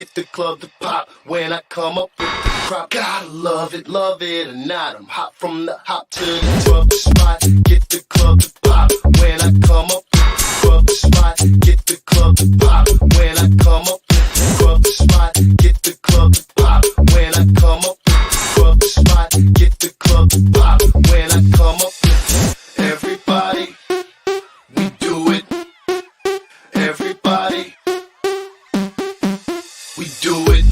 Get the club to pop when I come up with the crop. Gotta love it or not. I'm hot from the hop to the club spot. Get the club to pop when I come up with the club spot. Get the club to pop when I come up with the club spot. Get the club to pop when I come up with the club spot. Get the club to pop when I come up with everybody. We do it. Everybody. We do it.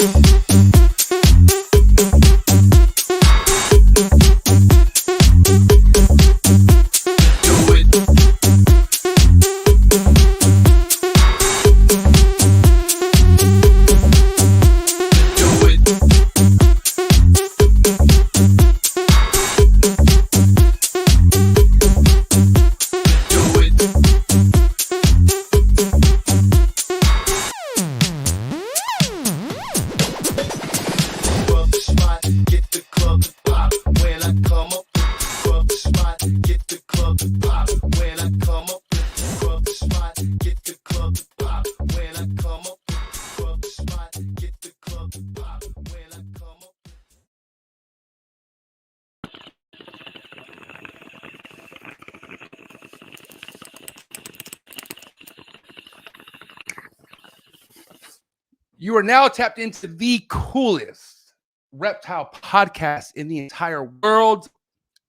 You are now tapped into the coolest reptile podcast in the entire world.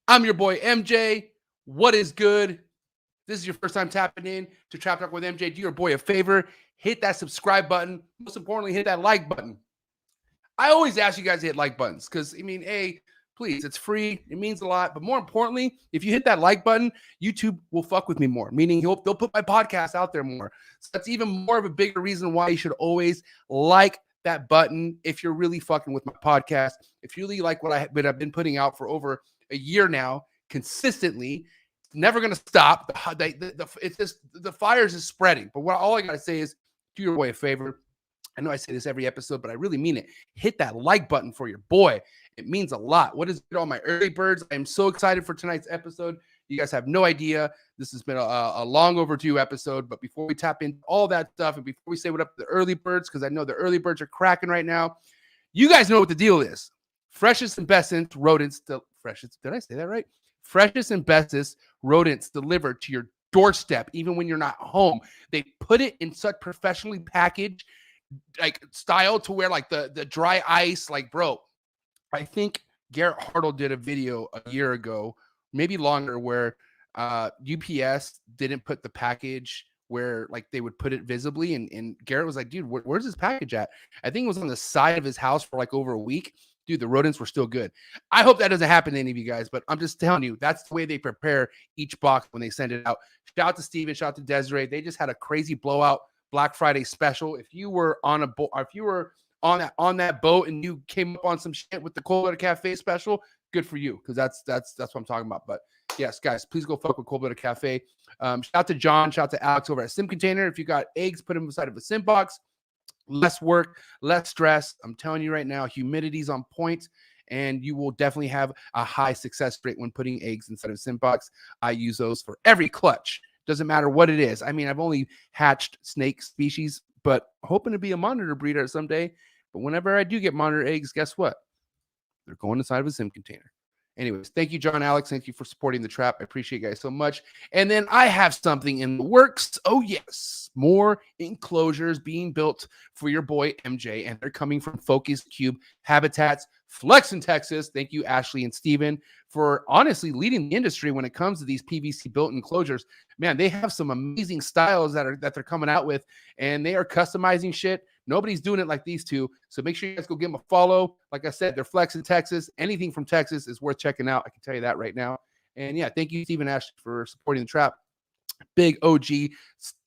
I'm your boy, MJ. What is good? If this is your first time tapping in to Trap Talk with MJ. Do your boy a favor. Hit that subscribe button. Most importantly, hit that like button. I always ask you guys to hit like buttons because, please, it's free. It means a lot. But more importantly, if you hit that like button, YouTube will fuck with me more, meaning they'll put my podcast out there more. So that's even more of a bigger reason why you should always like that button if you're really fucking with my podcast. If you really like what I've been putting out for over a year now, consistently, it's never going to stop. It's just the fires is spreading. But all I got to say is do your boy a favor. I know I say this every episode, but I really mean it. Hit that like button for your boy. It means a lot. What is it, all my early birds? I am so excited for tonight's episode. You guys have no idea. This has been a long overdue episode. But before we tap into all that stuff and before we say what up to the early birds, because I know the early birds are cracking right now, you guys know what the deal is. Freshest and bestest rodents. Freshest, did I say that right? Freshest and bestest rodents delivered to your doorstep, even when you're not home. They put it in such professionally packaged style to where the dry ice, bro. I think Garrett Hartle did a video a year ago, maybe longer, where UPS didn't put the package where they would put it visibly. And Garrett was like, dude, where's this package at? I think it was on the side of his house for over a week. Dude, the rodents were still good. I hope that doesn't happen to any of you guys, but I'm just telling you, that's the way they prepare each box when they send it out. Shout out to Steven, shout out to Desiree. They just had a crazy blowout Black Friday special. If you were on a boat, if you were on that boat and you came up on some shit with the Cold Blooded Cafe special, good for you, because that's what I'm talking about. But yes, guys, please go fuck with Cold Blooded Cafe. Shout out to John, shout out to Alex over at Sim Container. If you got eggs, put them inside of a sim box. Less work, less stress. I'm telling you right now, humidity's on point, and you will definitely have a high success rate when putting eggs inside of a sim box. I use those for every clutch. Doesn't matter what it is. I've only hatched snake species, but hoping to be a monitor breeder someday. But whenever I do get monitor eggs, guess what? They're going inside of a sim container. Anyways, thank you, John, Alex. Thank you for supporting the trap. I appreciate you guys so much. And then I have something in the works. Oh, yes. More enclosures being built for your boy, MJ. And they're coming from Focus Cube Habitats, Flex in Texas. Thank you, Ashley and Steven, for honestly leading the industry when it comes to these PVC built enclosures. Man, they have some amazing styles that they're coming out with, and they are customizing shit. Nobody's doing it like these two. So make sure you guys go give them a follow. Like I said, they're Flex in Texas. Anything from Texas is worth checking out. I can tell you that right now. And yeah, thank you, Steven Ashley, for supporting the trap. Big OG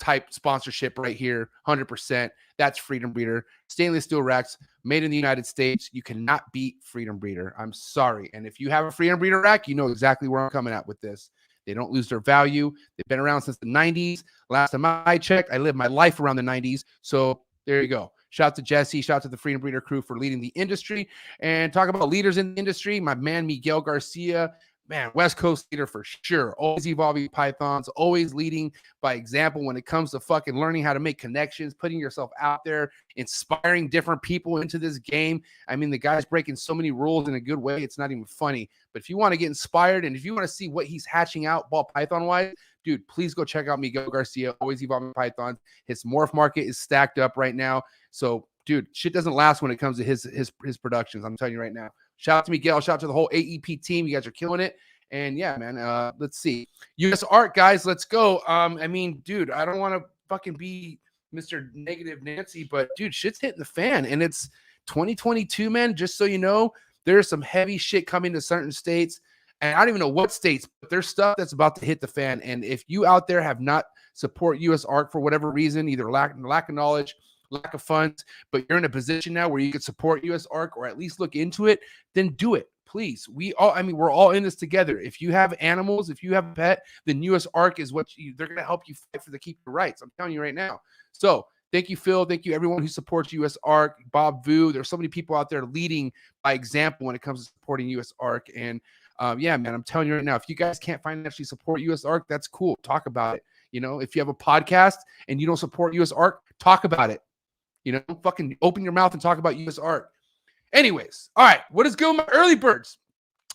type sponsorship right here. 100%. That's Freedom Breeder. Stainless steel racks made in the United States. You cannot beat Freedom Breeder. I'm sorry. And if you have a Freedom Breeder rack, you know exactly where I'm coming at with this. They don't lose their value. They've been around since the 90s. Last time I checked, I lived my life around the 90s. So there you go. Shout out to Jesse. Shout out to the Freedom Breeder crew for leading the industry. And talk about leaders in the industry. My man, Miguel Garcia, man, West Coast leader for sure. Always evolving pythons, always leading by example when it comes to fucking learning how to make connections, putting yourself out there, inspiring different people into this game. I mean, the guy's breaking so many rules in a good way. It's not even funny. But if you want to get inspired and if you want to see what he's hatching out ball python wise, dude, please go check out Miguel Garcia, always evolving pythons. His morph market is stacked up right now. So, dude, shit doesn't last when it comes to his productions. I'm telling you right now. Shout out to Miguel. Shout out to the whole AEP team. You guys are killing it. And yeah, man, let's see. US Art, guys, let's go. I mean, dude, I don't want to fucking be Mr. Negative Nancy, but dude, shit's hitting the fan. And it's 2022, man. Just so you know, there's some heavy shit coming to certain states. And I don't even know what states, but there's stuff that's about to hit the fan. And if you out there have not support US Art for whatever reason, either lack of knowledge, lack of funds, but you're in a position now where you could support US Arc or at least look into it, then do it. Please. We're all in this together. If you have animals, if you have a pet, then US Arc is they're going to help you fight for the keep your rights. I'm telling you right now. So thank you, Phil. Thank you, everyone who supports US Arc, Bob Vu. There's so many people out there leading by example when it comes to supporting US Arc. And yeah, man, I'm telling you right now, if you guys can't financially support US Arc, that's cool. Talk about it. You know, if you have a podcast and you don't support US Arc, talk about it. You know, fucking open your mouth and talk about US Art. Anyways, all right. What is good with my early birds?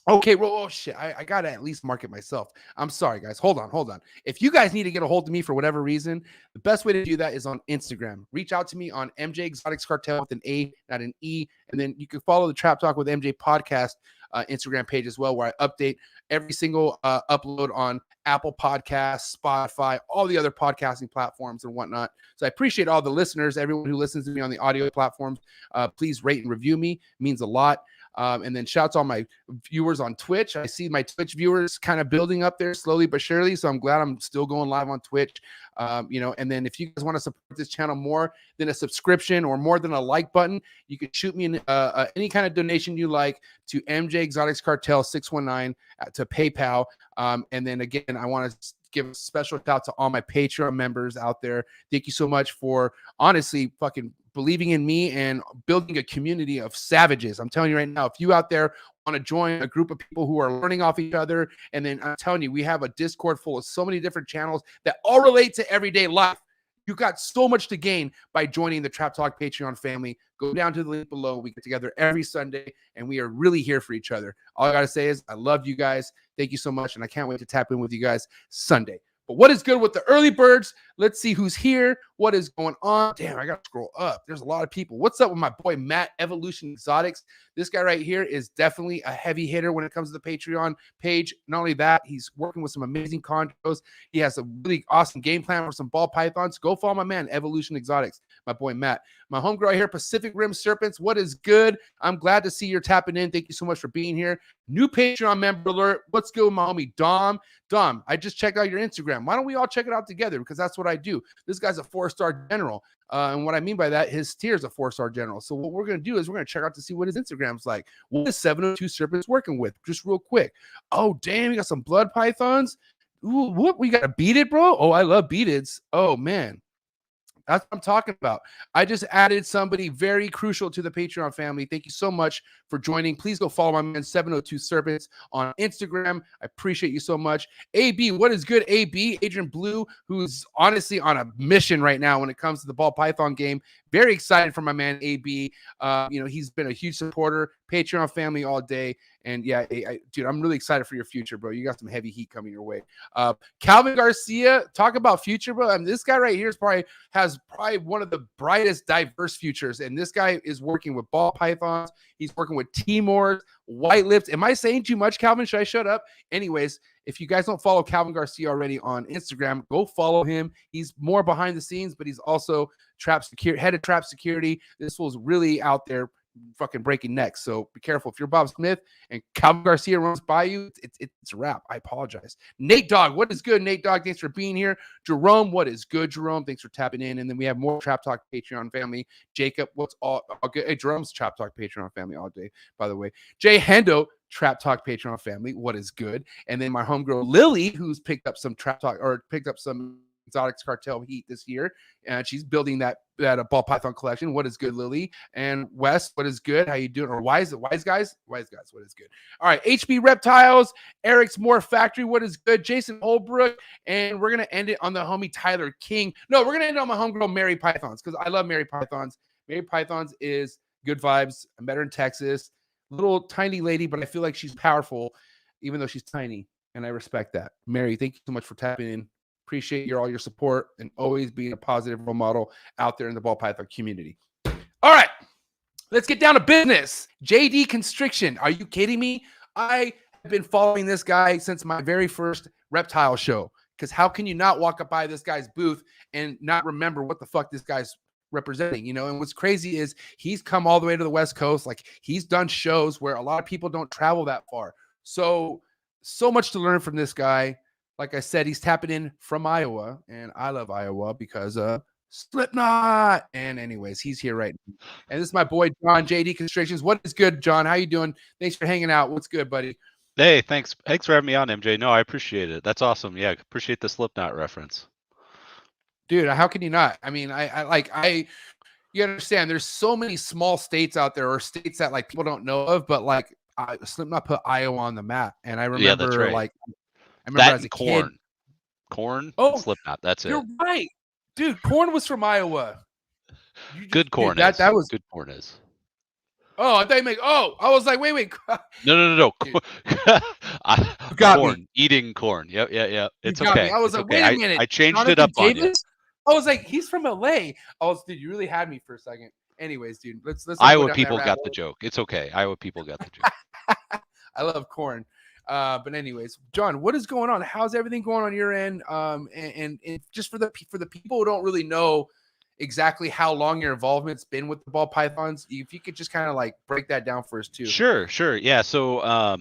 Okay, well, oh shit. I got to at least market myself. I'm sorry, guys. Hold on. If you guys need to get a hold of me for whatever reason, the best way to do that is on Instagram. Reach out to me on mjexoticscartal with an A, not an E. And then you can follow the Trap Talk with MJ podcast Instagram page as well, where I update every single upload on Apple Podcasts, Spotify, all the other podcasting platforms and whatnot. So I appreciate all the listeners, everyone who listens to me on the audio platforms. Please rate and review me. It means a lot. And then shouts all my viewers on Twitch. I see my Twitch viewers kind of building up there slowly but surely. So I'm glad I'm still going live on Twitch. And then if you guys want to support this channel more than a subscription or more than a like button, you can shoot me any kind of donation you like to mjexoticscartal 619 to PayPal. And then again, I want to give a special shout out to all my Patreon members out there. Thank you so much for honestly fucking believing in me and building a community of savages. I'm telling you right now, if you out there want to join a group of people who are learning off each other, and then I'm telling you, we have a Discord full of so many different channels that all relate to everyday life. You got so much to gain by joining the Trap Talk Patreon family. Go down to the link below. We get together every Sunday, and we are really here for each other. All I got to say is I love you guys. Thank you so much, and I can't wait to tap in with you guys Sunday. But what is good with the early birds? Let's see who's here. What is going on? Damn, I got to scroll up. There's a lot of people. What's up with my boy, Matt, Evolution Exotics? This guy right here is definitely a heavy hitter when it comes to the Patreon page. Not only that, he's working with some amazing chondros. He has a really awesome game plan for some ball pythons. Go follow my man, Evolution Exotics, my boy, Matt. My homegirl right here, Pacific Rim Serpents. What is good? I'm glad to see you're tapping in. Thank you so much for being here. New Patreon member alert. What's good with my homie, Dom? Dom, I just checked out your Instagram. Why don't we all check it out together? Because that's what I do. This guy's a 4-star general. And what I mean by that, his tier is a 4-star general. So what we're going to do is we're going to check out to see what his Instagram's like. What is 702 Serpents working with? Just real quick. Oh, damn. You got some blood pythons. Ooh, what? We got to beat it, bro? Oh, I love beateds. Oh, man. That's what I'm talking about. I just added somebody very crucial to the Patreon family. Thank you so much for joining. Please go follow my man 702 Serpents on Instagram. I appreciate you so much. AB, what is good, AB? Adrian Blue, who's honestly on a mission right now when it comes to the ball python game. Very excited for my man AB. He's been a huge supporter, Patreon family all day. And yeah, dude, I'm really excited for your future, bro. You got some heavy heat coming your way. Calvin Garcia, talk about future, bro. I mean, this guy right here has probably one of the brightest, diverse futures. And this guy is working with ball pythons. He's working with Timors, white lips. Am I saying too much, Calvin? Should I shut up? Anyways, if you guys don't follow Calvin Garcia already on Instagram, go follow him. He's more behind the scenes, but he's also head of trap security. This was really out there fucking breaking necks. So be careful. If you're Bob Smith and Calvin Garcia runs by you, it's a wrap. I apologize. Nate Dogg, what is good? Nate Dogg, thanks for being here. Jerome, what is good? Jerome, thanks for tapping in. And then we have more Trap Talk Patreon family. Jacob, what's all good? Hey, Jerome's Trap Talk Patreon family all day, by the way. Jay Hendo, Trap Talk Patreon family, what is good? And then my homegirl Lily, who's picked up some Trap Talk or picked up some Exotics Cartel heat this year, and she's building that ball python collection. What is good, Lily? And Wes, what is good? How you doing? Or wise guys, what is good? All right, HB Reptiles, Eric's More Factory, what is good? Jason Holbrook, and we're gonna end it on the homie Tyler King. No, we're gonna end it on my homegirl Mary Pythons, because I love Mary Pythons. Mary Pythons is good vibes. I met her in Texas, little tiny lady, but I feel like she's powerful, even though she's tiny, and I respect that. Mary, thank you so much for tapping in. Appreciate all your support and always being a positive role model out there in the ball python community. All right, let's get down to business. JD Constriction. Are you kidding me? I have been following this guy since my very first Reptile show, because how can you not walk up by this guy's booth and not remember what the fuck this guy's representing, you know? And what's crazy is he's come all the way to the West Coast. Like, he's done shows where a lot of people don't travel that far. So much to learn from this guy. Like I said, he's tapping in from Iowa, and I love Iowa because Slipknot. And anyways, he's here right now. And this is my boy John, JD Constrictions. What is good, John? How you doing? Thanks for hanging out. What's good, buddy? Hey, thanks for having me on, MJ. No, I appreciate it. That's awesome. Yeah, appreciate the Slipknot reference. Dude, how can you not? I mean, you understand, there's so many small states out there, or states that like people don't know of, but like Slipknot put Iowa on the map. And I remember, yeah, that's right. like, I remember as a Corn. kid. Corn, oh, Slipknot. That's it. You're right, dude. Corn was from Iowa. Good corn. Dude, that was good. Corn is. Oh, I thought you meant. Oh, I was like, wait. No. Got corn. me. Eating corn. Yep. It's okay. Me. I was it's like, okay. wait a minute. I changed Jonathan it up Davis? on you. I was like, he's from LA. I was, dude, you really had me for a second. Anyways, dude, let's Iowa people got the joke. It's okay. Iowa people got the joke. I love corn. But anyways, John, what is going on? How's everything going on your end? And just for the people who don't really know exactly how long your involvement's been with the ball pythons, if you could just kind of like break that down for us too. Sure. Yeah. So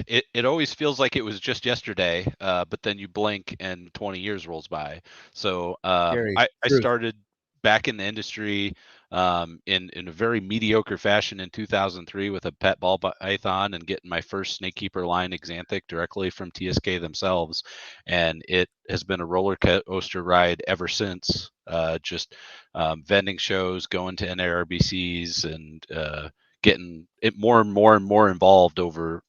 it always feels like it was just yesterday, but then you blink and 20 years rolls by. So I started back in the industry in a very mediocre fashion in 2003 with a pet ball python and getting my first snake keeper line Axanthic directly from TSK themselves, and it has been a roller coaster ride ever since. Just vending shows, going to NARBCs, and getting it more and more involved over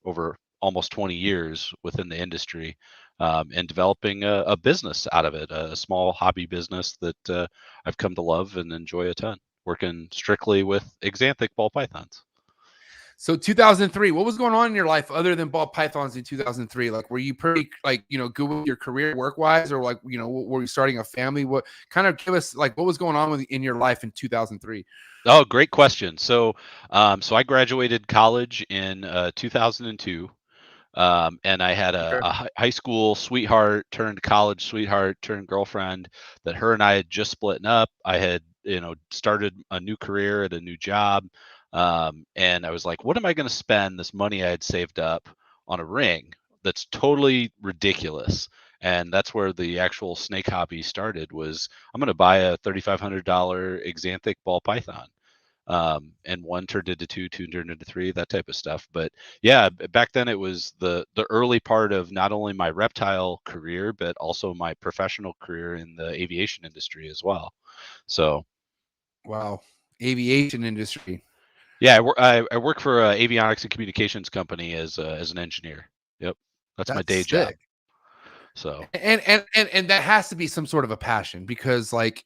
almost 20 years within the industry, and developing a business out of it, a small hobby business that I've come to love and enjoy a ton, working strictly with Axanthic ball pythons. So 2003, what was going on in your life other than ball pythons in 2003? Like, were you pretty, like, you know, good with your career work-wise, or like, you know, were you starting a family? What kind of give us, like, what was going on in your life in 2003? Oh, great question. So I graduated college in 2002. And I had a high school sweetheart turned college sweetheart turned girlfriend that her and I had just splitting up. I had, started a new career at a new job. And I was like, what am I going to spend this money I had saved up on a ring that's totally ridiculous? And that's where the actual snake hobby started. Was I'm going to buy a $3,500 Axanthic ball python. And one turned into two turned into three, that type of stuff. But yeah, back then it was the early part of not only my reptile career, but also my professional career in the aviation industry as well. So, wow, aviation industry. Yeah, I work for an avionics and communications company as an engineer. Yep, that's my day job. So, and that has to be some sort of a passion, because, like,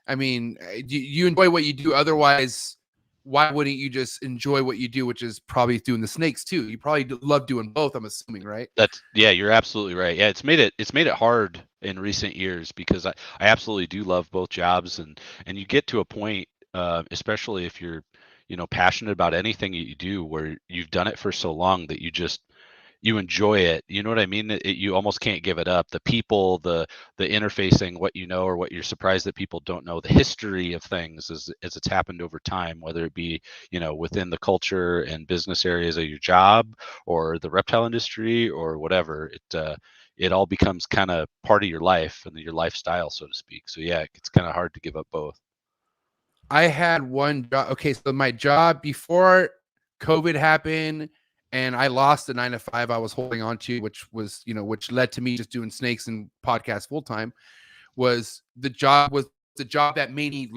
I mean, you enjoy what you do. Otherwise, why wouldn't you just enjoy what you do, which is probably doing the snakes too? You probably love doing both, I'm assuming, right? Yeah, you're absolutely right. Yeah, it's made it hard in recent years, because I absolutely do love both jobs, and you get to a point, especially if you're passionate about anything that you do, where you've done it for so long that you enjoy it. You know what I mean? You almost can't give it up. The people, the interfacing, what or what you're surprised that people don't know, the history of things as it's happened over time, whether it be, within the culture and business areas of your job, or the reptile industry, or whatever. It all becomes kind of part of your life and your lifestyle, so to speak. So yeah, it's kind of hard to give up both. I had one job. Okay, so my job before COVID happened, and I lost the 9-to-5 I was holding on to, which was, which led to me just doing snakes and podcasts full time, was the job that made me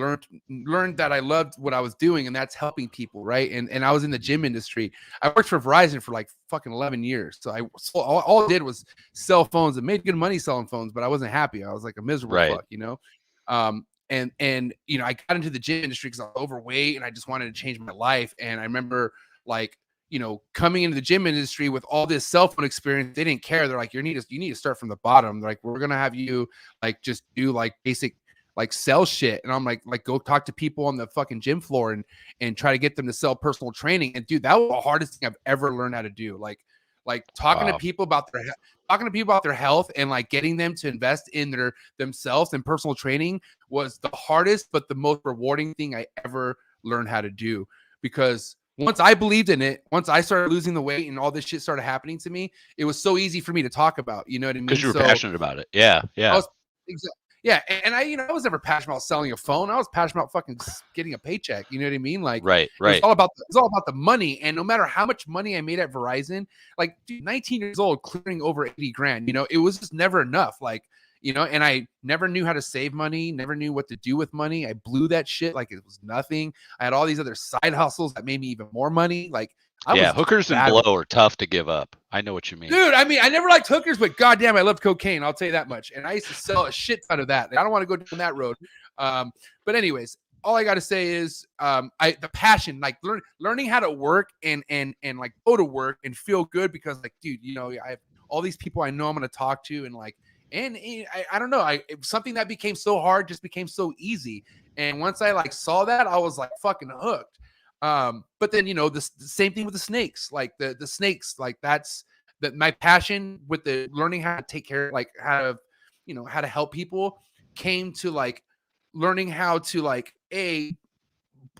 learn that I loved what I was doing, and that's helping people, right? And I was in the gym industry. I worked for Verizon for like fucking 11 years. So all I did was sell phones and made good money selling phones, but I wasn't happy. I was like a miserable fuck, you know? And you know, I got into the gym industry because I was overweight and I just wanted to change my life. And I remember like, you know, coming into the gym industry with all this cell phone experience, they didn't care. They're like, you need to start from the bottom. They're like, we're gonna have you like just do like basic like sell shit. And I'm like go talk to people on the fucking gym floor and try to get them to sell personal training. And dude, that was the hardest thing I've ever learned how to do. Like talking to people about their health and like getting them to invest in themselves and personal training was the hardest but the most rewarding thing I ever learned how to do. Because once I believed in it, once I started losing the weight and all this shit started happening to me, it was so easy for me to talk about. You know what I mean? Because you were passionate about it. Yeah. Yeah, and I was never passionate about selling a phone. I was passionate about fucking getting a paycheck. You know what I mean? Like, right. It's all about the money. And no matter how much money I made at Verizon, like, dude, 19 years old, clearing over 80 grand. You know, it was just never enough. Like, you know, and I never knew how to save money, never knew what to do with money. I blew that shit like it was nothing. I had all these other side hustles that made me even more money. Like, hookers and blow are tough to give up. I know what you mean. Dude, I mean, I never liked hookers, but goddamn, I loved cocaine. I'll tell you that much. And I used to sell a shit ton of that. I don't want to go down that road. But anyways, all I got to say is the passion, like learning how to work and like go to work and feel good because like, dude, you know, I have all these people I know I'm going to talk to and like, and I don't know, something that became so hard just became so easy. And once I like saw that, I was like fucking hooked. But then, you know, the same thing with the snakes, like the snakes, like that's my passion with the learning how to take care, like how to help people came to like learning how to like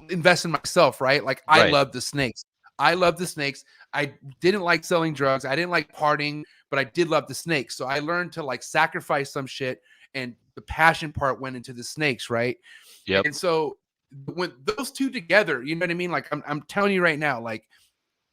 invest in myself, right? Like I love the snakes. I didn't like selling drugs. I didn't like partying, but I did love the snakes. So I learned to like sacrifice some shit, and the passion part went into the snakes, right? Yep. And so when those two together, you know what I mean? Like I'm telling you right now, like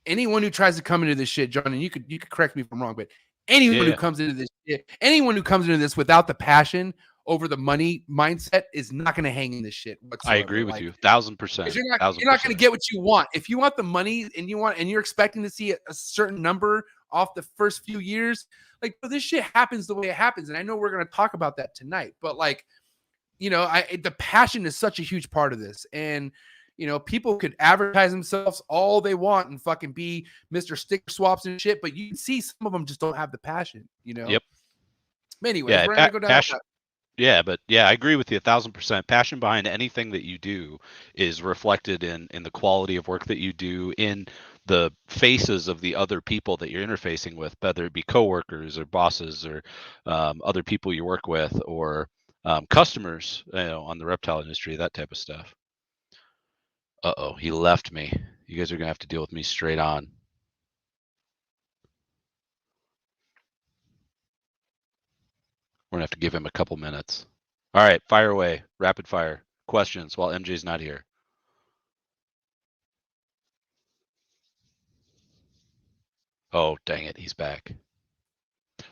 anyone who tries to come into this shit, John, and you could correct me if I'm wrong, but anyone who comes into this shit, anyone who comes into this without the passion over the money mindset is not going to hang in this shit whatsoever. I agree with you 1,000%. You're not going to get what you want. If you want the money and you're expecting to see a certain number off the first few years, like, but this shit happens the way it happens. And I know we're going to talk about that tonight, but like, you know, the passion is such a huge part of this. And, you know, people could advertise themselves all they want and fucking be Mr. Sticker Swaps and shit, but you can see some of them just don't have the passion, you know? Yep. Anyway, we're going to go down passion. Yeah, but yeah, I agree with you 1,000%. Passion behind anything that you do is reflected in the quality of work that you do, in the faces of the other people that you're interfacing with, whether it be coworkers or bosses or other people you work with or customers, you know, on the reptile industry, that type of stuff. Uh-oh, he left me. You guys are gonna have to deal with me straight on. We're gonna have to give him a couple minutes. All right, fire away. Rapid fire questions while MJ's not here. Oh, dang it, he's back.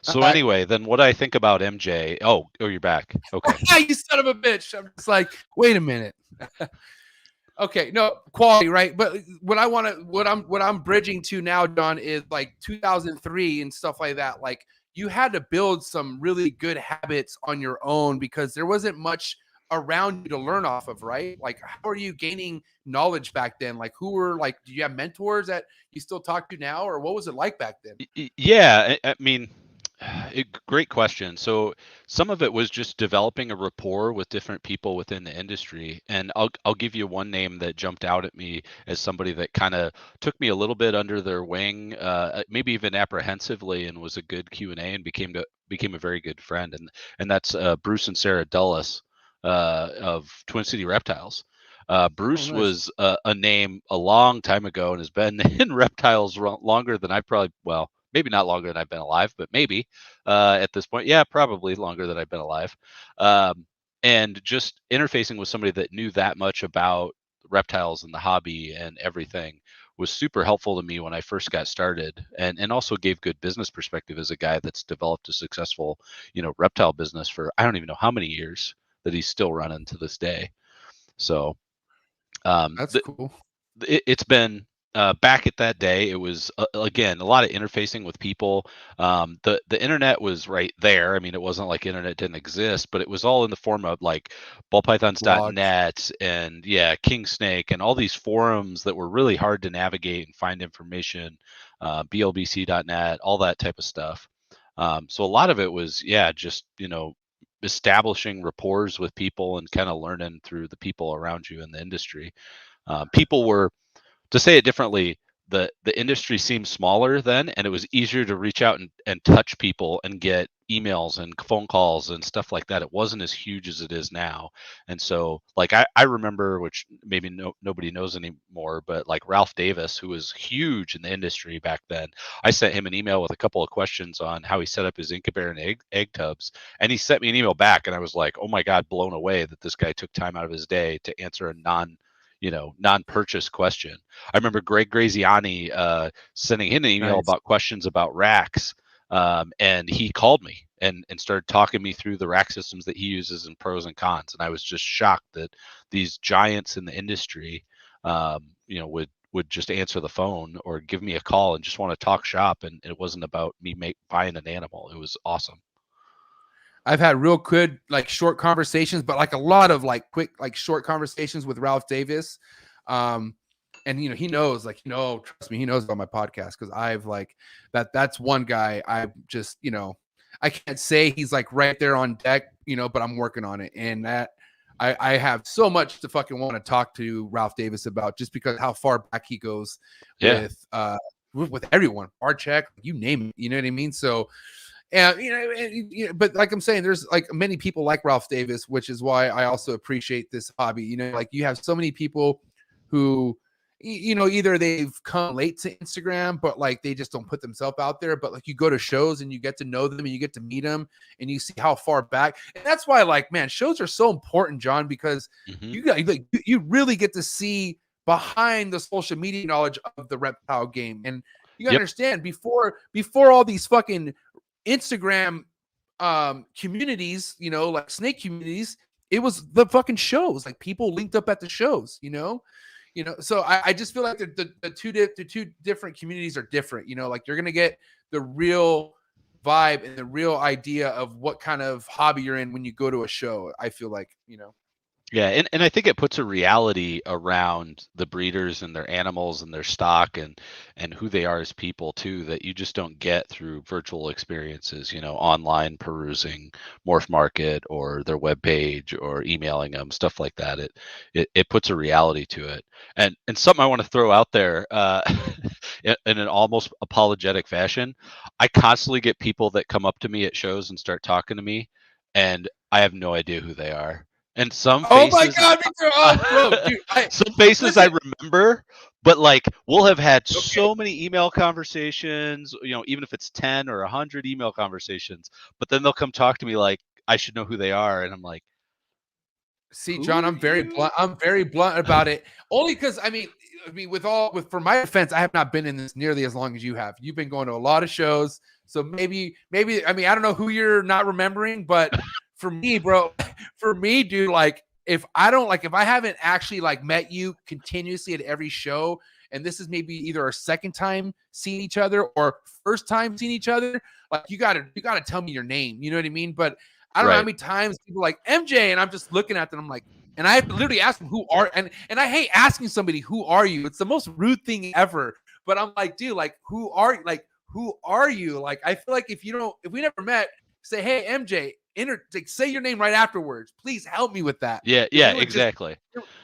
So anyway, then what I think about MJ. Oh, you're back. Okay. Yeah, you son of a bitch. I'm just like, wait a minute. Okay, no, quality, right? But what I'm bridging to now, John, is like 2003 and stuff like that. Like you had to build some really good habits on your own because there wasn't much around you to learn off of, right? Like how are you gaining knowledge back then? Like who were like, do you have mentors that you still talk to now, or what was it like back then? Yeah, I mean, great question. So some of it was just developing a rapport with different people within the industry, and I'll give you one name that jumped out at me as somebody that kind of took me a little bit under their wing, maybe even apprehensively, and was a good Q&A and became a very good friend, and that's Bruce and Sarah Dulles of Twin City Reptiles. Bruce was a name a long time ago and has been in reptiles longer than I maybe not longer than I've been alive, but maybe at this point, yeah, probably longer than I've been alive. And just interfacing with somebody that knew that much about reptiles and the hobby and everything was super helpful to me when I first got started, and also gave good business perspective as a guy that's developed a successful, reptile business for I don't even know how many years that he's still running to this day. So that's cool. It's been back at that day. It was again a lot of interfacing with people. The internet was right there. I mean, it wasn't like internet didn't exist, but it was all in the form of like ballpythons.net and King Snake and all these forums that were really hard to navigate and find information. blbc.net, all that type of stuff. So a lot of it was just establishing rapport with people and kind of learning through the people around you in the industry. People were, to say it differently, the industry seemed smaller then, and it was easier to reach out and touch people and get emails and phone calls and stuff like that. It wasn't as huge as it is now. And so like I remember, which maybe nobody knows anymore, but like Ralph Davis, who was huge in the industry back then, I sent him an email with a couple of questions on how he set up his incubator and egg tubs, and he sent me an email back, and I was like, oh my God, blown away that this guy took time out of his day to answer a non-purchase question. I remember Greg Graziani sending him an email about questions about racks, and he called me and started talking me through the rack systems that he uses and pros and cons. And I was just shocked that these giants in the industry, would just answer the phone or give me a call and just want to talk shop. And it wasn't about me buying an animal. It was awesome. I've had real good like short conversations, but like a lot of like quick, like short conversations with Ralph Davis. And he knows, like, trust me, he knows about my podcast. Cause I've like that's one guy I just, I can't say he's like right there on deck, but I'm working on it. And that I have so much to fucking want to talk to Ralph Davis about, just because how far back he goes with everyone, our check, you name it, you know what I mean? So, and but like I'm saying, there's like many people like Ralph Davis, which is why I also appreciate this hobby. Like you have so many people who, either they've come late to Instagram, but like they just don't put themselves out there. But like you go to shows and you get to know them and you get to meet them and you see how far back. And that's why, like, man, shows are so important, John, because you really get to see behind the social media knowledge of the reptile game. And you understand before all these fucking Instagram communities, like snake communities, it was the fucking shows, like people linked up at the shows, so I just feel like the two different communities are different, like you're gonna get the real vibe and the real idea of what kind of hobby you're in when you go to a show. I feel like, Yeah, and I think it puts a reality around the breeders and their animals and their stock and who they are as people too, that you just don't get through virtual experiences, online perusing Morph Market or their webpage or emailing them, stuff like that. It puts a reality to it. And something I want to throw out there in an almost apologetic fashion, I constantly get people that come up to me at shows and start talking to me, and I have no idea who they are. And some faces, oh my God, bro, dude, some faces I remember, but like we'll have had so many email conversations, even if it's 10 or 100 email conversations, but then they'll come talk to me like I should know who they are, and I'm like, see, John, I'm very blunt about it, only because I mean, for my defense, I have not been in this nearly as long as you have. You've been going to a lot of shows, so maybe I mean, I don't know who you're not remembering, but for me, bro, dude, like if I haven't actually like met you continuously at every show, and this is maybe either our second time seeing each other or first time seeing each other, like you gotta tell me your name, you know what I mean? But I don't know how many times people are like MJ, and I'm just looking at them, I'm like, and I have to literally ask them and I hate asking somebody who are you? It's the most rude thing ever. But I'm like, dude, like who are you? Like I feel like if we never met, say, hey MJ, say your name right afterwards. Please help me with that. Yeah, exactly.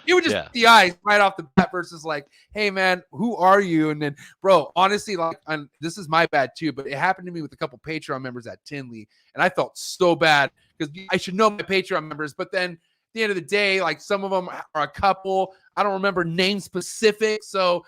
You would just the eyes right off the bat versus like, hey man, who are you? And then, bro, honestly, like, this is my bad too, but it happened to me with a couple Patreon members at Tinley, and I felt so bad because I should know my Patreon members, but then at the end of the day, like some of them are a couple. I don't remember name specific, so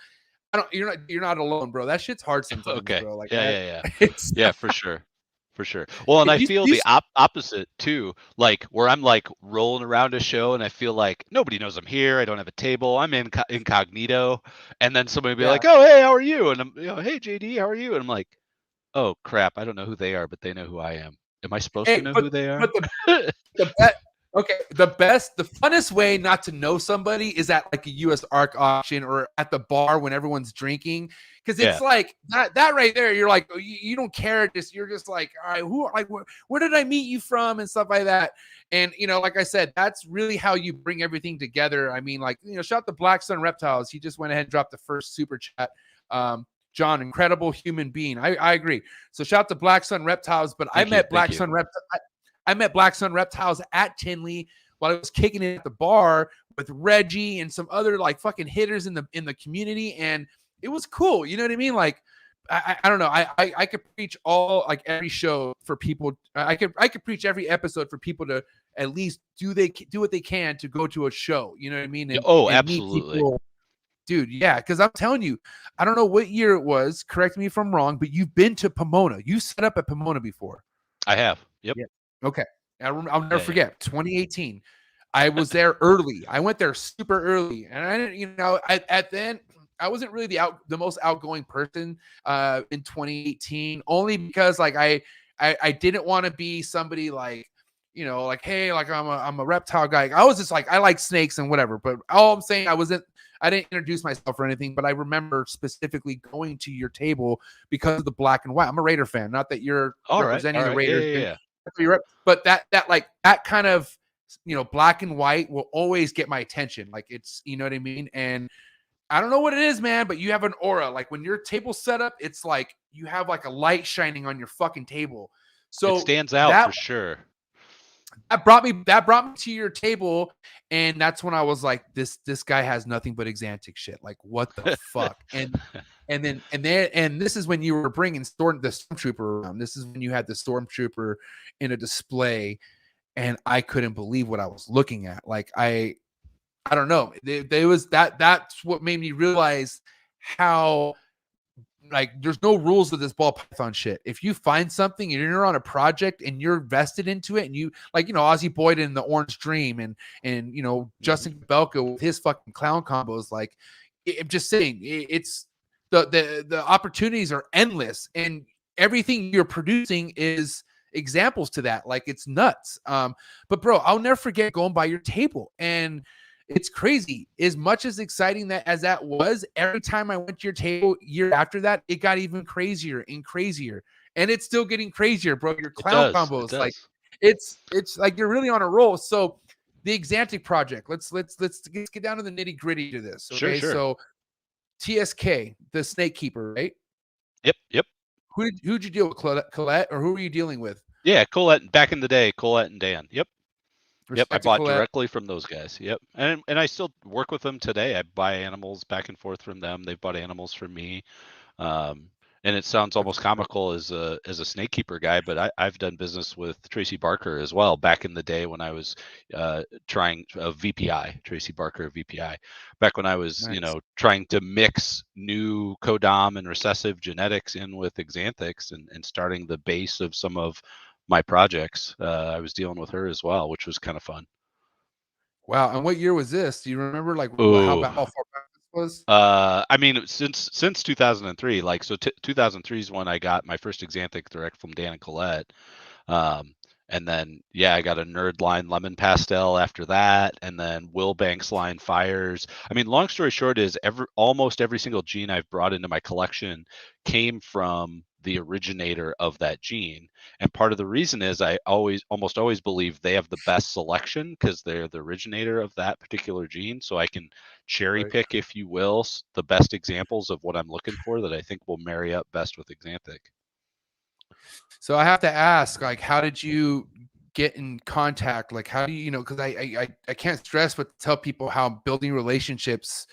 you're not alone, bro. That shit's hard sometimes, bro. Like, yeah, for sure. For sure. Well, and I You, feel you, the opposite too, like where I'm like rolling around a show and I feel like nobody knows I'm here. I don't have a table. I'm incognito. And then somebody will be yeah. like, "Oh, hey, how are you?" And I'm, "Hey, JD, how are you?" And I'm like, "Oh, crap. I don't know who they are, but they know who I am. Am I supposed to Hey, know who they are?" but the best, okay, the funnest way not to know somebody is at like a US Arc auction or at the bar when everyone's drinking, because it's Yeah. like that right there. You're like, you don't care, you're just like, all right, where did I meet you from and stuff like that. And like I said, that's really how you bring everything together. I mean, like, shout out to Black Sun Reptiles. He just went ahead and dropped the first super chat. John, incredible human being. I agree. So shout out to Black Sun Reptiles. But I met Black Sun Reptiles at Tinley while I was kicking it at the bar with Reggie and some other like fucking hitters in the community, and it was cool. You know what I mean? Like, I don't know. I could preach all like every show for people. I could preach every episode for people to at least do what they can to go to a show. You know what I mean? And Absolutely. Meet people. Dude, yeah, because I'm telling you, I don't know what year it was. Correct me if I'm wrong, but you've been to Pomona. You set up at Pomona before. I have. Yep. Yeah. Okay. I'll never forget. 2018. I was there early. I went there super early, and I didn't. At then I wasn't really the most outgoing person in 2018, only because like I didn't want to be somebody like, like, hey, like I'm a reptile guy. I was just like, I like snakes and whatever. But all I'm saying, I didn't introduce myself or anything, but I remember specifically going to your table because of the black and white. I'm a Raider fan. Not that you're representing the Raiders. Yeah. But that kind of, black and white will always get my attention. Like, it's, you know what I mean? And I don't know what it is, man, but you have an aura. Like when your table's set up, it's like you have like a light shining on your fucking table. So it stands out for sure. That brought me to your table, and that's when I was like, this guy has nothing but Axanthic shit. Like, what the fuck? And this is when you were bringing the Stormtrooper around. This is when you had the Stormtrooper in a display, and I couldn't believe what I was looking at. Like, I don't know. There was that's what made me realize how, like, there's no rules with this ball python shit. If you find something and you're on a project and you're vested into it, and you, like, Ozzy Boyd in the Orange Dream and Justin Belka with his fucking clown combos, like, I'm just saying, it's the opportunities are endless, and everything you're producing is examples to that. Like, it's nuts. But bro, I'll never forget going by your table, and it's crazy. As much as exciting as that was, every time I went to your table year after that, it got even crazier and crazier. And it's still getting crazier, bro. Your clown combos, like, it's like you're really on a roll. So the Axanthic project, let's get down to the nitty gritty to this. Okay. Sure. So TSK, the snake keeper, right? Yep. Who'd you deal with, Colette, or who were you dealing with? Yeah, Colette. Back in the day, Colette and Dan. Yep. Respect I bought Colette. directly from those guys. Yep. And I still work with them today. I buy animals back and forth from them. They've bought animals from me. And it sounds almost comical as a snake keeper guy, but I've done business with Tracy Barker as well back in the day when I was trying VPI, Tracy Barker VPI, back when I was, trying to mix new codom and recessive genetics in with Axanthics and starting the base of some of my projects. I was dealing with her as well, which was kind of fun. Wow. And what year was this? Do you remember, like, how far back this was? I mean, since 2003, like, so 2003 is when I got my first Axanthic direct from Dan and Colette. And then, I got a Nerd line Lemon Pastel after that, and then Will Banks line Fires. I mean, long story short is almost every single gene I've brought into my collection came from the originator of that gene. And part of the reason is I almost always believe they have the best selection because they're the originator of that particular gene. So I can cherry pick, if you will, the best examples of what I'm looking for that I think will marry up best with Axanthic. So I have to ask, like, how did you get in contact? Like, how do you, because I can't stress but tell people how building relationships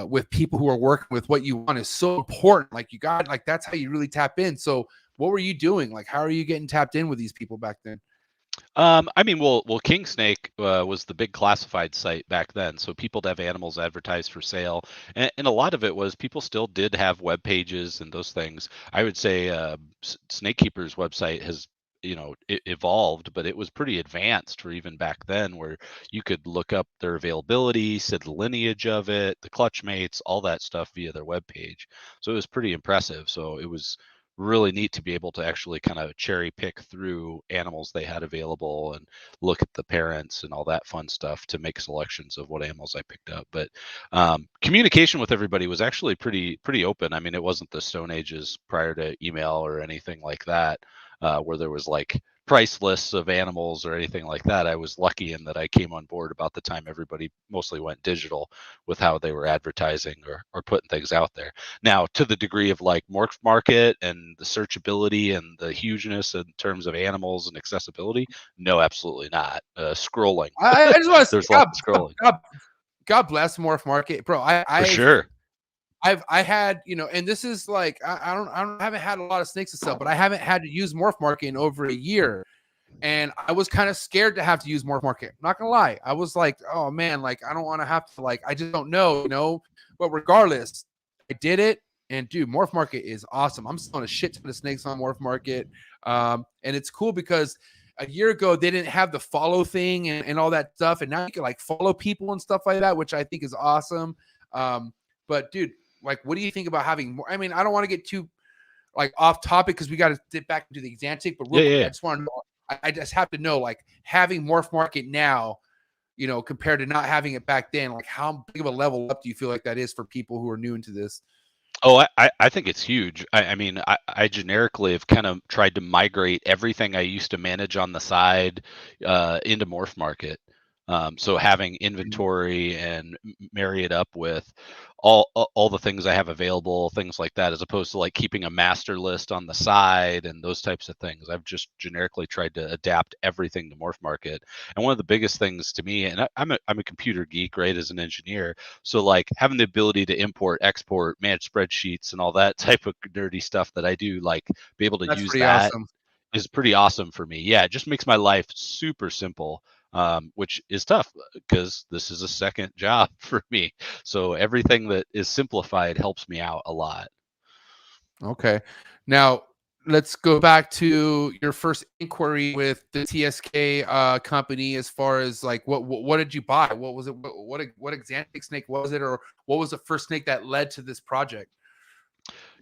with people who are working with what you want is so important. Like, you got, like, that's how you really tap in. So what were you doing? Like, how are you getting tapped in with these people back then? I mean, well, King Snake was the big classified site back then, so people would have animals advertised for sale, and a lot of it was people still did have web pages and those things. I would say Snake Keeper's website has, evolved, but it was pretty advanced for even back then, where you could look up their availability, see the lineage of it, the clutch mates, all that stuff via their web page. So it was pretty impressive. So it was really neat to be able to actually kind of cherry pick through animals they had available and look at the parents and all that fun stuff to make selections of what animals I picked up. But communication with everybody was actually pretty open. I mean, it wasn't the Stone Ages prior to email or anything like that, where there was like price lists of animals or anything like that. I was lucky in that I came on board about the time everybody mostly went digital with how they were advertising or putting things out there. Now, to the degree of like Morph Market and the searchability and the hugeness in terms of animals and accessibility, no, absolutely not. Scrolling. I just want to There's say, lots of scrolling. God bless Morph Market, bro. For sure. I had, and this is like, I haven't had a lot of snakes to sell, but I haven't had to use Morph Market in over a year. And I was kind of scared to have to use Morph Market. Not gonna lie. I was like, oh man, like I don't want to have to, like, I just don't know, but regardless, I did it. And dude, Morph Market is awesome. I'm selling a shit ton of snakes on Morph Market. And it's cool because a year ago they didn't have the follow thing and all that stuff. And now you can like follow people and stuff like that, which I think is awesome. But dude, like, what do you think about having more? I mean, I don't want to get too like off topic because we got to dip back into the Axanthic, but real quick, I just want to know, I just have to know, like, having Morph Market now, compared to not having it back then, like how big of a level up do you feel like that is for people who are new into this? Oh, I think it's huge. I mean, I generically have kind of tried to migrate everything I used to manage on the side into Morph Market. So having inventory and marry it up with all the things I have available, things like that, as opposed to like keeping a master list on the side and those types of things. I've just generically tried to adapt everything to Morph Market. And one of the biggest things to me, and I'm a computer geek, right, as an engineer. So like having the ability to import, export, manage spreadsheets and all that type of nerdy stuff that I do, like be able to use that is pretty awesome for me. Yeah, it just makes my life super simple. Which is tough because this is a second job for me. So everything that is simplified helps me out a lot. Okay. Now let's go back to your first inquiry with the TSK company as far as like what did you buy? What was it? What Axanthic snake was it? Or what was the first snake that led to this project?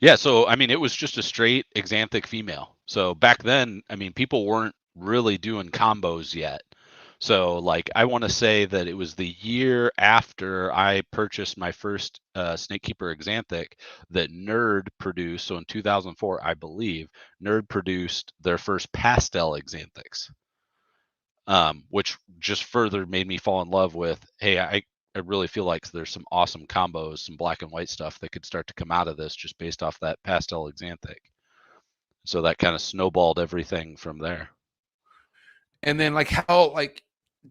Yeah, so I mean, it was just a straight Axanthic female. So back then, I mean, people weren't really doing combos yet. So like I want to say that it was the year after I purchased my first Snakekeeper Axanthic that Nerd produced. So in 2004, I believe, Nerd produced their first pastel Axanthics, which just further made me fall in love with, hey, I really feel like there's some awesome combos, some black and white stuff that could start to come out of this just based off that pastel Axanthic. So that kind of snowballed everything from there. And then like how like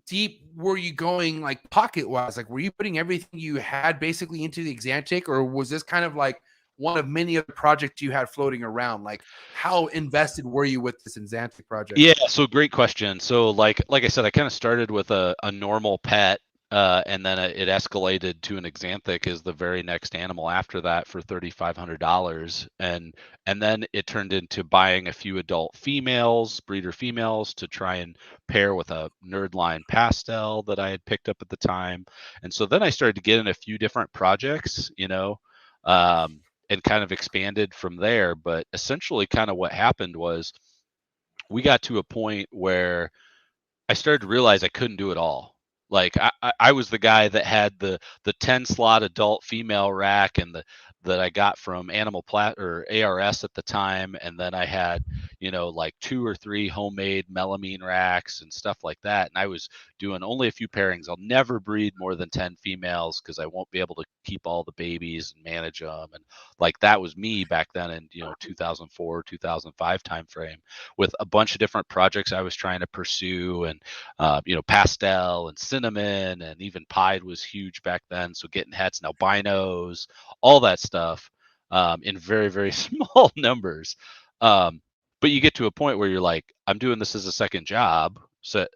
deep were you going, like pocket wise? Like were you putting everything you had basically into the Axanthic, or was this kind of like one of many other projects you had floating around? Like how invested were you with this Axanthic project? Yeah, so great question. So like I said, I kind of started with a normal pet, and then it escalated to an Axanthic as the very next animal after that for $3,500, and then it turned into buying a few adult females, breeder females, to try and pair with a Nerdline pastel that I had picked up at the time. And so then I started to get in a few different projects, and kind of expanded from there. But essentially, kind of what happened was we got to a point where I started to realize I couldn't do it all. Like I was the guy that had the 10 slot adult female rack and that I got from Animal Plat or ARS at the time, and then I had like 2 or 3 homemade melamine racks and stuff like that. And I was doing only a few pairings. I'll never breed more than 10 females because I won't be able to keep all the babies and manage them. And like that was me back then in 2004 2005 timeframe, with a bunch of different projects I was trying to pursue, and pastel and cinnamon, and even pied was huge back then. So getting hats and albinos, all that stuff, in very, very small numbers. But you get to a point where you're like, I'm doing this as a second job.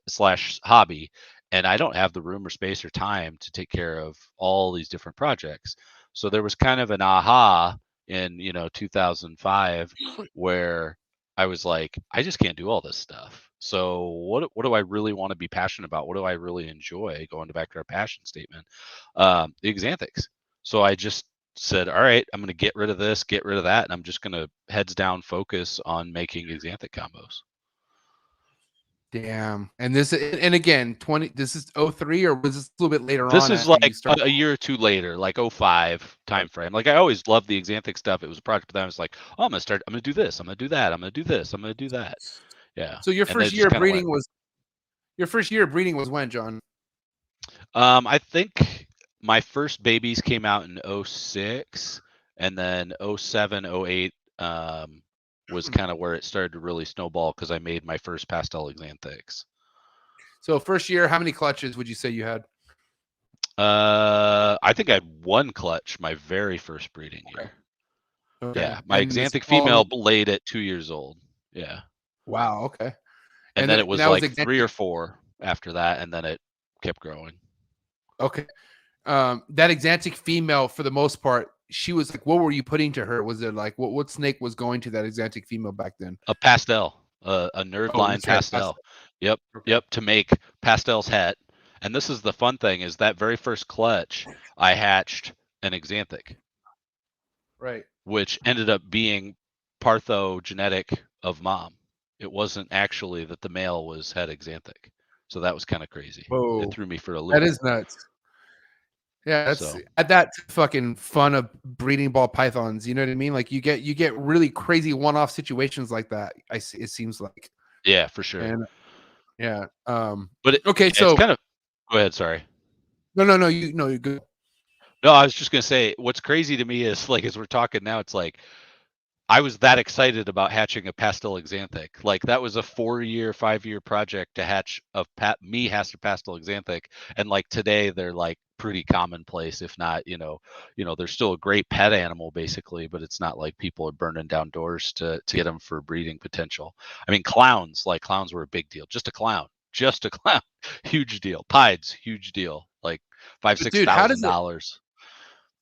slash hobby, and I don't have the room or space or time to take care of all these different projects. So there was kind of an aha in 2005 where I was like, I just can't do all this stuff. So what do I really want to be passionate about? What do I really enjoy? Going back to our passion statement, the Axanthics. So I just said, all right, I'm going to get rid of this, get rid of that, and I'm just going to heads down focus on making Axanthic combos. Damn. And again, this is 03, or was this a little bit later on? This is like a year or two later, like 05 time frame. Like I always loved the Axanthic stuff. It was a project, but then I was like, oh, I'm going to do this. I'm going to do that. I'm going to do this. I'm going to do that. Yeah. So your first year of breeding was when, John? I think my first babies came out in 06, and then 07, 08 was kind of where it started to really snowball because I made my first pastel Axanthics. So first year, how many clutches would you say you had? I think I had one clutch my very first breeding year. Okay. Yeah, my Axanthic female laid at 2 years old. Yeah. Wow. Okay. And then it was like 3 or 4 after that, and then it kept growing. Okay. That Axanthic female, for the most part, she was like, what were you putting to her? Was it like what snake was going to that Axanthic female back then? A pastel, a nerve line pastel. Yep. Okay. Yep. To make pastel's het. And this is the fun thing, is that very first clutch, I hatched an Axanthic. Right. Which ended up being parthogenetic of mom. It wasn't actually that the male was het Axanthic. So that was kind of crazy. Whoa. It threw me for a loop. That is nuts. Yeah, that's fucking fun of breeding ball pythons. You know what I mean? Like you get really crazy one-off situations like that. It seems like. Yeah, for sure. And, yeah. But so it's kind of. Go ahead. Sorry. No. You're good. No, I was just gonna say, what's crazy to me is, like, as we're talking now, it's like I was that excited about hatching a pastel Axanthic. Like that was a 4-year, 5-year project to hatch a pastel Axanthic, and like today they're like pretty commonplace, if not, they're still a great pet animal basically, but it's not like people are burning down doors to get them for breeding potential. I mean, clowns were a big deal. Just a clown, huge deal. Pieds, huge deal. Like $5,000-$6,000.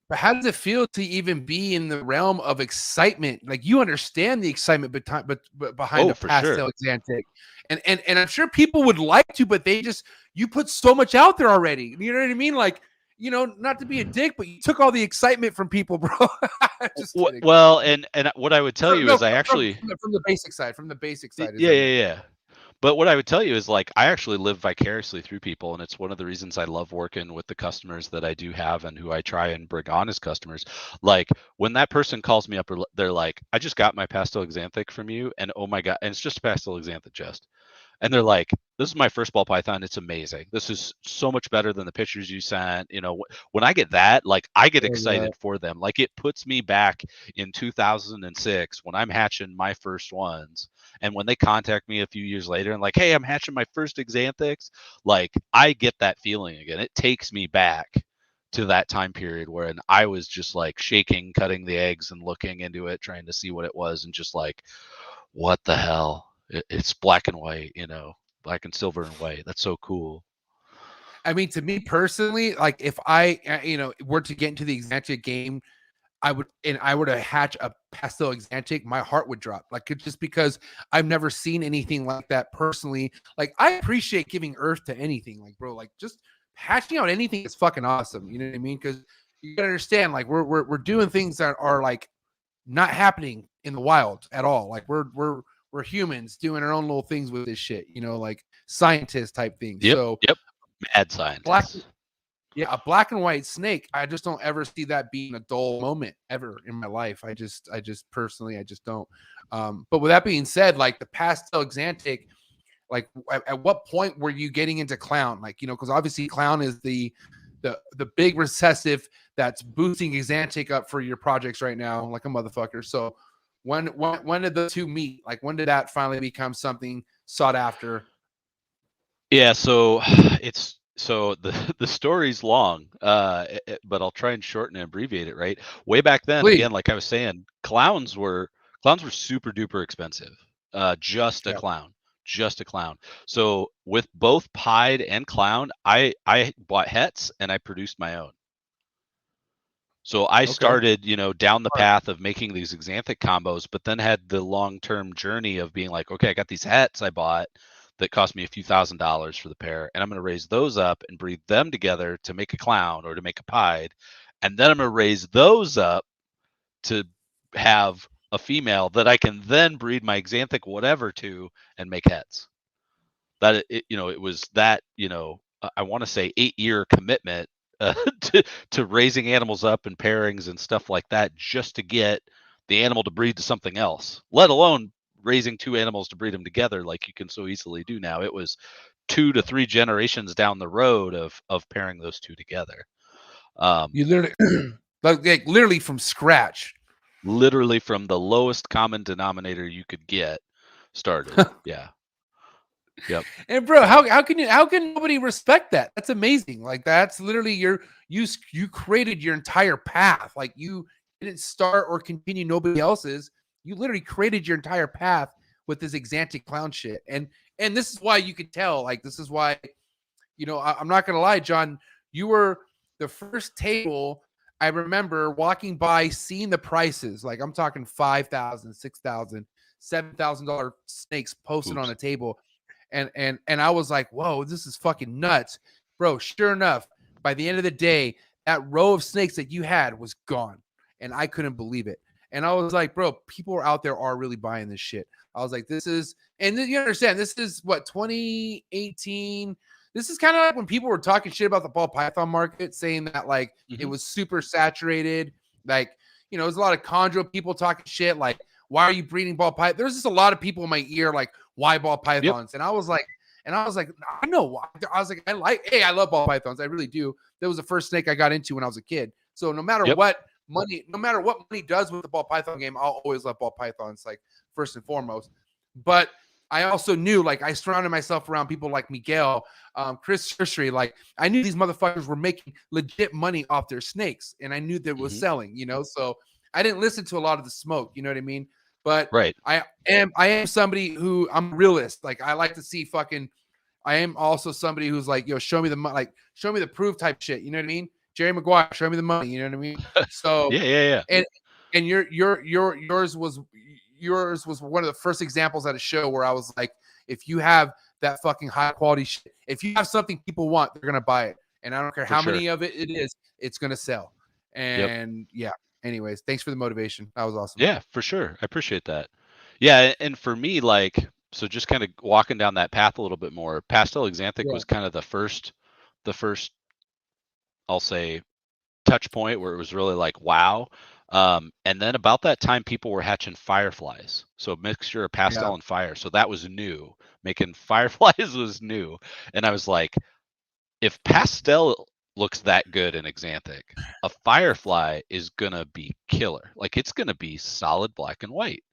But how does it feel to even be in the realm of excitement? Like you understand the excitement behind a pastel Axanthic, and I'm sure people would like to, but you put so much out there already. You know what I mean? Like, not to be a dick, but you took all the excitement from people, bro. Well, and what I would tell you is I actually from the basic side. Yeah. But what I would tell you is, like, I actually live vicariously through people, and it's one of the reasons I love working with the customers that I do have and who I try and bring on as customers. Like, when that person calls me up, or they're like, I just got my pastel Axanthic from you, and oh my God, and it's just a pastel Axanthic just. And they're like, this is my first ball python. It's amazing. This is so much better than the pictures you sent. When I get that, like, I get excited for them. Like, it puts me back in 2006 when I'm hatching my first ones. And when they contact me a few years later and like, hey, I'm hatching my first Axanthics, like, I get that feeling again. It takes me back to that time period when I was just like shaking, cutting the eggs and looking into it, trying to see what it was, and just like, what the hell? It's black and white, black and silver and white. That's so cool. I mean, to me personally, like if I, were to get into the Axanthic game, I were to hatch a pastel Axanthic, my heart would drop. Like, just because I've never seen anything like that personally. Like, I appreciate giving earth to anything. Like, bro, like just hatching out anything is fucking awesome. You know what I mean? Because you gotta understand, like we're doing things that are like not happening in the wild at all. Like we're humans doing our own little things with this shit, like scientist type things. Yep. Mad scientist. A black and white snake. I just don't ever see that being a dull moment ever in my life. I just personally, I just don't. But with that being said, like the pastel Axanthic, like at what point were you getting into clown? Like, because obviously clown is the big recessive that's boosting Axanthic up for your projects right now, like a motherfucker. So when did the two meet? Like, when did that finally become something sought after? Yeah, so the story's long, but I'll try and shorten and abbreviate it. Right, way back then, Please. Again, like I was saying, clowns were super duper expensive. Just a clown, just a clown. So with both pied and clown, I bought hets and I produced my own. So I started, down the path of making these Axanthic combos, but then had the long-term journey of being like, okay, I got these hets I bought that cost me a few $1,000s for the pair, and I'm going to raise those up and breed them together to make a clown or to make a pied, and then I'm going to raise those up to have a female that I can then breed my Axanthic whatever to and make hets. That it was that, I want to say 8-year commitment to raising animals up and pairings and stuff like that, just to get the animal to breed to something else, let alone raising 2 animals to breed them together like you can so easily do now. It was 2 to 3 generations down the road of pairing those 2 together. You literally like literally from scratch. Literally from the lowest common denominator you could get started. Yeah. Yep. And bro, how can nobody respect that? That's amazing. Like that's literally you created your entire path. Like you didn't start or continue nobody else's. You literally created your entire path with this Axanthic clown shit. And this is why you could tell. Like this is why, I'm not gonna lie, John. You were the first table I remember walking by, seeing the prices. Like I'm talking $5,000, $6,000, $7,000 snakes posted on a table. And I was like, whoa, this is fucking nuts. Bro, sure enough, by the end of the day, that row of snakes that you had was gone. And I couldn't believe it. And I was like, bro, people out there are really buying this shit. I was like, this is, and you understand, this is what, 2018. This is kind of like when people were talking shit about the ball python market, saying that like it was super saturated. Like, there's a lot of chondro people talking shit. Like, why are you breeding ball python? There's just a lot of people in my ear like, why ball pythons? Yep. And I was like, I know why. I was like, I love ball pythons. I really do. That was the first snake I got into when I was a kid. So no matter what money does with the ball python game, I'll always love ball pythons, like first and foremost. But I also knew, like, I surrounded myself around people like Miguel, Chris Shershry. Like, I knew these motherfuckers were making legit money off their snakes, and I knew that it was selling, So I didn't listen to a lot of the smoke, you know what I mean? But I am somebody who I'm a realist. Like I like to see I am also somebody who's like, show me the money, like show me the proof type shit. You know what I mean? Jerry Maguire, show me the money. You know what I mean? So yeah. And yours was one of the first examples at a show where I was like, if you have that fucking high quality shit, if you have something people want, they're gonna buy it. And I don't care how many of it is, it's gonna sell. And yeah. Anyways, thanks for the motivation. That was awesome. Yeah, for sure. I appreciate that. Yeah, and for me, like, so just kind of walking down that path a little bit more, Pastel Axanthic was kind of the first, I'll say, touch point where it was really like, wow. And then about that time, people were hatching fireflies. So a mixture of pastel and fire. So that was new. Making fireflies was new. And I was like, if pastel looks that good in Axanthic, a firefly is gonna be killer. Like it's gonna be solid black and white.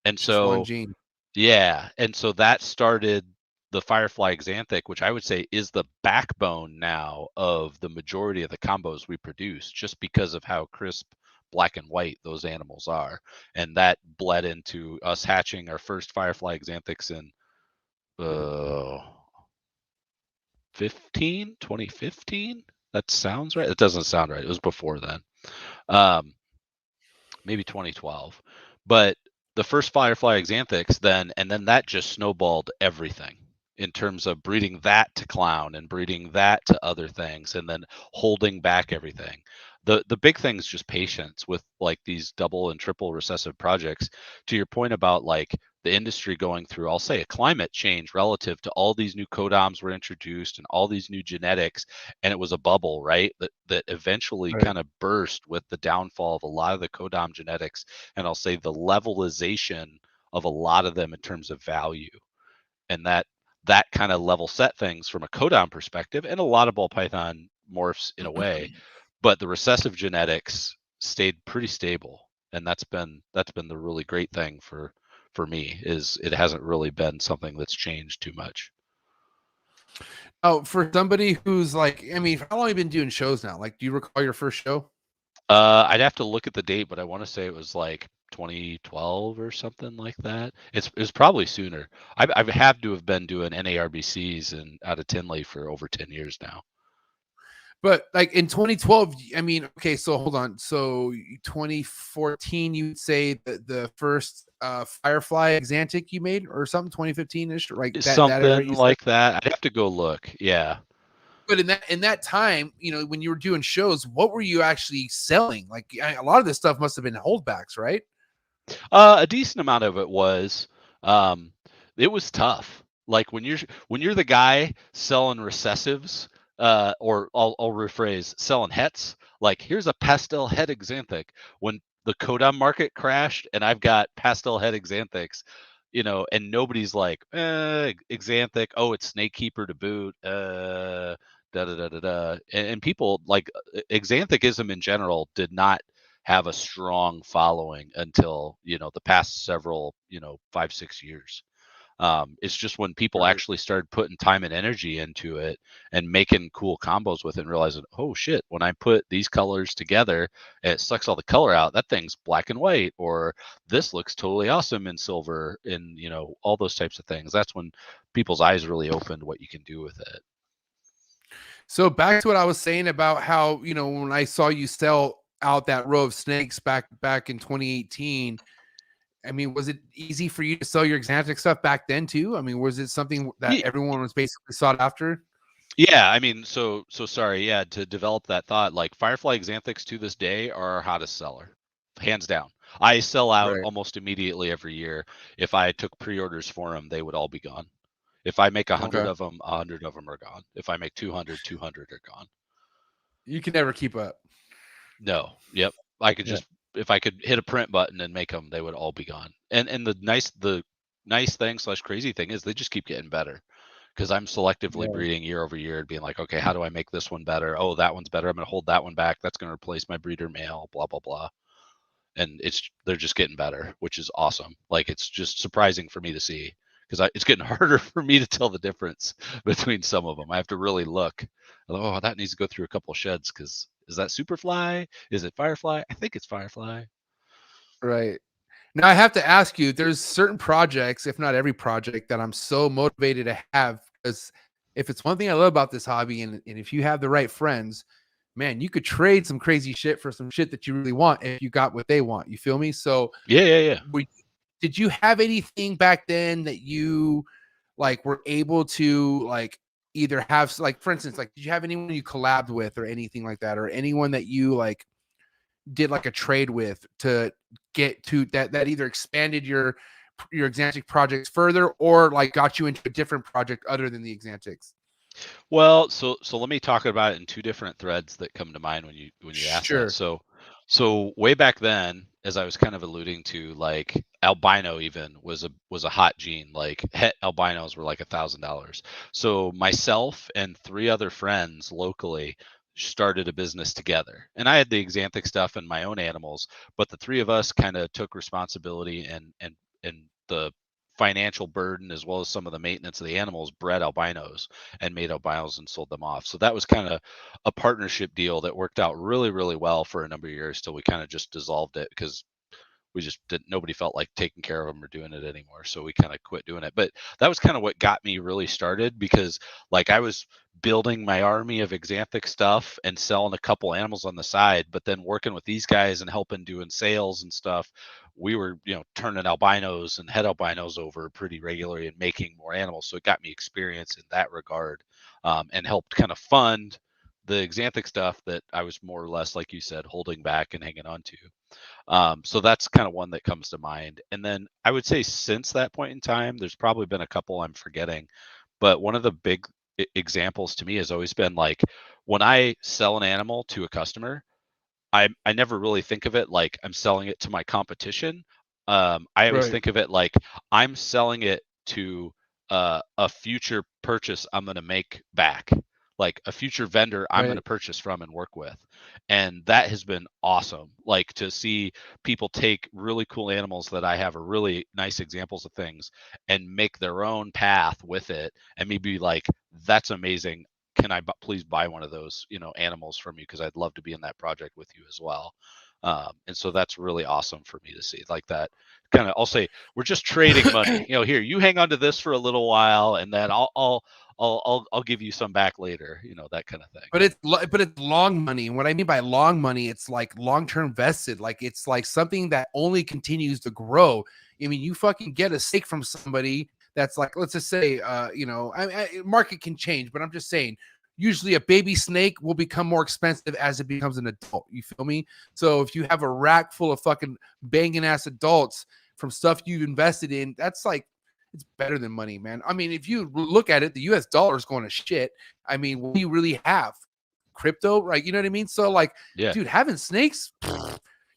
And so and so that started the Firefly Axanthic, which I would say is the backbone now of the majority of the combos we produce, just because of how crisp black and white those animals are. And that bled into us hatching our first Firefly Axanthics in 2015. That sounds right. It doesn't sound right. It was before then. Maybe 2012. But the first Firefly Axanthics then that just snowballed everything in terms of breeding that to clown and breeding that to other things and then holding back everything. The big thing is just patience with like these double and triple recessive projects. To your point about like the industry going through, I'll say, a climate change relative to all these new codoms were introduced and all these new genetics, and it was a bubble, right? That eventually kind of burst with the downfall of a lot of the codom genetics, and I'll say the levelization of a lot of them in terms of value, and that kind of level set things from a codom perspective, and a lot of ball python morphs in a way, but the recessive genetics stayed pretty stable, and that's been the really great thing for me, is it hasn't really been something that's changed too much. Oh, for somebody who's like, I mean, how long have you been doing shows now? Like, do you recall your first show? I'd have to look at the date, but I want to say it was like 2012 or something like that. It's probably sooner. I have to have been doing NARBCs and out of Tinley for over 10 years now. But like in 2012, I mean, okay, so hold on. So 2014, you'd say that the first Firefly Axanthic you made or something, 2015-ish, like that era. Something like that. I'd have to go look. Yeah. But in that time, you know, when you were doing shows, what were you actually selling? Like a lot of this stuff must have been holdbacks, right? A decent amount of it was. It was tough. Like when you're the guy selling recessives, or I'll rephrase, selling hets. Like here's a pastel het Axanthic. When the Kodam market crashed, and I've got pastel het Axanthics, you know, and nobody's like, Axanthic. Oh, it's Snake Keeper to boot. Da da da da da. And people like Axanthicism in general did not have a strong following until, you know, the past several, you know, 5-6 years. It's just when people actually started putting time and energy into it and making cool combos with it and realizing, oh shit, when I put these colors together and it sucks all the color out, that thing's black and white, or this looks totally awesome in silver, and, you know, all those types of things. That's when people's eyes really opened what you can do with it. So back to what I was saying about how, you know, when I saw you sell out that row of snakes back in 2018, I mean, was it easy for you to sell your Axanthic stuff back then too? I mean, was it something that everyone was basically sought after? Yeah, I mean, so sorry, yeah, to develop that thought, like Firefly Axanthics to this day are our hottest seller, hands down. I sell out almost immediately every year. If I took pre-orders for them, they would all be gone. If I make 100 of them, 100 of them are gone. If I make 200, 200 are gone. You can never keep up. No. Yep. I could just, if I could hit a print button and make them, they would all be gone. And the nice thing / crazy thing is they just keep getting better, because I'm selectively breeding year over year and being like, okay, how do I make this one better? Oh, that one's better. I'm going to hold that one back. That's going to replace my breeder male, blah, blah, blah. And they're just getting better, which is awesome. Like, it's just surprising for me to see, because it's getting harder for me to tell the difference between some of them. I have to really look. Oh, that needs to go through a couple sheds, because is that Superfly? Is it Firefly? I think it's Firefly. Right. Now I have to ask you, there's certain projects, if not every project, that I'm so motivated to have, because if it's one thing I love about this hobby, and if you have the right friends, man, you could trade some crazy shit for some shit that you really want if you got what they want. You feel me? So yeah. Did you have anything back then that you like were able to like either have, like, for instance, like, did you have anyone you collabed with or anything like that, or anyone that you like did like a trade with to get to that either expanded your Axanthic projects further or like got you into a different project other than the Axanthics? Well, so let me talk about it in two different threads that come to mind when you ask that. So way back then, as I was kind of alluding to, like albino even was a hot gene. Like het albinos were like $1,000. So myself and 3 other friends locally started a business together, and I had the Axanthic stuff and my own animals, but the 3 of us kind of took responsibility and the financial burden, as well as some of the maintenance of the animals, bred albinos and made albinos and sold them off. So that was kind of a partnership deal that worked out really, really well for a number of years, till we kind of just dissolved it, because we just didn't, nobody felt like taking care of them or doing it anymore. So we kind of quit doing it. But that was kind of what got me really started, because like I was building my army of Axanthic stuff and selling a couple animals on the side, but then working with these guys and helping doing sales and stuff, we were, you know, turning albinos and het albinos over pretty regularly and making more animals. So it got me experience in that regard, and helped kind of fund the Axanthic stuff that I was more or less, like you said, holding back and hanging on to. So that's kind of one that comes to mind. And then I would say since that point in time, there's probably been a couple I'm forgetting, but one of the big examples to me has always been like, when I sell an animal to a customer, I never really think of it like I'm selling it to my competition. I always think of it like I'm selling it to a future purchase I'm going to make back, like a future vendor I'm going to purchase from and work with. And that has been awesome. Like to see people take really cool animals that I have are really nice examples of things and make their own path with it, and maybe like, that's amazing. Can I please buy one of those, you know, animals from you? Because I'd love to be in that project with you as well. And so that's really awesome for me to see. Like that kind of, I'll say, we're just trading money. Here, you hang on to this for a little while, and then I'll give you some back later. That kind of thing. But it's long money. And what I mean by long money, it's like long-term vested. Like it's like something that only continues to grow. I mean, you fucking get a stake from somebody that's like, let's just say, market can change, but I'm just saying, usually a baby snake will become more expensive as it becomes an adult. You feel me? So if you have a rack full of fucking banging ass adults from stuff you've invested in, that's like, it's better than money, man. I mean, if you look at it, the US dollar is going to shit. I mean, what do you really have? Crypto, right? You know what I mean? So like, dude, having snakes,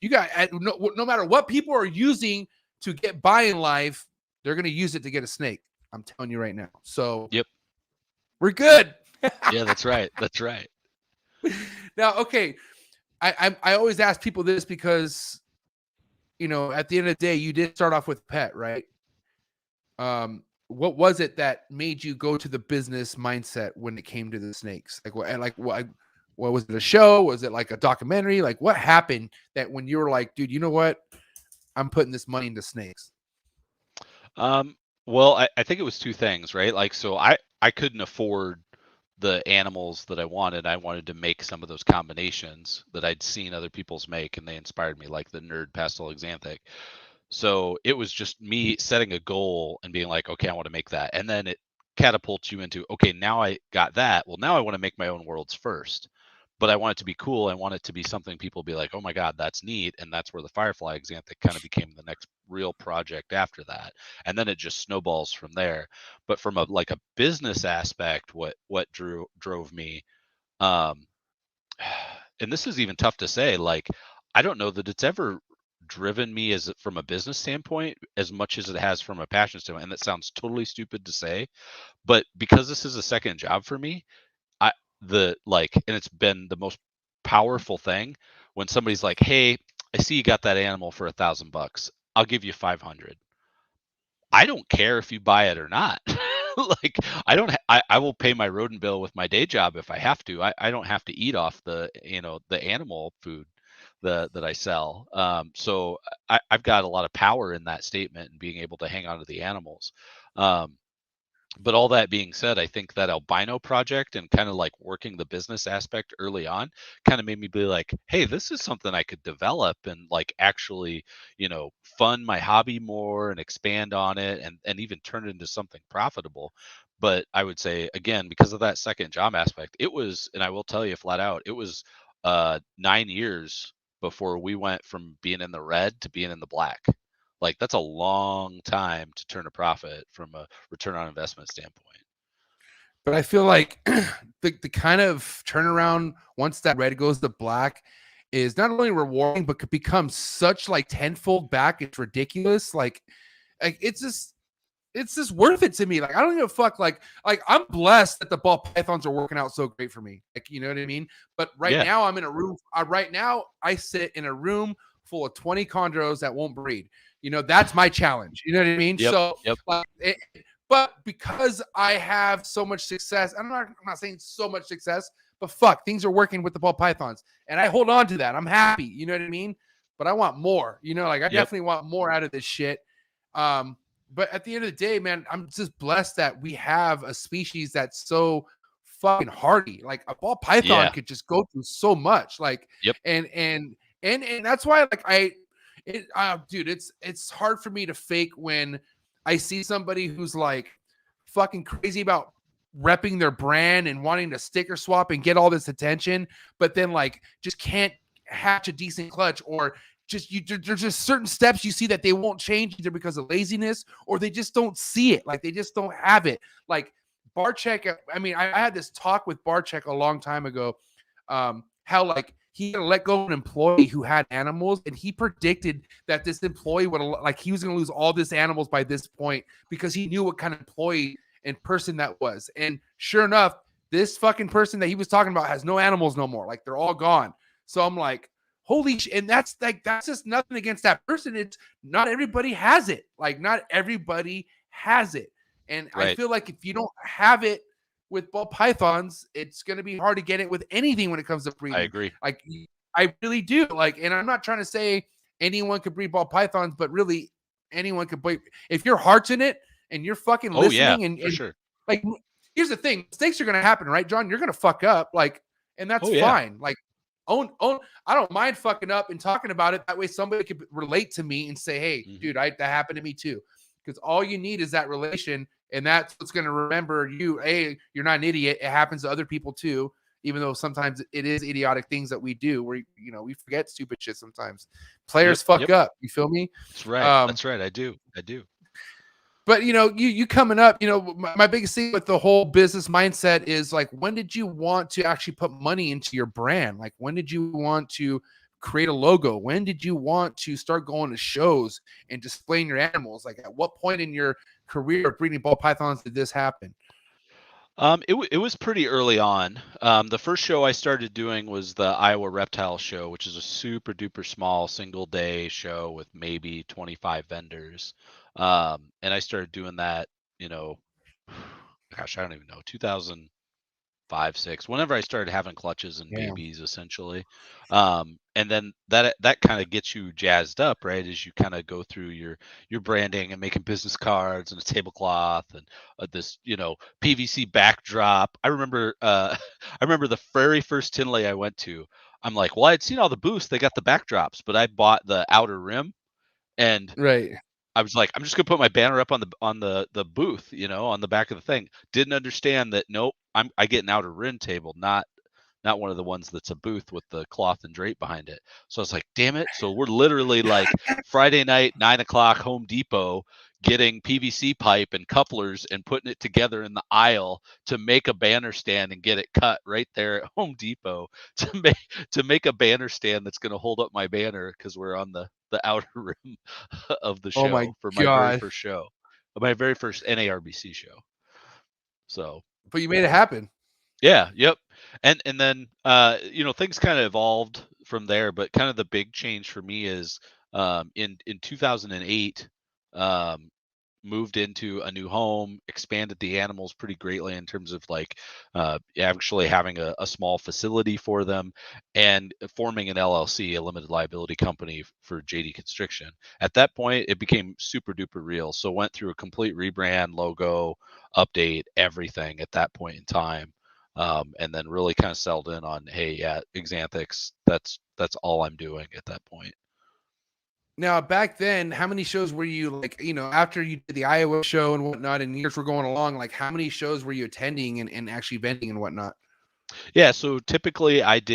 you got, no matter what people are using to get by in life, they're going to use it to get a snake. I'm telling you right now. So we're good. Yeah, that's right. That's right. Now, okay. I always ask people this because, at the end of the day, you did start off with a pet, right? What was it that made you go to the business mindset when it came to the snakes? What was it, a show? Was it like a documentary? Like what happened that when you were like, dude, you know what? I'm putting this money into snakes. Well, I think it was two things, right? Like, so I couldn't afford the animals that I wanted. I wanted to make some of those combinations that I'd seen other people's make, and they inspired me, like the Nerd Pastel Axanthic. So it was just me setting a goal and being like, okay, I want to make that. And then it catapults you into, okay, now I got that. Well, now I want to make my own worlds first. But I want it to be cool. I want it to be something people be like, oh my God, that's neat. And that's where the Firefly Axanthic kind of became the next real project after that. And then it just snowballs from there. But from a business aspect, what drove me, and this is even tough to say, like, I don't know that it's ever driven me as from a business standpoint as much as it has from a passion standpoint. And that sounds totally stupid to say, but because this is a second job for me, and it's been the most powerful thing when somebody's like, hey, I see you got that animal for $1,000. I'll give you 500. I don't care if you buy it or not. Like, I will pay my rodent bill with my day job if I have to. I don't have to eat off the animal food that I sell. So I've got a lot of power in that statement and being able to hang on to the animals. But all that being said, I think that albino project and kind of like working the business aspect early on kind of made me be like, hey, this is something I could develop and like actually, fund my hobby more and expand on it and even turn it into something profitable. But I would say, again, because of that second job aspect, it was, and I will tell you flat out, it was 9 years before we went from being in the red to being in the black. Like, that's a long time to turn a profit from a return on investment standpoint. But I feel like the kind of turnaround once that red goes to black is not only rewarding, but could become such like tenfold back. It's ridiculous. Like it's just worth it to me. Like, I don't give a fuck. Like I'm blessed that the ball pythons are working out so great for me. Like, you know what I mean? But now I'm in a room. Right now I sit in a room full of 20 chondros that won't breed. That's my challenge. You know what I mean? Yep, but because I have so much success, I'm not saying so much success, but fuck, things are working with the ball pythons, and I hold on to that. I'm happy. You know what I mean? But I want more. I definitely want more out of this shit. But at the end of the day, man, I'm just blessed that we have a species that's so fucking hardy. Like a ball python could just go through so much. Like, and that's why, like, dude, it's hard for me to fake when I see somebody who's like fucking crazy about repping their brand and wanting to sticker swap and get all this attention, but then like just can't hatch a decent clutch, or there's just certain steps you see that they won't change either because of laziness or they just don't see it. Like they just don't have it. Like Barcheck, I mean, I had this talk with Barcheck a long time ago, how like he had to let go of an employee who had animals, and he predicted that this employee would, like, he was going to lose all these animals by this point because he knew what kind of employee and person that was. And sure enough, this fucking person that he was talking about has no animals no more. Like, they're all gone. So I'm like, holy shit. And that's just nothing against that person. It's not everybody has it. Like, not everybody has it. And I feel like if you don't have it with ball pythons, it's going to be hard to get it with anything when it comes to breeding. I agree. Like, I really do. Like, and I'm not trying to say anyone could breed ball pythons, but really anyone could breed. If your heart's in it and you're fucking listening, and sure. Like, here's the thing: mistakes are gonna happen, right, John? You're gonna fuck up, like, and that's fine. Like, own. I don't mind fucking up and talking about it. That way, somebody could relate to me and say, "Hey, dude, that happened to me too." Because all you need is that relation, and that's what's gonna remember you. Hey, you're not an idiot. It happens to other people too. Even though sometimes it is idiotic things that we do, where we forget stupid shit sometimes. Players fuck up. You feel me? That's right. That's right. I do. But you coming up, my biggest thing with the whole business mindset is like, when did you want to actually put money into your brand? Like, when did you want to create a logo? When did you want to start going to shows and displaying your animals? Like, at what point in your career of breeding ball pythons did this happen? It was pretty early on. The first show I started doing was the Iowa Reptile Show, which is a super duper small single day show with maybe 25 vendors. And I started doing that, gosh, I don't even know, 2005, 6, whenever I started having clutches and babies, essentially. And then that kind of gets you jazzed up, right? As you kind of go through your branding and making business cards and a tablecloth and this, PVC backdrop. I remember the very first Tinley I went to. I'm like, well, I'd seen all the booths, they got the backdrops, but I bought the outer rim, and I was like, I'm just gonna put my banner up on the booth, on the back of the thing. Didn't understand that. Nope, I get an outer rim table, not one of the ones that's a booth with the cloth and drape behind it. So I was like, damn it. So we're literally like Friday night, 9:00, Home Depot, getting PVC pipe and couplers and putting it together in the aisle to make a banner stand and get it cut right there at Home Depot to make a banner stand that's going to hold up my banner, because we're on the outer rim of the show my very first show, my very first NARBC show. So, but you made it happen. Yeah. Yep. And then things kind of evolved from there, but kind of the big change for me is in 2008, moved into a new home, expanded the animals pretty greatly in terms of like actually having a small facility for them, and forming an LLC, a limited liability company for JD Constriction. At that point, it became super duper real. So went through a complete rebrand, logo update, everything at that point in time. And then really kind of settled in on, hey, yeah, Axanthics, that's all I'm doing at that point. Now, back then, how many shows were you, like, after you did the Iowa show and whatnot, and years were going along, like, how many shows were you attending and actually vending and whatnot? Yeah, so typically I'd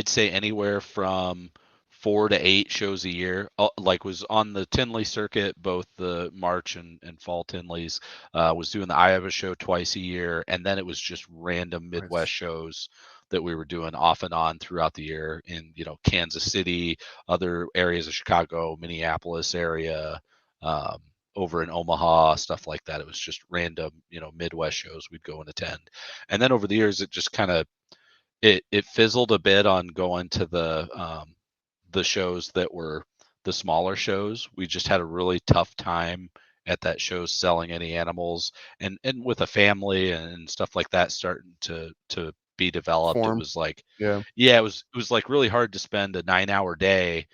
say anywhere from 4 to 8 shows a year. Like, was on the Tinley circuit, both the March and fall Tinleys. Was doing the Iowa show twice a year, and then it was just random Midwest shows that we were doing off and on throughout the year in Kansas City, other areas of Chicago, Minneapolis area, over in Omaha, stuff like that. It was just random Midwest shows we'd go and attend. And then over the years, it just kind of it fizzled a bit on going to the shows that were the smaller shows. We just had a really tough time at that show selling any animals, and with a family and stuff like that starting to be developed. It was like, it was like really hard to spend a 9-hour day,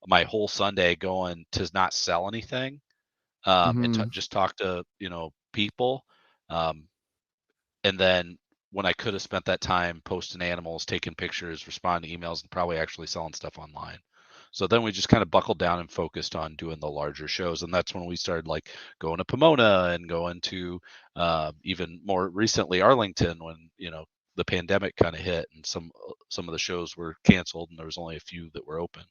my whole Sunday, going to not sell anything, and just talk to people, and then when I could have spent that time posting animals, taking pictures, responding to emails, and probably actually selling stuff online. So then we just kind of buckled down and focused on doing the larger shows. And that's when we started like going to Pomona and going to even more recently Arlington, when, the pandemic kind of hit and some of the shows were canceled and there was only a few that were open.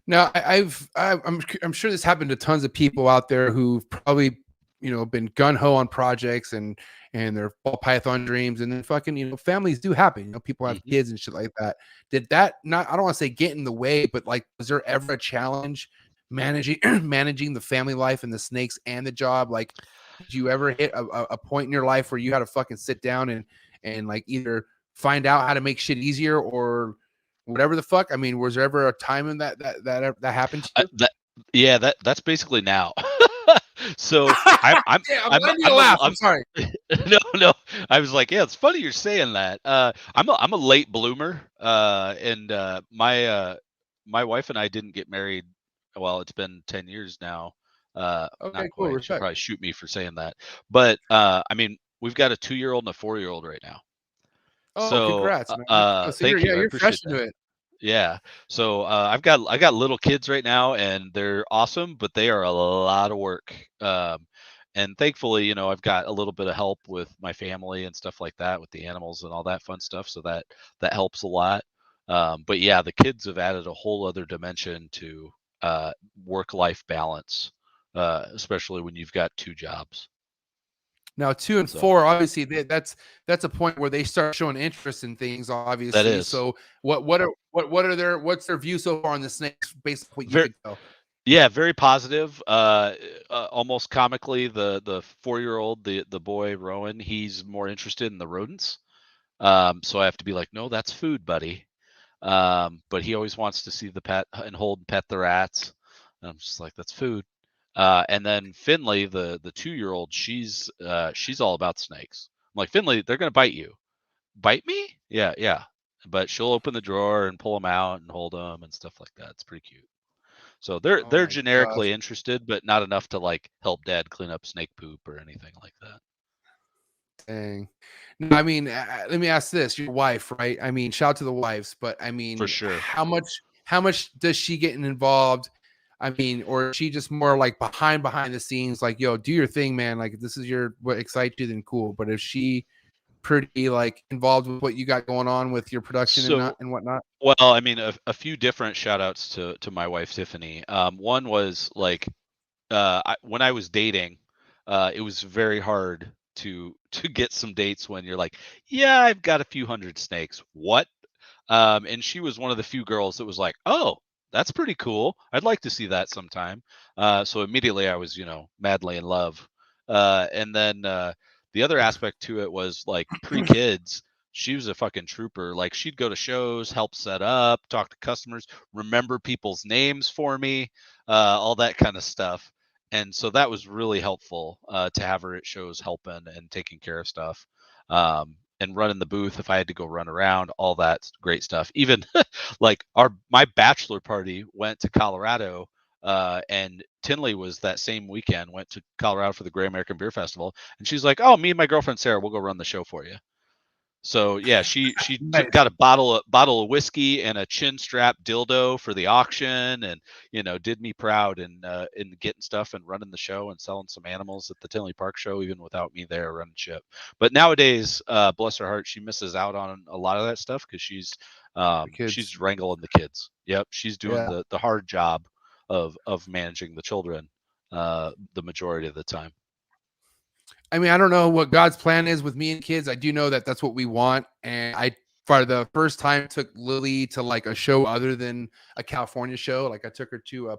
Now, I'm sure this happened to tons of people out there who've probably, been gun-ho on projects and their ball python dreams, and then fucking, families do happen. People have kids and shit like that. Did that not, I don't want to say get in the way, but like, was there ever a challenge managing the family life and the snakes and the job? Like, did you ever hit a point in your life where you had to fucking sit down and like either find out how to make shit easier or whatever the fuck? I mean, was there ever a time in that happened to you? That's basically now. So I'm sorry. No, I was like, yeah, it's funny you're saying that. I'm a late bloomer. And my wife and I didn't get married. Well, it's been 10 years now. Okay, Not cool. quite. She'll Respect. probably shoot me for saying that. But I mean, we've got a 2-year-old and a 4-year-old right now. Oh, So congrats, man. So thank you. I you're fresh appreciate into that. it. Yeah. So I got little kids right now, and they're awesome, but they are a lot of work. And thankfully, you know, I've got a little bit of help with my family and stuff like that, with the animals and all that fun stuff. So that helps a lot. But yeah, the kids have added a whole other dimension to work-life balance, especially when you've got 2 jobs. Now 2 and 4, obviously that's a point where they start showing interest in things, obviously. That is. So what's their view so far on the snakes based on what you could tell? Yeah, very positive. Almost comically, the 4-year-old, the boy Rowan, he's more interested in the rodents. So I have to be like, no, that's food, buddy. But he always wants to see the pet and hold and pet the rats. And I'm just like, that's food. And then Finley, the 2-year-old, she's all about snakes. I'm like, Finley, they're gonna bite you. Bite me? Yeah, yeah. But she'll open the drawer and pull them out and hold them and stuff like that. It's pretty cute. So they're generically interested, but not enough to like help dad clean up snake poop or anything like that. Dang. No, I mean, let me ask this: your wife, right? I mean, shout out to the wives, but I mean, for sure, how much does she get involved? I mean, or is she just more like behind the scenes, like, yo, do your thing, man. Like, if this is what excites you, then cool. But is she pretty like involved with what you got going on with your production and whatnot? Well, I mean, a few different shout outs to my wife Tiffany. One was like when I was dating, it was very hard to get some dates when you're like, yeah, I've got a few hundred snakes. What? And she was one of the few girls that was like, oh, that's pretty cool. I'd like to see that sometime. So immediately I was, you know, madly in love. And then the other aspect to it was like pre-kids, she was a fucking trooper. Like she'd go to shows, help set up, talk to customers, remember people's names for me, all that kind of stuff. And so that was really helpful to have her at shows helping and taking care of stuff. And running the booth if I had to go run around, all that great stuff. Even like my bachelor party went to Colorado, and Tinley was that same weekend, went to Colorado for the Great American Beer Festival, and she's like, "Oh, me and my girlfriend Sarah, we'll go run the show for you." So yeah, she Nice. got a bottle of whiskey and a chin strap dildo for the auction, and you know, did me proud in getting stuff and running the show and selling some animals at the Tinley Park show, even without me there running ship. But nowadays, bless her heart, she misses out on a lot of that stuff because she's wrangling the kids. Yep, she's doing the hard job of managing the children the majority of the time. I mean, I don't know what God's plan is with me and kids. I do know that that's what we want. And I, for the first time, took Lily to like a show other than a California show. Like I took her to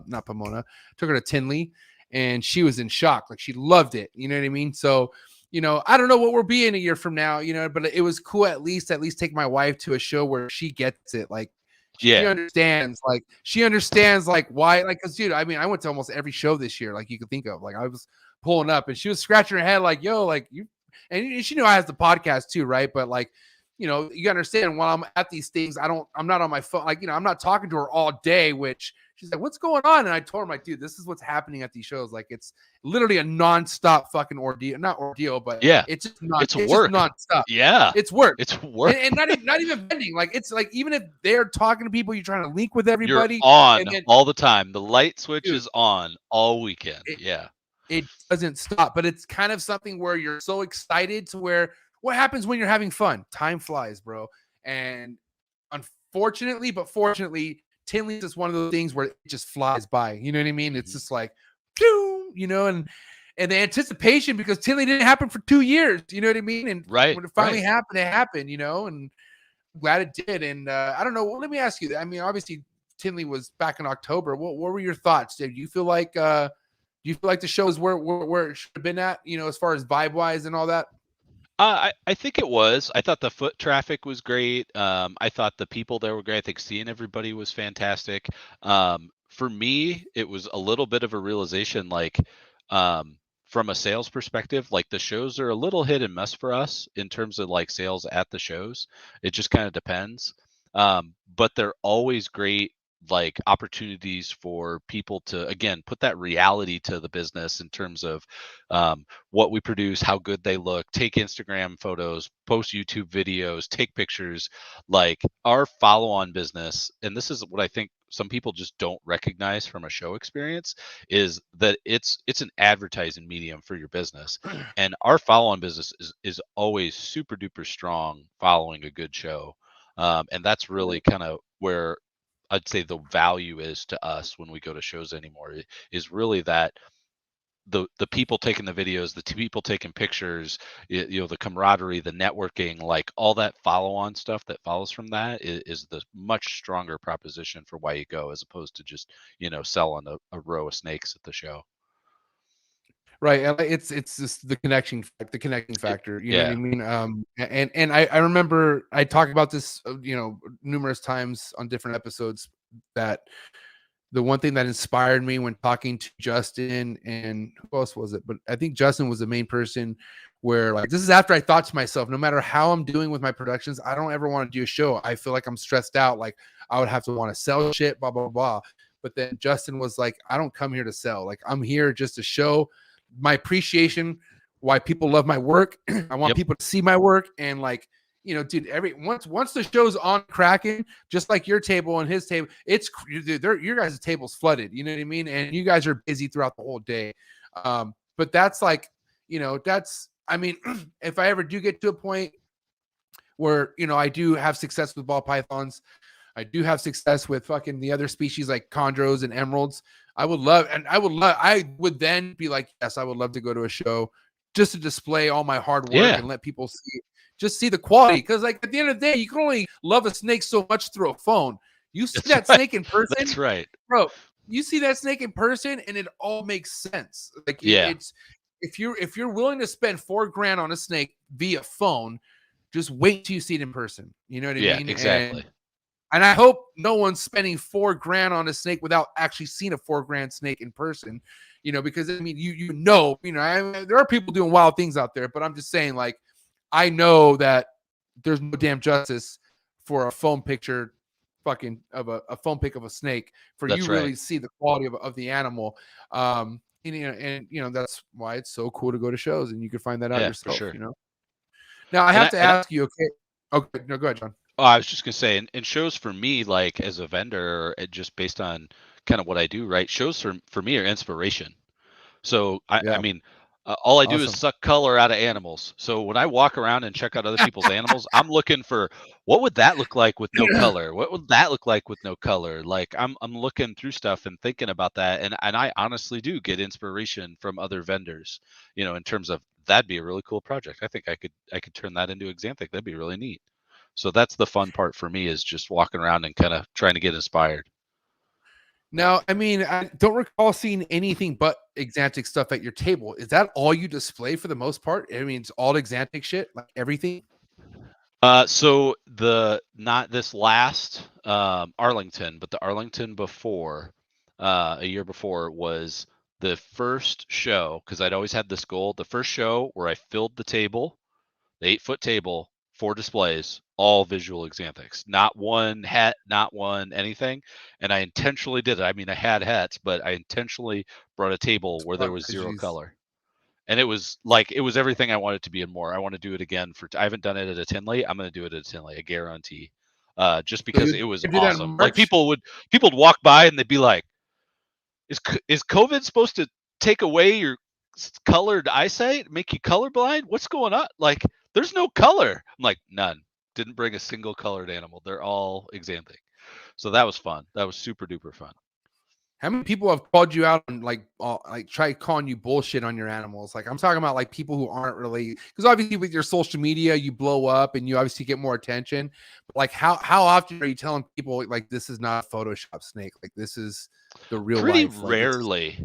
not Pomona, took her to Tinley, and she was in shock. Like she loved it. You know what I mean? So, you know, I don't know what we'll be in a year from now, you know, but it was cool at least take my wife to a show where she gets it. Like she understands like why, like, cause dude, I mean, I went to almost every show this year, like you could think of. Like I was pulling up and she was scratching her head like, yo, like you, and she knew I has the podcast too, right? But like, you know, you understand while I'm at these things, I'm not on my phone, like, you know, I'm not talking to her all day, which she's like, what's going on? And I told her, like, dude, this is what's happening at these shows. Like, it's literally a nonstop fucking ordeal, not ordeal, but it's just it's work. Just nonstop. Yeah, it's work. It's work, and not even vending. Like, it's like even if they're talking to people, you're trying to link with everybody. You're on all the time. The light switch is on all weekend. It doesn't stop, but it's kind of something where you're so excited to where what happens when you're having fun? Time flies, bro. And unfortunately, but fortunately, Tinley's is one of those things where it just flies by. You know what I mean? It's just like, you know, and the anticipation, because Tinley didn't happen for 2 years. You know what I mean? And when it finally happened, it happened, you know, and I'm glad it did. And I don't know. Well, let me ask you that. I mean, obviously, Tinley was back in October. What were your thoughts? Did you feel like the show is where it should have been at, you know, as far as vibe wise and all that? I think it was. I thought the foot traffic was great. I thought the people there were great. I think seeing everybody was fantastic. For me, it was a little bit of a realization, like from a sales perspective, like the shows are a little hit and miss for us in terms of like sales at the shows. It just kind of depends. But they're always great, like, opportunities for people to, again, put that reality to the business in terms of what we produce, how good they look, take Instagram photos, post YouTube videos, take pictures. Like, our follow-on business, and this is what I think some people just don't recognize from a show experience, is that it's an advertising medium for your business. And our follow-on business is always super duper strong following a good show. And that's really kind of where I'd say the value is to us when we go to shows anymore, is really that the people taking the videos, the people taking pictures, the camaraderie, the networking, like all that follow-on stuff that follows from that is the much stronger proposition for why you go, as opposed to just, selling a row of snakes at the show. Right, and it's just the connecting factor. You know what I Yeah. mean? And I remember I talked about this, numerous times on different episodes, that the one thing that inspired me when talking to Justin, and who else was it? But I think Justin was the main person, where, like, this is after I thought to myself, no matter how I'm doing with my productions, I don't ever want to do a show. I feel like I'm stressed out. Like, I would have to want to sell shit, blah, blah, blah. But then Justin was like, I don't come here to sell. Like, I'm here just to show my appreciation, why people love my work. I want people to see my work. And, like, dude, once the show's on cracking, just like your table and his table, it's, dude, your guys' table's flooded. You know what I mean? And you guys are busy throughout the whole day. But that's like, I mean, if I ever do get to a point where, I do have success with ball pythons, I do have success with fucking the other species like chondros and emeralds, I would then be like, yes, I would love to go to a show just to display all my hard work and let people see the quality. Because, like, at the end of the day, you can only love a snake so much through a phone. You see snake in person, That's right, bro. You see that snake in person, and it all makes sense. Like, it's if you're willing to spend $4,000 on a snake via phone, just wait till you see it in person. You know what I mean? Exactly. And I hope no one's spending $4,000 on a snake without actually seeing a $4,000 snake in person, because, I mean, there are people doing wild things out there, but I'm just saying, like, I know that there's no damn justice for a phone picture of a phone pic of a snake for That's you really right. see the quality of the animal. And that's why it's so cool to go to shows, and you can find that out yourself, for sure. Now I have to ask you, okay, no, go ahead, John. Oh, I was just gonna say, and shows for me, like, as a vendor, just based on kind of what I do, right? Shows for me are inspiration. So I mean, all I do is suck color out of animals. So when I walk around and check out other people's animals, I'm looking for, what would that look like with no color? What would that look like with no color? Like, I'm looking through stuff and thinking about that, and I honestly do get inspiration from other vendors, in terms of, that'd be a really cool project. I think I could turn that into Axanthic. That'd be really neat. So that's the fun part for me, is just walking around and kind of trying to get inspired. Now, I mean, I don't recall seeing anything but Axanthic stuff at your table. Is that all you display for the most part? I mean, it's all Axanthic shit, like everything? So not this last Arlington, but the Arlington before, a year before, was the first show, because I'd always had this goal. The first show where I filled the table, the 8-foot table, 4 displays, all visual Axanthics, not one hat, not one anything. And I intentionally did it. I mean, I had hats, but I intentionally brought a table where there was zero color. And it was everything I wanted to be and more. I want to do it again I haven't done it at a Tinley. I'm going to do it at a Tinley, I guarantee. Just because it was awesome. Like, people would walk by and they'd be like, is COVID supposed to take away your colored eyesight, make you colorblind? What's going on? Like, there's no color. I'm like, none. Didn't bring a single colored animal. They're all Axanthic. So that was fun. That was super duper fun. How many people have called you out and like try calling you bullshit on your animals? Like, I'm talking about, like, people who aren't really, because obviously with your social media you blow up and you obviously get more attention. But, like, how often are you telling people, like, this is not a Photoshop snake? Like, this is the real Pretty life. Rarely.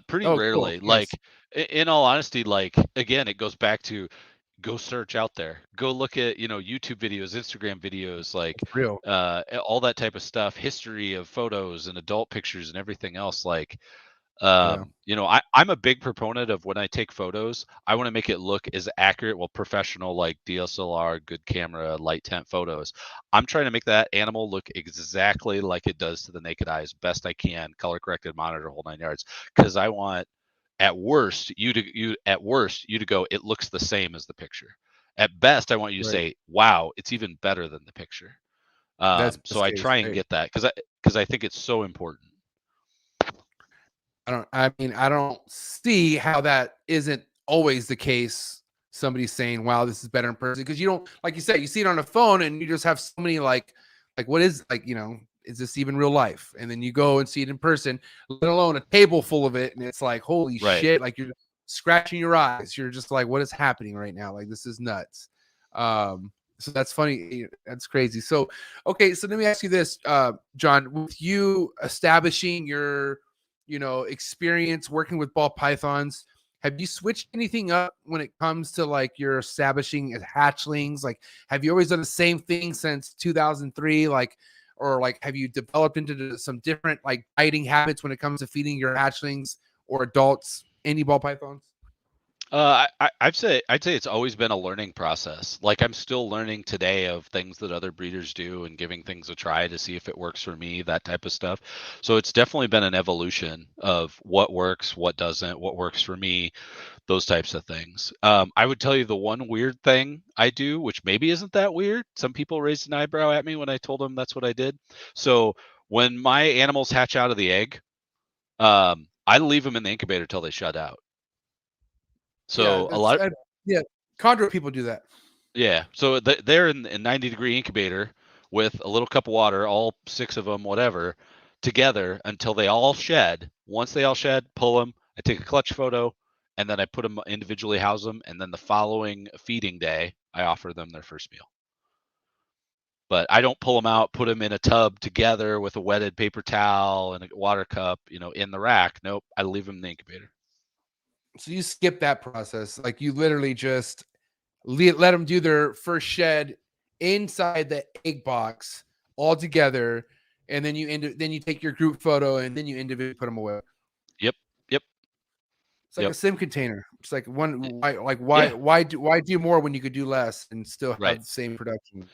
Pretty rarely. Cool. Like, nice. In all honesty, like, again, it goes back to, go search out there, go look at, YouTube videos, Instagram videos, like, Real. all that type of stuff, history of photos and adult pictures and everything else. Like, You know, I'm a big proponent of when I take photos, I want to make it look as accurate, well, professional, like DSLR, good camera, light temp photos. I'm trying to make that animal look exactly like it does to the naked eye as best I can, color corrected, monitor, whole 9 yards, because I want at worst you to go, it looks the same as the picture. At best, I want you to say, wow, it's even better than the picture. So I try and get that because I think it's so important. I don't see how that isn't always the case. Somebody saying, wow, this is better in person, because you don't, like you said, you see it on a phone and you just have so many like what is, like, you know, is this even real life? And then you go and see it in person, let alone a table full of it, and it's like, holy shit, like you're scratching your eyes. You're just like, what is happening right now? Like, this is nuts. So that's funny. That's crazy. So, okay. So let me ask you this, John, with you establishing your, you know, experience working with ball pythons, have you switched anything up when it comes to like your establishing hatchlings? Like, have you always done the same thing since 2003? Like, or like, have you developed into some different like biting habits when it comes to feeding your hatchlings or adults any ball pythons? I'd say it's always been a learning process. Like, I'm still learning today of things that other breeders do and giving things a try to see if it works for me, that type of stuff. So it's definitely been an evolution of what works, what doesn't, what works for me, those types of things. I would tell you the one weird thing I do, which maybe isn't that weird. Some people raised an eyebrow at me when I told them that's what I did. So when my animals hatch out of the egg, I leave them in the incubator till they shut out. So a lot, chondro people do that. Yeah, so they're in 90-degree incubator with a little cup of water, all 6 of them, whatever, together until they all shed. Once they all shed, pull them. I take a clutch photo, and then I put them individually, house them, and then the following feeding day, I offer them their first meal. But I don't pull them out, put them in a tub together with a wetted paper towel and a water cup, you know, in the rack. Nope, I leave them in the incubator. So you skip that process. Like, you literally just let them do their first shed inside the egg box all together, and then you take your group photo and then you individually put them away. Yep. It's like a sim container. It's like why do more when you could do less and still have the same production?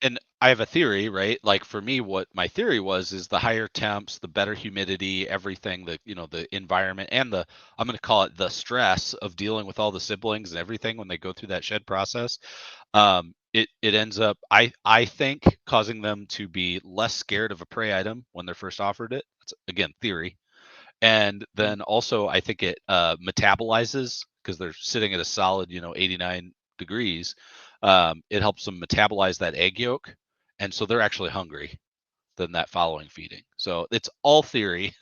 And I have a theory, right? Like, for me, what my theory is the higher temps, the better humidity, everything, the, you know, the environment, and the, I'm going to call it the stress of dealing with all the siblings and everything when they go through that shed process. It ends up, I think, causing them to be less scared of a prey item when they're first offered it. That's, again, theory. And then also, I think it metabolizes, because they're sitting at a solid, you know, 89 degrees. It helps them metabolize that egg yolk, and so they're actually hungry than that following feeding. So it's all theory,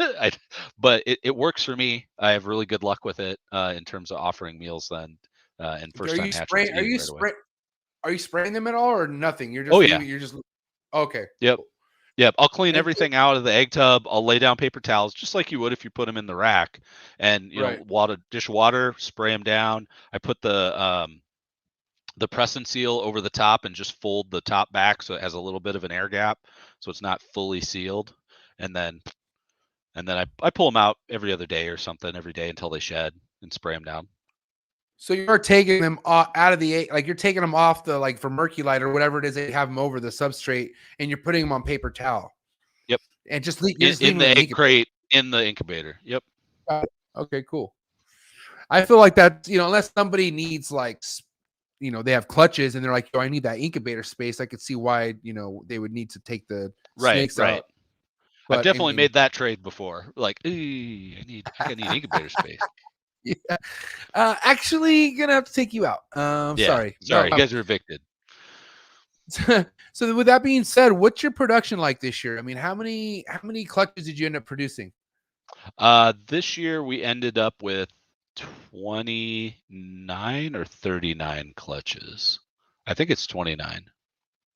but it works for me. I have really good luck with it in terms of offering meals then, and first time hatchlings eating right away. Are you spraying them at all or nothing? You're just you're just okay. Yep, I'll clean everything out of the egg tub. I'll lay down paper towels just like you would if you put them in the rack, and you know, dish water, spray them down. I put the press and seal over the top and just fold the top back so it has a little bit of an air gap, so it's not fully sealed. And then I pull them out every other day or something, every day until they shed, and spray them down. So you're taking them out of the egg, like you're taking them off the, like, for Merculite or whatever it is, they have them over the substrate, and you're putting them on paper towel. Yep. And just in the egg crate in the incubator. Yep. Okay, cool. I feel like that, you know, unless somebody needs, like, you know, they have clutches and they're like, oh, I need that incubator space, I could see why, you know, they would need to take the snakes out. But I've definitely made that trade before. Like, I need incubator space. Yeah. Actually gonna have to take you out. Sorry, you guys are evicted. So with that being said, what's your production like this year? I mean, how many clutches did you end up producing? This year we ended up with 29 or 39 clutches. I think it's 29.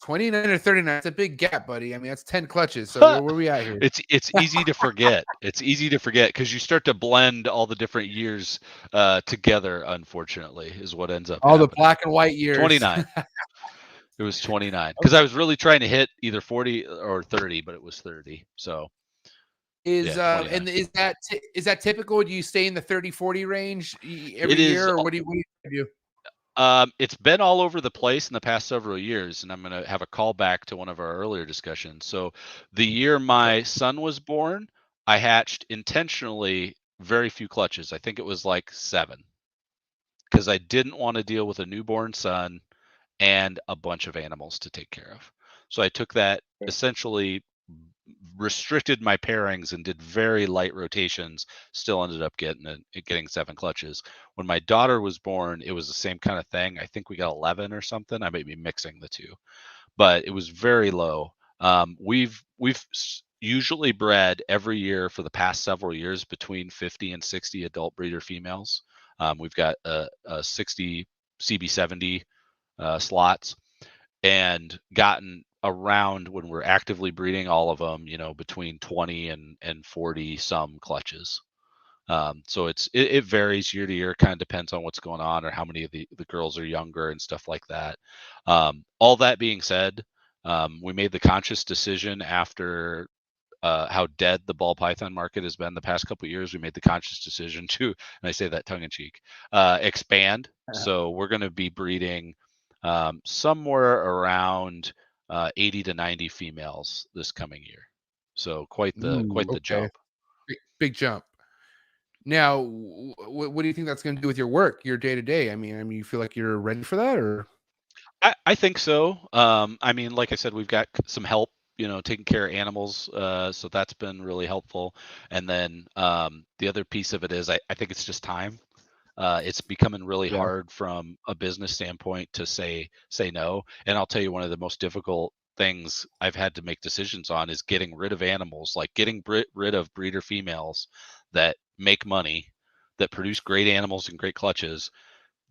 29 or 39. It's a big gap, buddy. I mean, that's 10 clutches. So where are we at here? It's easy to forget. It's easy to forget because you start to blend all the different years together, unfortunately, is what ends up all happening. The black and white years. 29. It was 29 because I was really trying to hit either 40 or 30, but it was 30. So Is Yeah, and is that typical? Do you stay in the 30-40 range every it is. year, or what do you do? It's been all over the place in the past several years, and I'm going to have a callback to one of our earlier discussions. So, the year my son was born, I hatched intentionally very few clutches. I think it was like 7, because I didn't want to deal with a newborn son and a bunch of animals to take care of. So I took that, essentially restricted my pairings and did very light rotations. Still ended up getting 7 clutches. When my daughter was born, it was the same kind of thing. I think we got 11 or something. I may be mixing the two, but it was very low. We've usually bred every year for the past several years between 50 and 60 adult breeder females. We've got a 60 CB70 slots, and gotten around, when we're actively breeding all of them, between 20 and 40 some clutches. So it varies year to year, kind of depends on what's going on or how many of the girls are younger and stuff like that. All that being said, we made the conscious decision after how dead the ball python market has been the past couple of years. We made the conscious decision to, and I say that tongue in cheek, expand. So we're going to be breeding somewhere around 80 to 90 females this coming year. So quite the jump. Big jump. Now, what do you think that's going to do with your work, your day to day? I mean, you feel like you're ready for that, or? I think so. I mean, like I said, we've got some help, taking care of animals. So that's been really helpful. And then the other piece of it is I think it's just time. It's becoming really hard from a business standpoint to say no. And I'll tell you, one of the most difficult things I've had to make decisions on is getting rid of animals, like getting rid of breeder females that make money, that produce great animals and great clutches,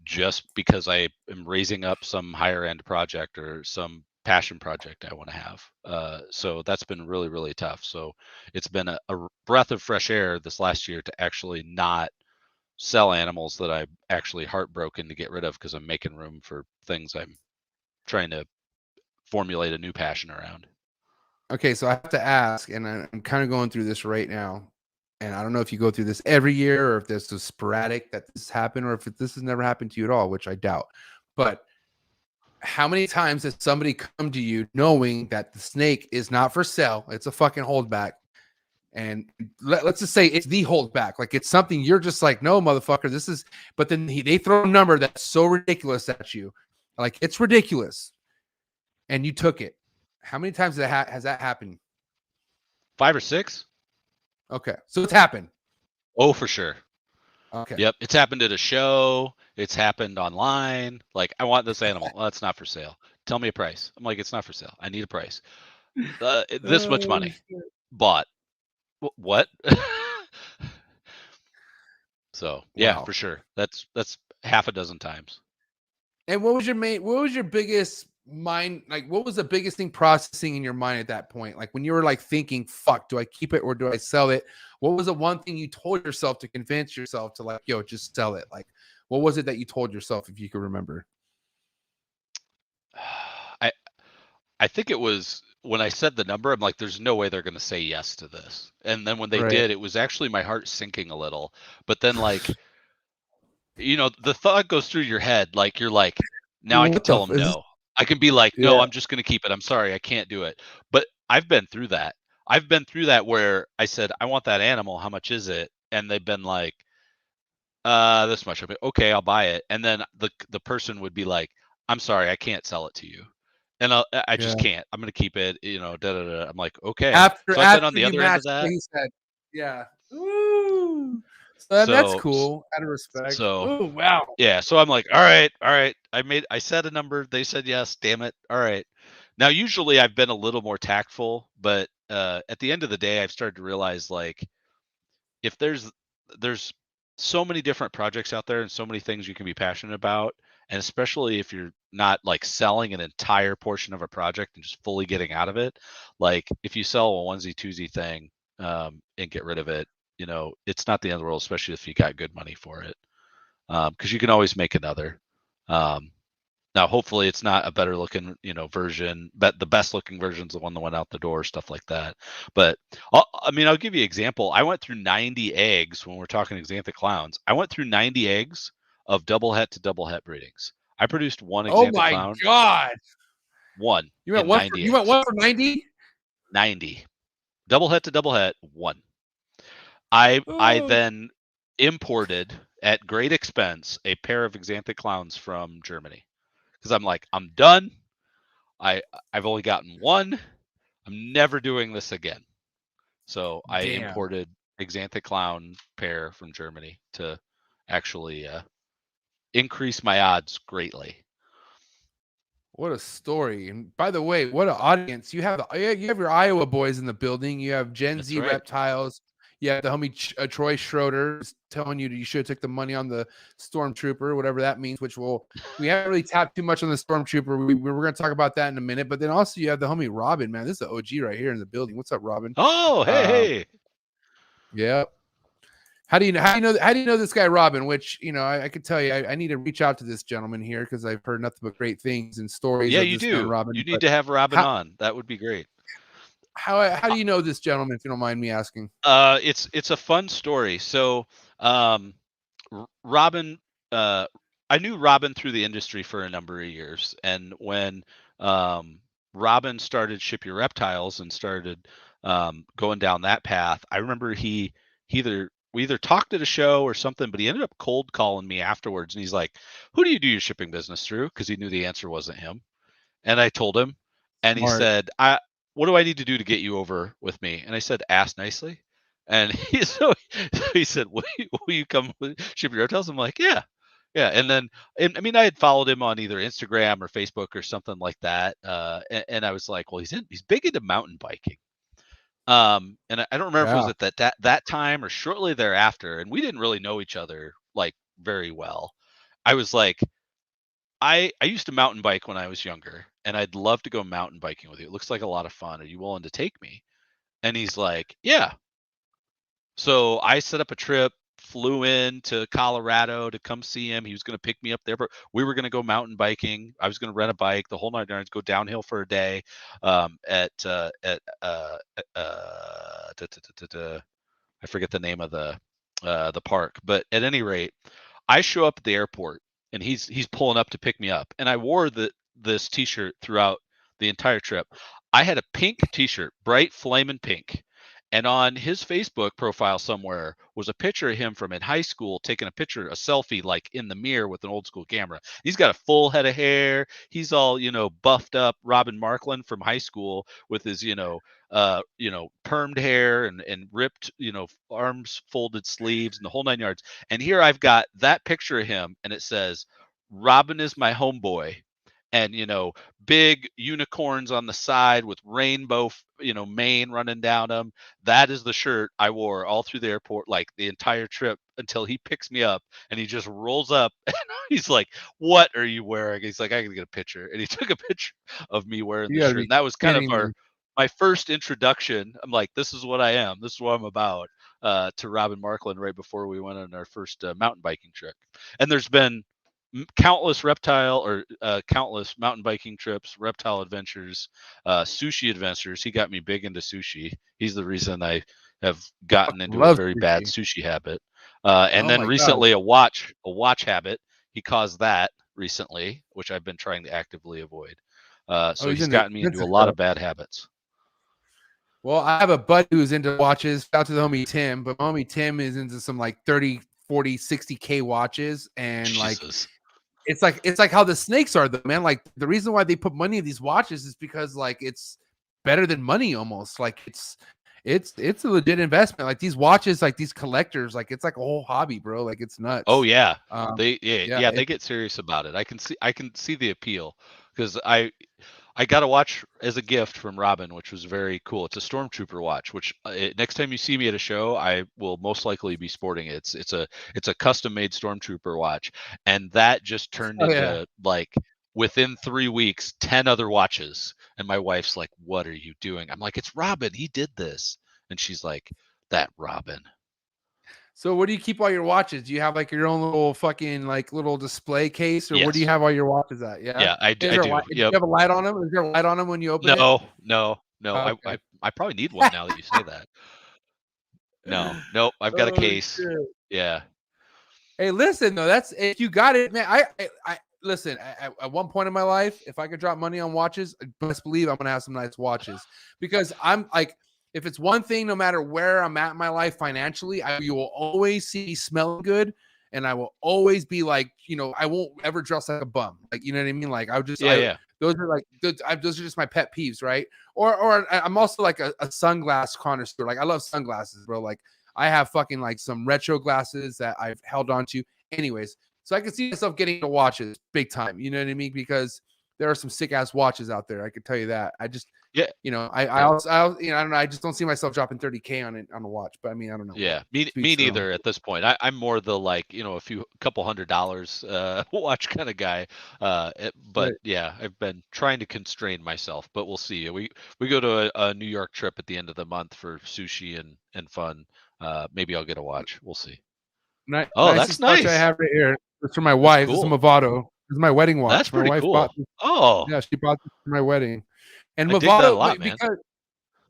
just because I am raising up some higher end project or some passion project I want to have. So that's been really, really tough. So it's been a breath of fresh air this last year to actually not sell animals that I'm actually heartbroken to get rid of, because I'm making room for things I'm trying to formulate a new passion around. Okay, so I have to ask, and I'm kind of going through this right now, and I don't know if you go through this every year, or if this is sporadic that this happened, or if this has never happened to you at all, which I doubt. But how many times has somebody come to you knowing that the snake is not for sale? It's a fucking holdback. And let's just say it's the holdback. Like, it's something you're just like, no, motherfucker, this is, but then they throw a number that's so ridiculous at you. Like, it's ridiculous. And you took it. How many times has that happened? 5 or 6. Okay. So it's happened. Oh, for sure. Okay. Yep. It's happened at a show. It's happened online. Like, I want this animal. Well, it's not for sale. Tell me a price. I'm like, it's not for sale. I need a price. This much money. Bought. What? So yeah, for sure. That's half a dozen times. And what was your biggest mind, like, what was the biggest thing processing in your mind at that point? Like, when you were like thinking, fuck, do I keep it or do I sell it? What was the one thing you told yourself to convince yourself to, like, yo, just sell it? Like, what was it that you told yourself, if you could remember? I think it was when I said the number, I'm like, there's no way they're going to say yes to this. And then when they did, it was actually my heart sinking a little. But then, like, the thought goes through your head. Like, you're like, now I can tell them no. I can be like, no, I'm just going to keep it. I'm sorry, I can't do it. But I've been through that. I've been through that where I said, I want that animal. How much is it? And they've been like, this much. Okay, I'll buy it. And then the person would be like, I'm sorry, I can't sell it to you. And I just can't. I'm going to keep it, da, da, da. I'm like, okay. After I've been on the other end of that. He said, yeah. Ooh. So that's cool. Out of respect. So, ooh, wow. Yeah. So I'm like, all right. I said a number. They said yes. Damn it. All right. Now, usually I've been a little more tactful, but at the end of the day, I've started to realize, like, if there's so many different projects out there and so many things you can be passionate about, and especially if you're not like selling an entire portion of a project and just fully getting out of it, like if you sell a onesie twosie thing and get rid of it, it's not the end of the world, especially if you got good money for it, because you can always make another. Now, hopefully, it's not a better looking, version, but the best looking version is the one that went out the door, stuff like that. But I'll give you an example. I went through 90 eggs when we're talking Axanthic clowns. I went through 90 eggs of double het to double het breedings. I produced one Oh Axanthic my clown. God! One. You went in one 90 for, you went eggs. one for 90? 90. Double het to double het, one. I then imported at great expense a pair of Axanthic clowns from Germany because I'm like, I'm done. I've only gotten one. I'm never doing this again. So I imported Axanthic clown pair from Germany to actually increase my odds greatly. What a story! And by the way, what an audience! You have your Iowa boys in the building. You have Gen Z right. Reptiles. You have the homie Troy Schroeder telling you should have took the money on the Stormtrooper, whatever that means. Which we haven't really tapped too much on the Stormtrooper. We're going to talk about that in a minute. But then also you have the homie Robin. Man, this is the OG right here in the building. What's up, Robin? Oh, hey. Yeah. How do you know this guy Robin? Which I could tell you, I need to reach out to this gentleman here because I've heard nothing but great things and stories. Yeah, of you this do. man, Robin. You need to have Robin on. That would be great. How do you know this gentleman? If you don't mind me asking. It's a fun story. So, Robin, I knew Robin through the industry for a number of years, and when Robin started Ship Your Reptiles and started going down that path, I remember we either talked at a show or something, but he ended up cold calling me afterwards, and he's like, "Who do you do your shipping business through?" Because he knew the answer wasn't him, and I told him, and he said, "What do I need to do to get you over with me?" And I said, "Ask nicely." And he said, "Will you come ship your hotels?" I'm like, "Yeah." And then, I had followed him on either Instagram or Facebook or something like that. And I was like, well, he's big into mountain biking. And I don't remember if it was at that time or shortly thereafter. And we didn't really know each other like very well. I was like, I used to mountain bike when I was younger, and I'd love to go mountain biking with you. It looks like a lot of fun. Are you willing to take me? And he's like, yeah. So I set up a trip, flew in to Colorado to come see him. He was going to pick me up there, but we were going to go mountain biking. I was going to rent a bike, the whole nine yards, go downhill for a day. I forget the name of the park, but at any rate, I show up at the airport and he's pulling up to pick me up, and I wore this T-shirt throughout the entire trip. I had a pink T-shirt, bright flaming pink. And on his Facebook profile somewhere was a picture of him from in high school taking a selfie, like in the mirror with an old school camera. He's got a full head of hair. He's all, buffed up Robin Markland from high school with his, permed hair and ripped, arms folded sleeves and the whole nine yards. And here I've got that picture of him, and it says, "Robin is my homeboy." And big unicorns on the side with rainbow mane running down them. That is the shirt I wore all through the airport, like the entire trip, until he picks me up, and he just rolls up and he's like, "What are you wearing?" He's like, "I can get a picture." And he took a picture of me wearing the shirt, and that was kind of my first introduction. I'm like, this is what I am, this is what I'm about, to Robin Markland right before we went on our first mountain biking trip. And there's been countless countless mountain biking trips, reptile adventures, sushi adventures. He got me big into sushi. He's the reason I have gotten into a very bad sushi habit. And then recently a watch habit. He caused that recently, which I've been trying to actively avoid. So he's gotten me into a lot of bad habits. Well, I have a buddy who's into watches. Shout out to the homie Tim, but my homie Tim is into some like 30, 40, 60K watches, and Jesus. It's like how the snakes are, though, man. Like the reason why they put money in these watches is because like it's better than money almost. Like it's a legit investment. Like these watches, like these collectors, like it's like a whole hobby, bro. Like it's nuts. Oh yeah. They get serious about it. I can see the appeal, because I got a watch as a gift from Robin, which was very cool. It's a Stormtrooper watch, which next time you see me at a show, I will most likely be sporting it. It's a custom-made Stormtrooper watch, and that just turned into like within 3 weeks, 10 other watches. And my wife's like, "What are you doing?" I'm like, "It's Robin. He did this." And she's like, "That Robin." So where do you keep all your watches? Do you have like your own little fucking like little display case, or where do you Yes. have all your watches at? Yeah. Yeah, I do. Is there a Do. light? Do you Yep. have a light on them? Is there a light on them when you open it? No. Okay. I probably need one now that you say that. No. Nope. I've got a Oh case. shit. Yeah. Hey, listen though, that's if you got it, man. I listen. At one point in my life, if I could drop money on watches, best believe I'm gonna have some nice watches because I'm like, if it's one thing, no matter where I'm at in my life financially, you will always see me smelling good, and I will always be like, I won't ever dress like a bum. Like, you know what I mean? Like, Yeah. those are like those are just my pet peeves, right? Or I'm also like a sunglass connoisseur. Like, I love sunglasses, bro. Like, I have fucking like some retro glasses that I've held on to. Anyways, so I can see myself getting into watches big time. You know what I mean? Because there are some sick ass watches out there. I can tell you that. I just, Yeah. I also, I don't know. I just don't see myself dropping 30K on a watch. But I mean, I don't know. Yeah, me neither at this point. I'm more the like, a couple $100 watch kind of guy. But Right. yeah, I've been trying to constrain myself, but we'll see. We go to a New York trip at the end of the month for sushi and fun. Maybe I'll get a watch. We'll see. Oh, that's Nicest watch I nice. have right here. It's for my That's wife. This is a cool. Movado. This is my wedding That's watch. My pretty wife bought cool. this. Oh, Yeah, she bought this for my wedding. And I dig that a Movado, lot, man. because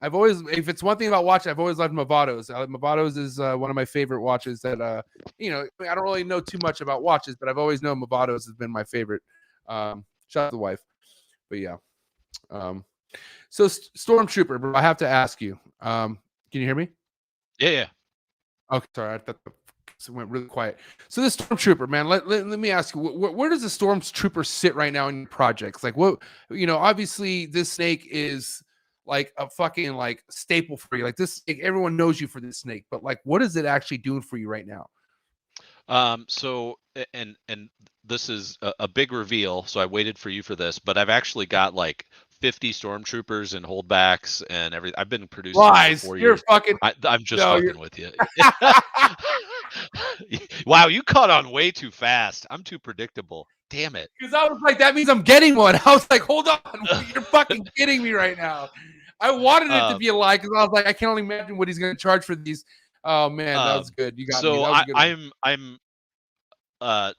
I've always, if it's one thing about watch, I've always loved Movados. Movados is one of my favorite watches that, I don't really know too much about watches, but I've always known Movados has been my favorite. Shout out to the wife. But yeah. So Stormtrooper, bro, I have to ask you. Can you hear me? Yeah. Okay, sorry. I thought it went really quiet. So the Stormtrooper, man, let me ask you, where does the Stormtrooper sit right now in your projects? Like, what, obviously this snake is like a fucking like staple for you. Like this, everyone knows you for this snake, but like, what is it actually doing for you right now? So and this is a big reveal, so I waited for you for this, but I've actually got like 50 stormtroopers and holdbacks and everything. I've been producing them for Lies. 4 You're years. fucking. I'm just No, fucking with you. Wow, you caught on way too fast. I'm too predictable. Damn it. Because I was like, that means I'm getting one. I was like, hold on, you're fucking kidding me right now. I wanted it to be a lie because I was like, I can only imagine what he's going to charge for these. Oh man, that was good. You got me. That was a good one. I'm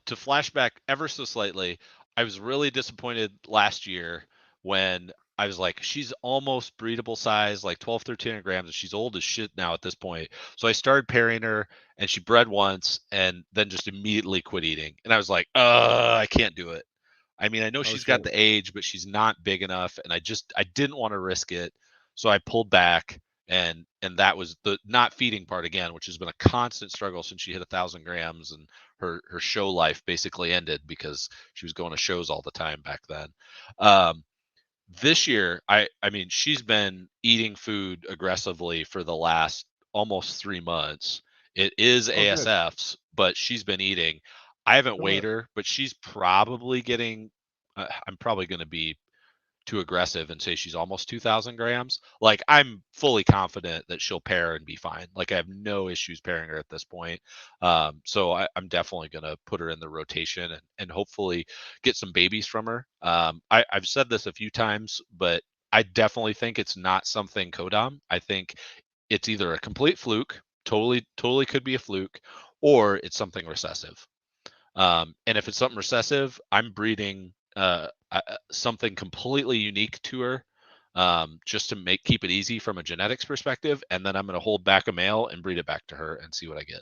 to flashback ever so slightly, I was really disappointed last year when I was like, she's almost breedable size, like 12, 1300 grams, and she's old as shit now at this point. So I started pairing her, and she bred once, and then just immediately quit eating. And I was like, I can't do it. I mean, I know she's got the age, but she's not big enough, and I didn't want to risk it. So I pulled back, and that was the not feeding part again, which has been a constant struggle since she hit 1,000 grams, and her show life basically ended because she was going to shows all the time back then. This year, I mean, she's been eating food aggressively for the last almost 3 months. It is ASFs, but she's been eating. I haven't weighed her, but she's probably getting. I'm probably going to be too aggressive and say she's almost 2,000 grams. Like, I'm fully confident that she'll pair and be fine. Like, I have no issues pairing her at this point. So I'm definitely going to put her in the rotation and hopefully get some babies from her. I've said this a few times, but I definitely think it's not something Kodam. I think it's either a complete fluke, totally could be a fluke, or it's something recessive. And if it's something recessive, I'm breeding something completely unique to her, just to keep it easy from a genetics perspective, and then I'm going to hold back a male and breed it back to her and see what I get.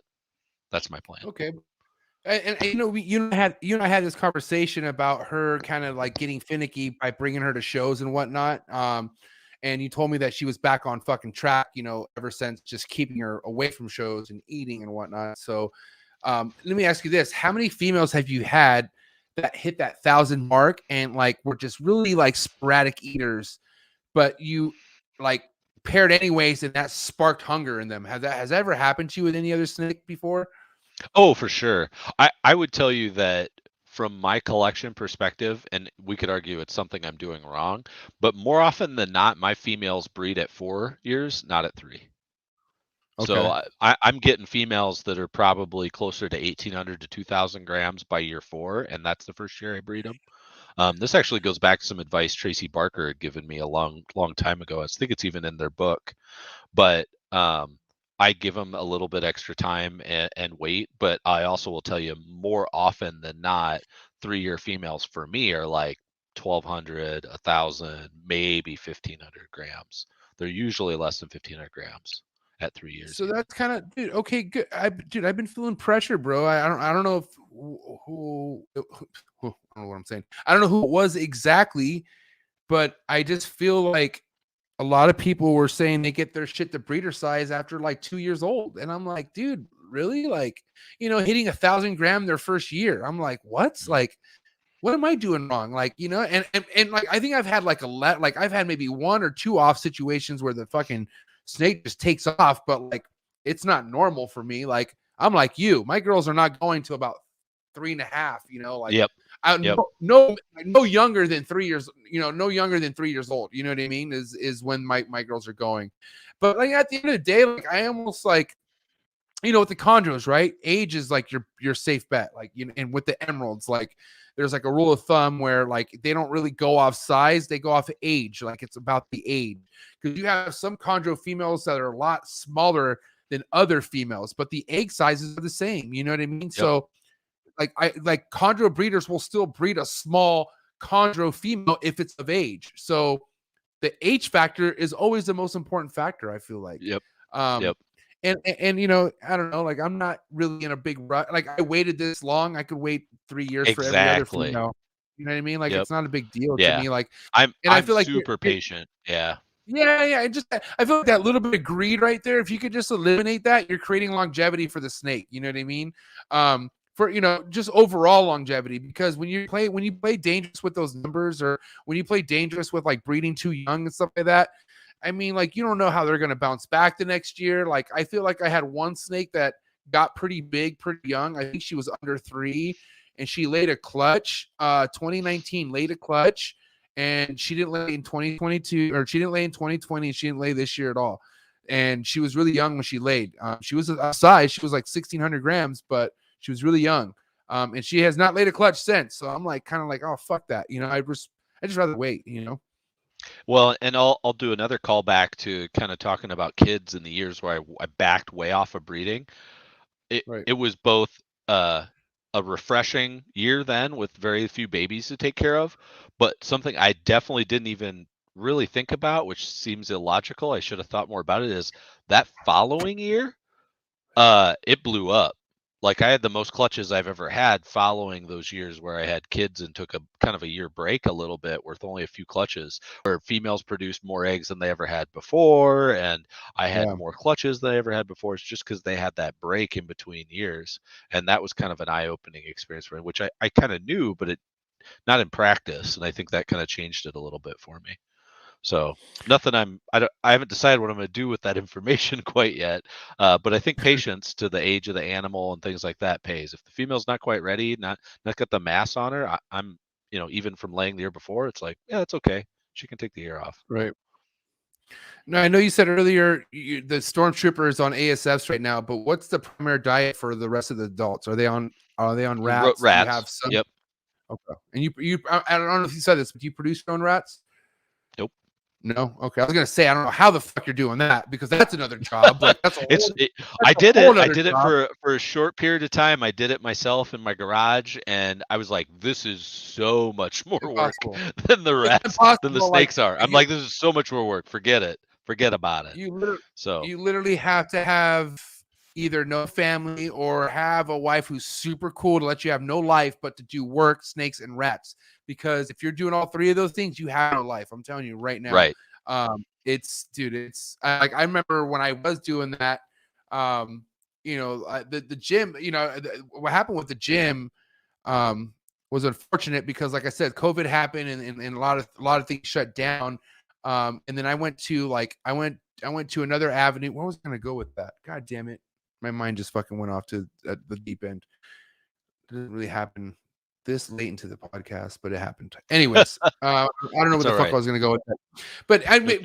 That's my plan. Okay. And you and I had this conversation about her kind of like getting finicky by bringing her to shows and whatnot. And you told me that she was back on fucking track, ever since, just keeping her away from shows and eating and whatnot. So let me ask you this: how many females have you had that hit that 1,000 mark and like were just really like sporadic eaters, but you like paired anyways, and that sparked hunger in them? Has that ever happened to you with any other snake before? Oh, for sure. I would tell you that from my collection perspective, and we could argue it's something I'm doing wrong, but more often than not, my females breed at 4 years, not at 3. Okay. So I'm getting females that are probably closer to 1,800 to 2,000 grams by year 4, and that's the first year I breed them. This actually goes back to some advice Tracy Barker had given me a long time ago. I think it's even in their book. But I give them a little bit extra time and wait, but I also will tell you more often than not, 3-year females for me are like 1,200, 1,000, maybe 1,500 grams. They're usually less than 1,500 grams at 3 years. So that's kind of, dude. Okay, good. I've been feeling pressure, bro. I don't know if I don't know what I'm saying. I don't know who it was exactly, but I just feel like a lot of people were saying they get their shit to breeder size after like 2 years old, and I'm like, dude, really? Like, hitting 1,000 gram their first year. I'm like, what? Like, what am I doing wrong? Like, and like, I think I've had like I've had maybe 1 or 2 off situations where the fucking snake just takes off, but like, it's not normal for me. Like, I'm like you, my girls are not going to about 3.5, like, Yep. no younger than 3 years, no younger than 3 years old. You know what I mean? Is when my girls are going. But like, at the end of the day, like, I almost like, with the chondros, right? Age is like your safe bet. Like, and with the emeralds, like, there's like a rule of thumb where like they don't really go off size, they go off age. Like, it's about the age. Because you have some chondro females that are a lot smaller than other females, but the egg sizes are the same. You know what I mean? Yep. So like chondro breeders will still breed a small chondro female if it's of age. So the age factor is always the most important factor, I feel like. Yep. And I don't know, like, I'm not really in a big rush. Like, I waited this long, I could wait 3 years for every other female. You know what I mean? Like, it's not a big deal to me. Like, I feel like super patient. Yeah. Yeah. I feel like that little bit of greed right there. If you could just eliminate that, you're creating longevity for the snake. You know what I mean? For just overall longevity, because when you play dangerous with those numbers, or when you play dangerous with like breeding too young and stuff like that, I mean, like, you don't know how they're going to bounce back the next year. Like, I feel like I had one snake that got pretty big, pretty young. I think she was under 3, and she laid a clutch. 2019 laid a clutch, and she didn't lay in 2022, or she didn't lay in 2020. And she didn't lay this year at all. And she was really young when she laid. She was a size. She was like 1,600 grams, but she was really young. And she has not laid a clutch since. So I'm like, kind of like, oh, fuck that. I just rather wait, Well, and I'll do another callback to kind of talking about kids in the years where I backed way off of breeding. It was both a refreshing year then with very few babies to take care of, but something I definitely didn't even really think about, which seems illogical. I should have thought more about it, is that following year, it blew up. Like, I had the most clutches I've ever had following those years where I had kids and took a kind of a year break a little bit with only a few clutches, where females produced more eggs than they ever had before. And I had more clutches than I ever had before. It's just because they had that break in between years. And that was kind of an eye-opening experience for me, which I kind of knew, but not in practice. And I think that kind of changed it a little bit for me. So nothing I haven't decided what I'm going to do with that information quite yet. But I think patience to the age of the animal and things like that pays. If the female's not quite ready, not got the mass on her, I'm, even from laying the year before, it's like, yeah, it's okay. She can take the year off. Right. Now, I know you said earlier the Stormtrooper is on ASFs right now, but what's the primary diet for the rest of the adults? Are they on rats? Rats. You have some? Yep. Okay. And you I don't know if you said this, but do you produce your own rats? Nope. No. Okay. I was gonna say, I don't know how the fuck you're doing that, because that's another job. Like, I did it for a short period of time. I did it myself in my garage, and I was like, this is so much more work than the rats, than the snakes are. I'm like, this is so much more work. Forget it. Forget about it. You literally have to have either no family or have a wife who's super cool to let you have no life but to do work, snakes, and rats. Because if you're doing all 3 of those things, you have no life. I'm telling you right now. Right. It's I remember when I was doing that, the gym, what happened with the gym was unfortunate, because like I said, COVID happened, and a lot of things shut down. And then I went to another avenue. Where was I going to go with that? God damn it. My mind just fucking went off to the deep end. It didn't really happen this late into the podcast, but it happened. Anyways, I don't know what the fuck I was going to go with that.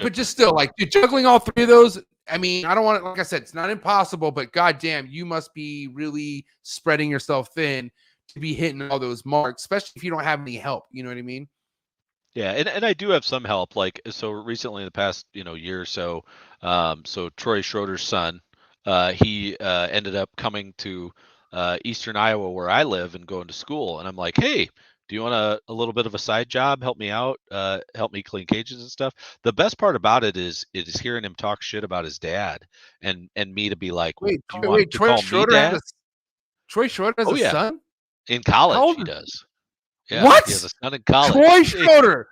But just still, like, dude, juggling all 3 of those, I mean, I don't want to, like I said, it's not impossible, but goddamn, you must be really spreading yourself thin to be hitting all those marks, especially if you don't have any help. You know what I mean? Yeah, and I do have some help. Like, so recently in the past, year or so, so Troy Schroeder's son, he ended up coming to Eastern Iowa where I live and going to school. And I'm like, hey, do you want a little bit of a side job? Help me out, help me clean cages and stuff. The best part about it is hearing him talk shit about his dad and me to be like, well, do you want to call me dad? Troy Schroeder has a son? In college, How old he does. Yeah, what? He has a son in college. Troy Schroeder,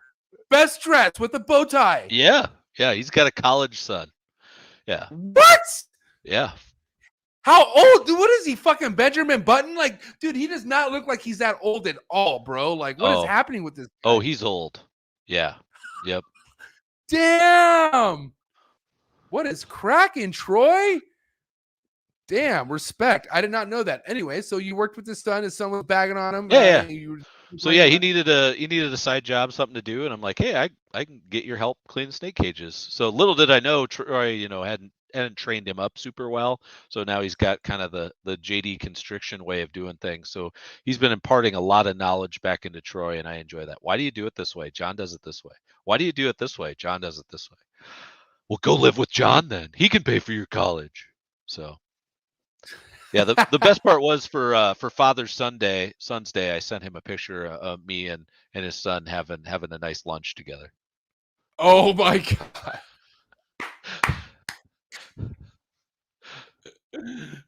best dressed with a bow tie. Yeah, he's got a college son. Yeah. What? Yeah. How old? Dude, what is he, fucking Benjamin Button? Like, dude, he does not look like he's that old at all, bro. Like, what is happening with this guy? Oh, he's old. Yeah. Yep. Damn. What is cracking, Troy? Damn, respect. I did not know that. Anyway, so you worked with his son. His son was bagging on him. Yeah. So yeah, he needed a side job, something to do, and I'm like, hey, I can get your help clean snake cages. So little did I know, Troy, hadn't trained him up super well. So now he's got kind of the JD Constriction way of doing things. So he's been imparting a lot of knowledge back into Troy, and I enjoy that. Why do you do it this way? John does it this way. Why do you do it this way? John does it this way. Well, go live with John then. He can pay for your college. So. Yeah, the best part was for Father's Son's Day. I sent him a picture of me and his son having a nice lunch together. Oh my god,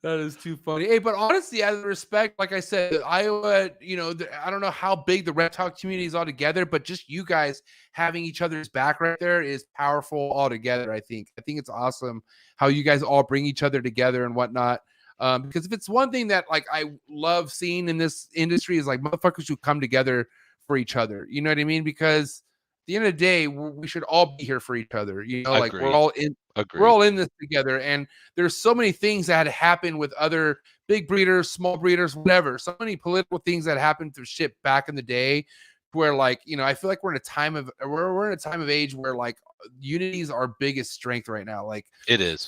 that is too funny. Hey, but honestly, out of respect, like I said, Iowa, I don't know how big the reptile community is altogether, but just you guys having each other's back right there is powerful altogether. I think it's awesome how you guys all bring each other together and whatnot. Because if it's one thing that like I love seeing in this industry is like motherfuckers who come together for each other. You know what I mean? Because at the end of the day, we should all be here for each other. Like we're all in this together. And there's so many things that happen with other big breeders, small breeders, whatever. So many political things that happened through shit back in the day, where like I feel like we're in a time of age where like unity is our biggest strength right now. Like it is,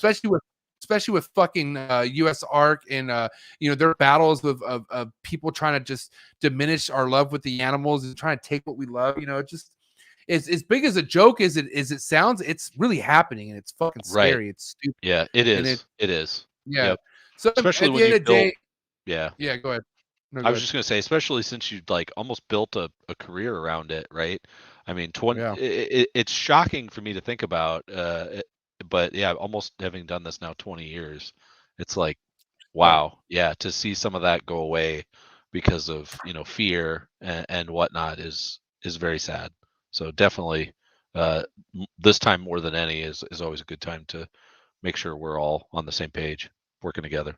especially with fucking US ARC and their battles of people trying to just diminish our love with the animals and trying to take what we love. Just it's as big as a joke as it sounds. It's really happening and it's fucking scary. Right. It's stupid. Yeah, it is. It is. Yeah. Yep. So especially at when the end of the day, yeah. Go ahead. No, I was just gonna say, especially since you like almost built a career around it, right? I mean, it's shocking for me to think about. But yeah, almost having done this now 20 years, it's like, wow, yeah, to see some of that go away because of fear and whatnot is very sad. So definitely, this time more than any is always a good time to make sure we're all on the same page, working together.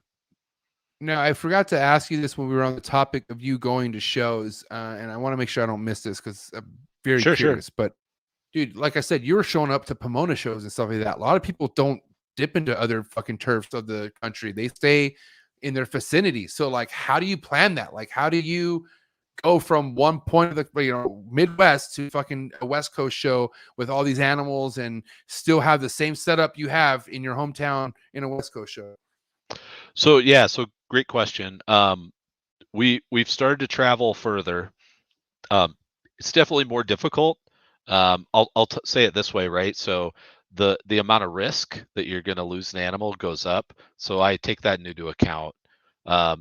Now, I forgot to ask you this when we were on the topic of you going to shows, and I want to make sure I don't miss this because I'm very curious. But dude, like I said, you were showing up to Pomona shows and stuff like that. A lot of people don't dip into other fucking turfs of the country. They stay in their vicinity. So like, how do you plan that? Like, how do you go from one point of the Midwest to fucking a West Coast show with all these animals and still have the same setup you have in your hometown in a West Coast show? So great question. We've started to travel further. It's definitely more difficult. I'll say it this way, right? So the amount of risk that you're going to lose an animal goes up. So I take that into account.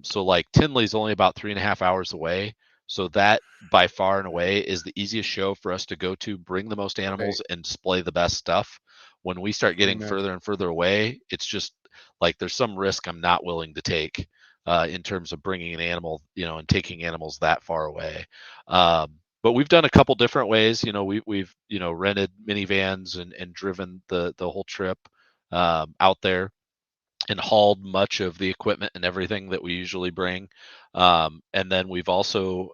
So like Tinley's only about 3.5 hours away. So that by far and away is the easiest show for us to go to, bring the most animals and display the best stuff. When we start getting further and further away, it's just like there's some risk I'm not willing to take in terms of bringing an animal, and taking animals that far away. But we've done a couple different ways. We've rented minivans and driven the whole trip out there and hauled much of the equipment and everything that we usually bring. And then we've also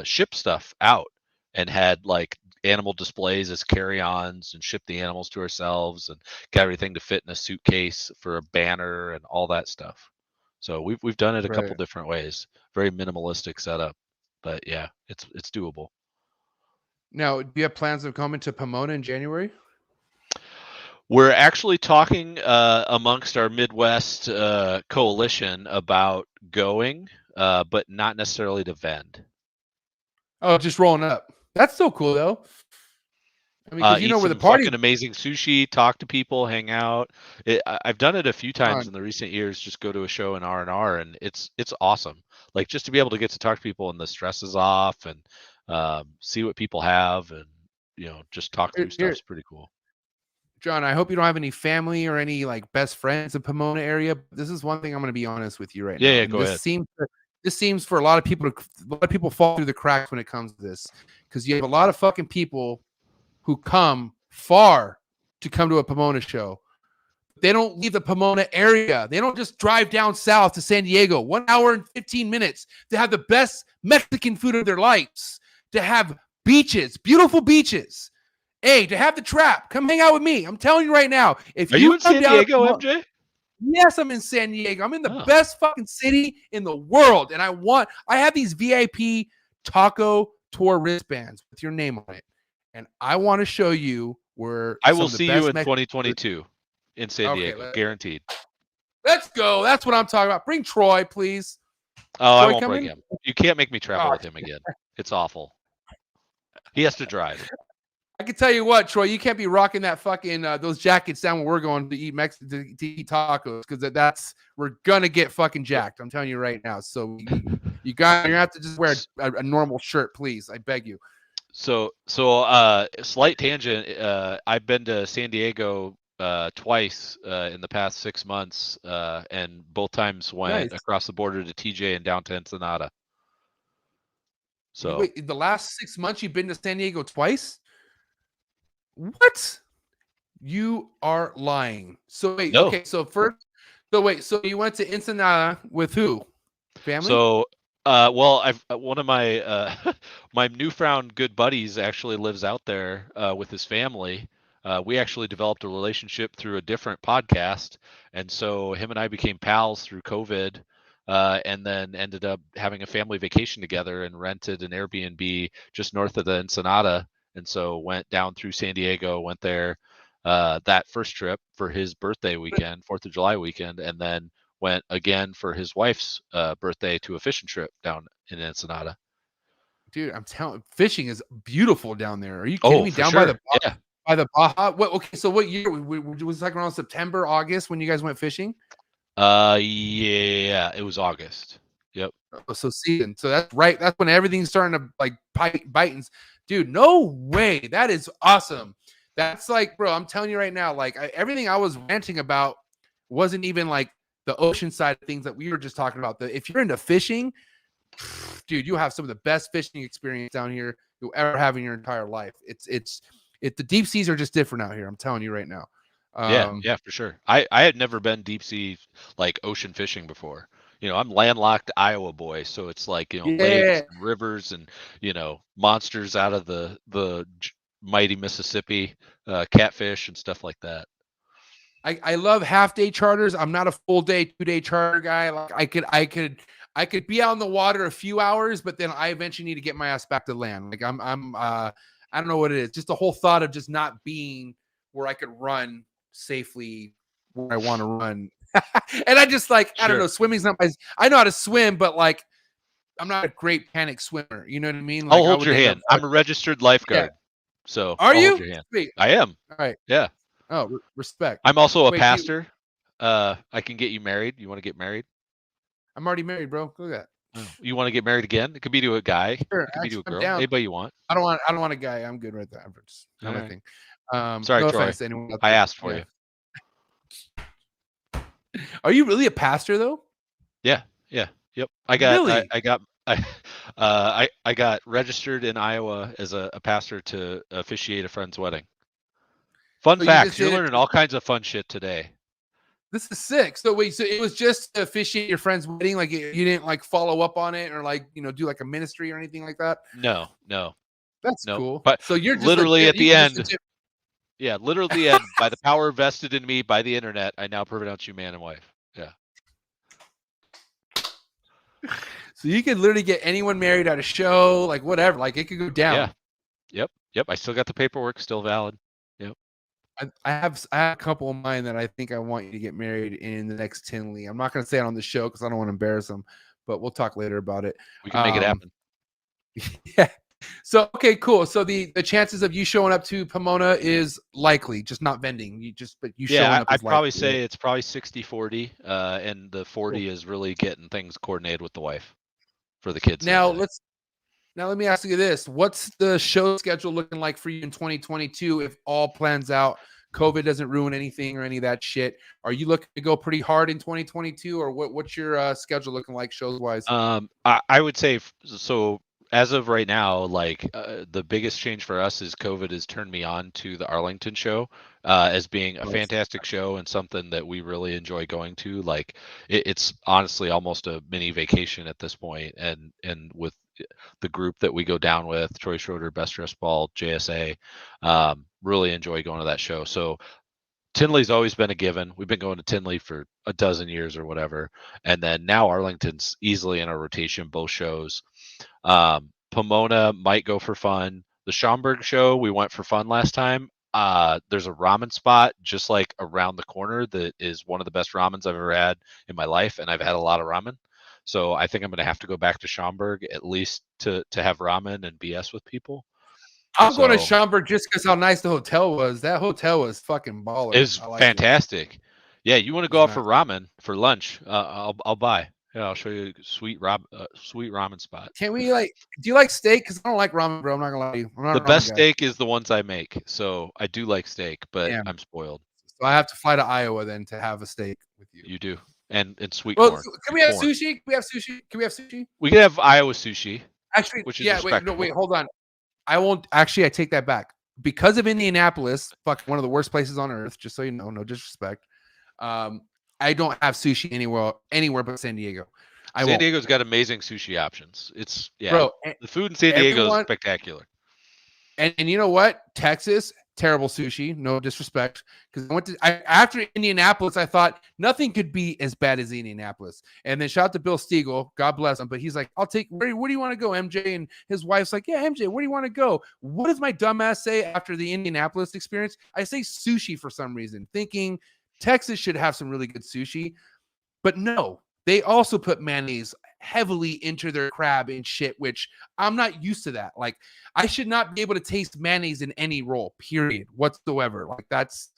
shipped stuff out and had like animal displays as carry-ons and shipped the animals to ourselves and got everything to fit in a suitcase for a banner and all that stuff. So we've done it a couple different ways. Very minimalistic setup, but yeah, it's doable. Now, do you have plans of coming to Pomona in January? We're actually talking amongst our Midwest coalition about going, but not necessarily to vend. Oh, just rolling up. That's so cool, though. I mean, because you eat know where the some party. fucking amazing sushi, talk to people, hang out. I've done it a few times in the recent years. Just go to a show in R&R, and it's awesome. Like just to be able to get to talk to people and the stress is off, and see what people have, and just talk through stuff is pretty cool. John, I hope you don't have any family or any like best friends in Pomona area. This is one thing I'm going to be honest with you right now. Yeah, go ahead. This seems for a lot of people fall through the cracks when it comes to this, because you have a lot of fucking people who come far to come to a Pomona show. They don't leave the Pomona area. They don't just drive down south to San Diego, 1 hour and 15 minutes to have the best Mexican food of their lives, to have beaches, beautiful beaches. Hey, to have the trap, come hang out with me. I'm telling you right now. Are you in San Diego, MJ? Yes, I'm in San Diego. I'm in the best fucking city in the world. And I have these VIP taco tour wristbands with your name on it. And I want to show you where I will see you in 2022 in San Diego, guaranteed. Let's go. That's what I'm talking about. Bring Troy, please. Oh, Troy, I won't bring him. You can't make me travel with him again. It's awful. He has to drive. I can tell you what, Troy, you can't be rocking that fucking those jackets down when we're going to eat to eat tacos, because we're gonna get fucking jacked. I'm telling you right now. So you have to just wear a normal shirt, please. I beg you. So slight tangent. I've been to San Diego twice in the past 6 months, and both times went across the border to TJ and down to Ensenada. So wait, in the last 6 months you've been to San Diego twice? What? You are lying. So wait, no. Okay, so you went to Ensenada with who? Family? So well, one of my my newfound good buddies actually lives out there with his family. We actually developed a relationship through a different podcast, and so him and I became pals through COVID, and then ended up having a family vacation together and rented an Airbnb just north of the Ensenada. And so went down through San Diego, went there that first trip for his birthday weekend, 4th of July weekend, and then went again for his wife's birthday to a fishing trip down in Ensenada. Dude, I'm telling you, fishing is beautiful down there. Are you kidding me? Down by the Baja? Okay, so what year? Was it like around September, August when you guys went fishing? Yeah, it was August. Yep. So season. So that's right. That's when everything's starting to like bite. Dude, no way. That is awesome. That's like, bro, I'm telling you right now, like everything I was ranting about wasn't even like the ocean side of things that we were just talking about. If you're into fishing, dude, you have some of the best fishing experience down here you'll ever have in your entire life. The deep seas are just different out here. I'm telling you right now. Yeah, for sure. I had never been deep sea, like ocean fishing before. I'm landlocked Iowa boy, so it's like, lakes and rivers and, monsters out of the mighty Mississippi, catfish and stuff like that. I love half-day charters. I'm not a full-day, 2-day charter guy. Like I could be out on the water a few hours, but then I eventually need to get my ass back to land. Like I don't know what it is. Just the whole thought of just not being where I could run safely where I want to run. And I just like, I don't know, swimming's not I know how to swim, but like I'm not a great panic swimmer. You know what I mean? Like, I'll hold your hand. I'm a registered lifeguard. Yeah. So are you? Hold your hand. Sweet. I am. All right. Yeah. Oh, respect. I'm also a pastor. I can get you married. You want to get married? I'm already married, bro. Look at that. Oh, you want to get married again? It could be to a guy. Sure. It could be to a girl. Anybody you want. I don't want a guy. I'm good right there. It's not my thing. Sorry, no Troy. offense to anyone else. I asked for you. Are you really a pastor though? Yeah. Yep. I got registered in Iowa as a pastor to officiate a friend's wedding. Fun facts. You're learning all kinds of fun shit today. This is sick. So wait, so it was just to officiate your friend's wedding? Like you didn't like follow up on it or like, do like a ministry or anything like that? No. That's cool. But so you're just literally at the end. Yeah, literally at the end, by the power vested in me by the internet, I now pronounce you man and wife. Yeah. So you could literally get anyone married at a show, like whatever, like it could go down. Yeah. Yep. I still got the paperwork, still valid. Yep. I have a couple of mine that I think I want you to get married in the next Tinley. I'm not going to say it on the show because I don't want to embarrass them, but we'll talk later about it. We can make it happen. Yeah. So okay, cool. So the chances of you showing up to Pomona is likely, just not vending. But you showing up is I'd probably likely. say Right? it's probably 60-40, and the 40 is really getting things coordinated with the wife for the kids. Now let me ask you this: what's the show schedule looking like for you in 2022? If all plans out, COVID doesn't ruin anything or any of that shit. Are you looking to go pretty hard in 2022, or what's your schedule looking like shows wise? I would say so. As of right now, like the biggest change for us is COVID has turned me on to the Arlington show as being a fantastic show and something that we really enjoy going to. Like it's honestly almost a mini vacation at this point, and with the group that we go down with, Troy Schroeder, Best Dressed Ball, JSA, really enjoy going to that show. So Tinley's always been a given. We've been going to Tinley for a dozen years or whatever, and then now Arlington's easily in our rotation, both shows. Pomona might go for fun. The Schaumburg show, we went for fun last time. There's a ramen spot just like around the corner that is one of the best ramens I've ever had in my life, and I've had a lot of ramen. So I think I'm going to have to go back to Schaumburg at least to have ramen and BS with people. I'm going to Schaumburg just because how nice the hotel was. That hotel was fucking baller. It's fantastic. Yeah, you want to go out for ramen for lunch? I'll buy. Yeah, I'll show you a sweet ramen spot. Can we do you like steak? Because I don't like ramen, bro. I'm not gonna lie to you. The best steak is the ones I make. So I do like steak, but I'm spoiled. So I have to fly to Iowa then to have a steak with you. You do. And sweet corn. Can we have sushi? Can we have sushi? Can we have sushi? We can have Iowa sushi. Actually, which is wait, hold on. I won't actually I take that back. Because of Indianapolis, one of the worst places on earth, just so you know, no disrespect. I don't have sushi anywhere but San Diego. San Diego's got amazing sushi options. It's bro, the food in San Diego is spectacular. And you know what? Texas, terrible sushi. No disrespect, because after Indianapolis, I thought nothing could be as bad as Indianapolis. And then shout out to Bill Stiegel, God bless him. But he's like, I'll take. Where do you want to go, MJ? And his wife's like, yeah, MJ, where do you want to go? What does my dumbass say after the Indianapolis experience? I say sushi for some reason, thinking Texas should have some really good sushi, but no, they also put mayonnaise heavily into their crab and shit, which I'm not used to that. Like, I should not be able to taste mayonnaise in any roll, period, whatsoever. Like, that's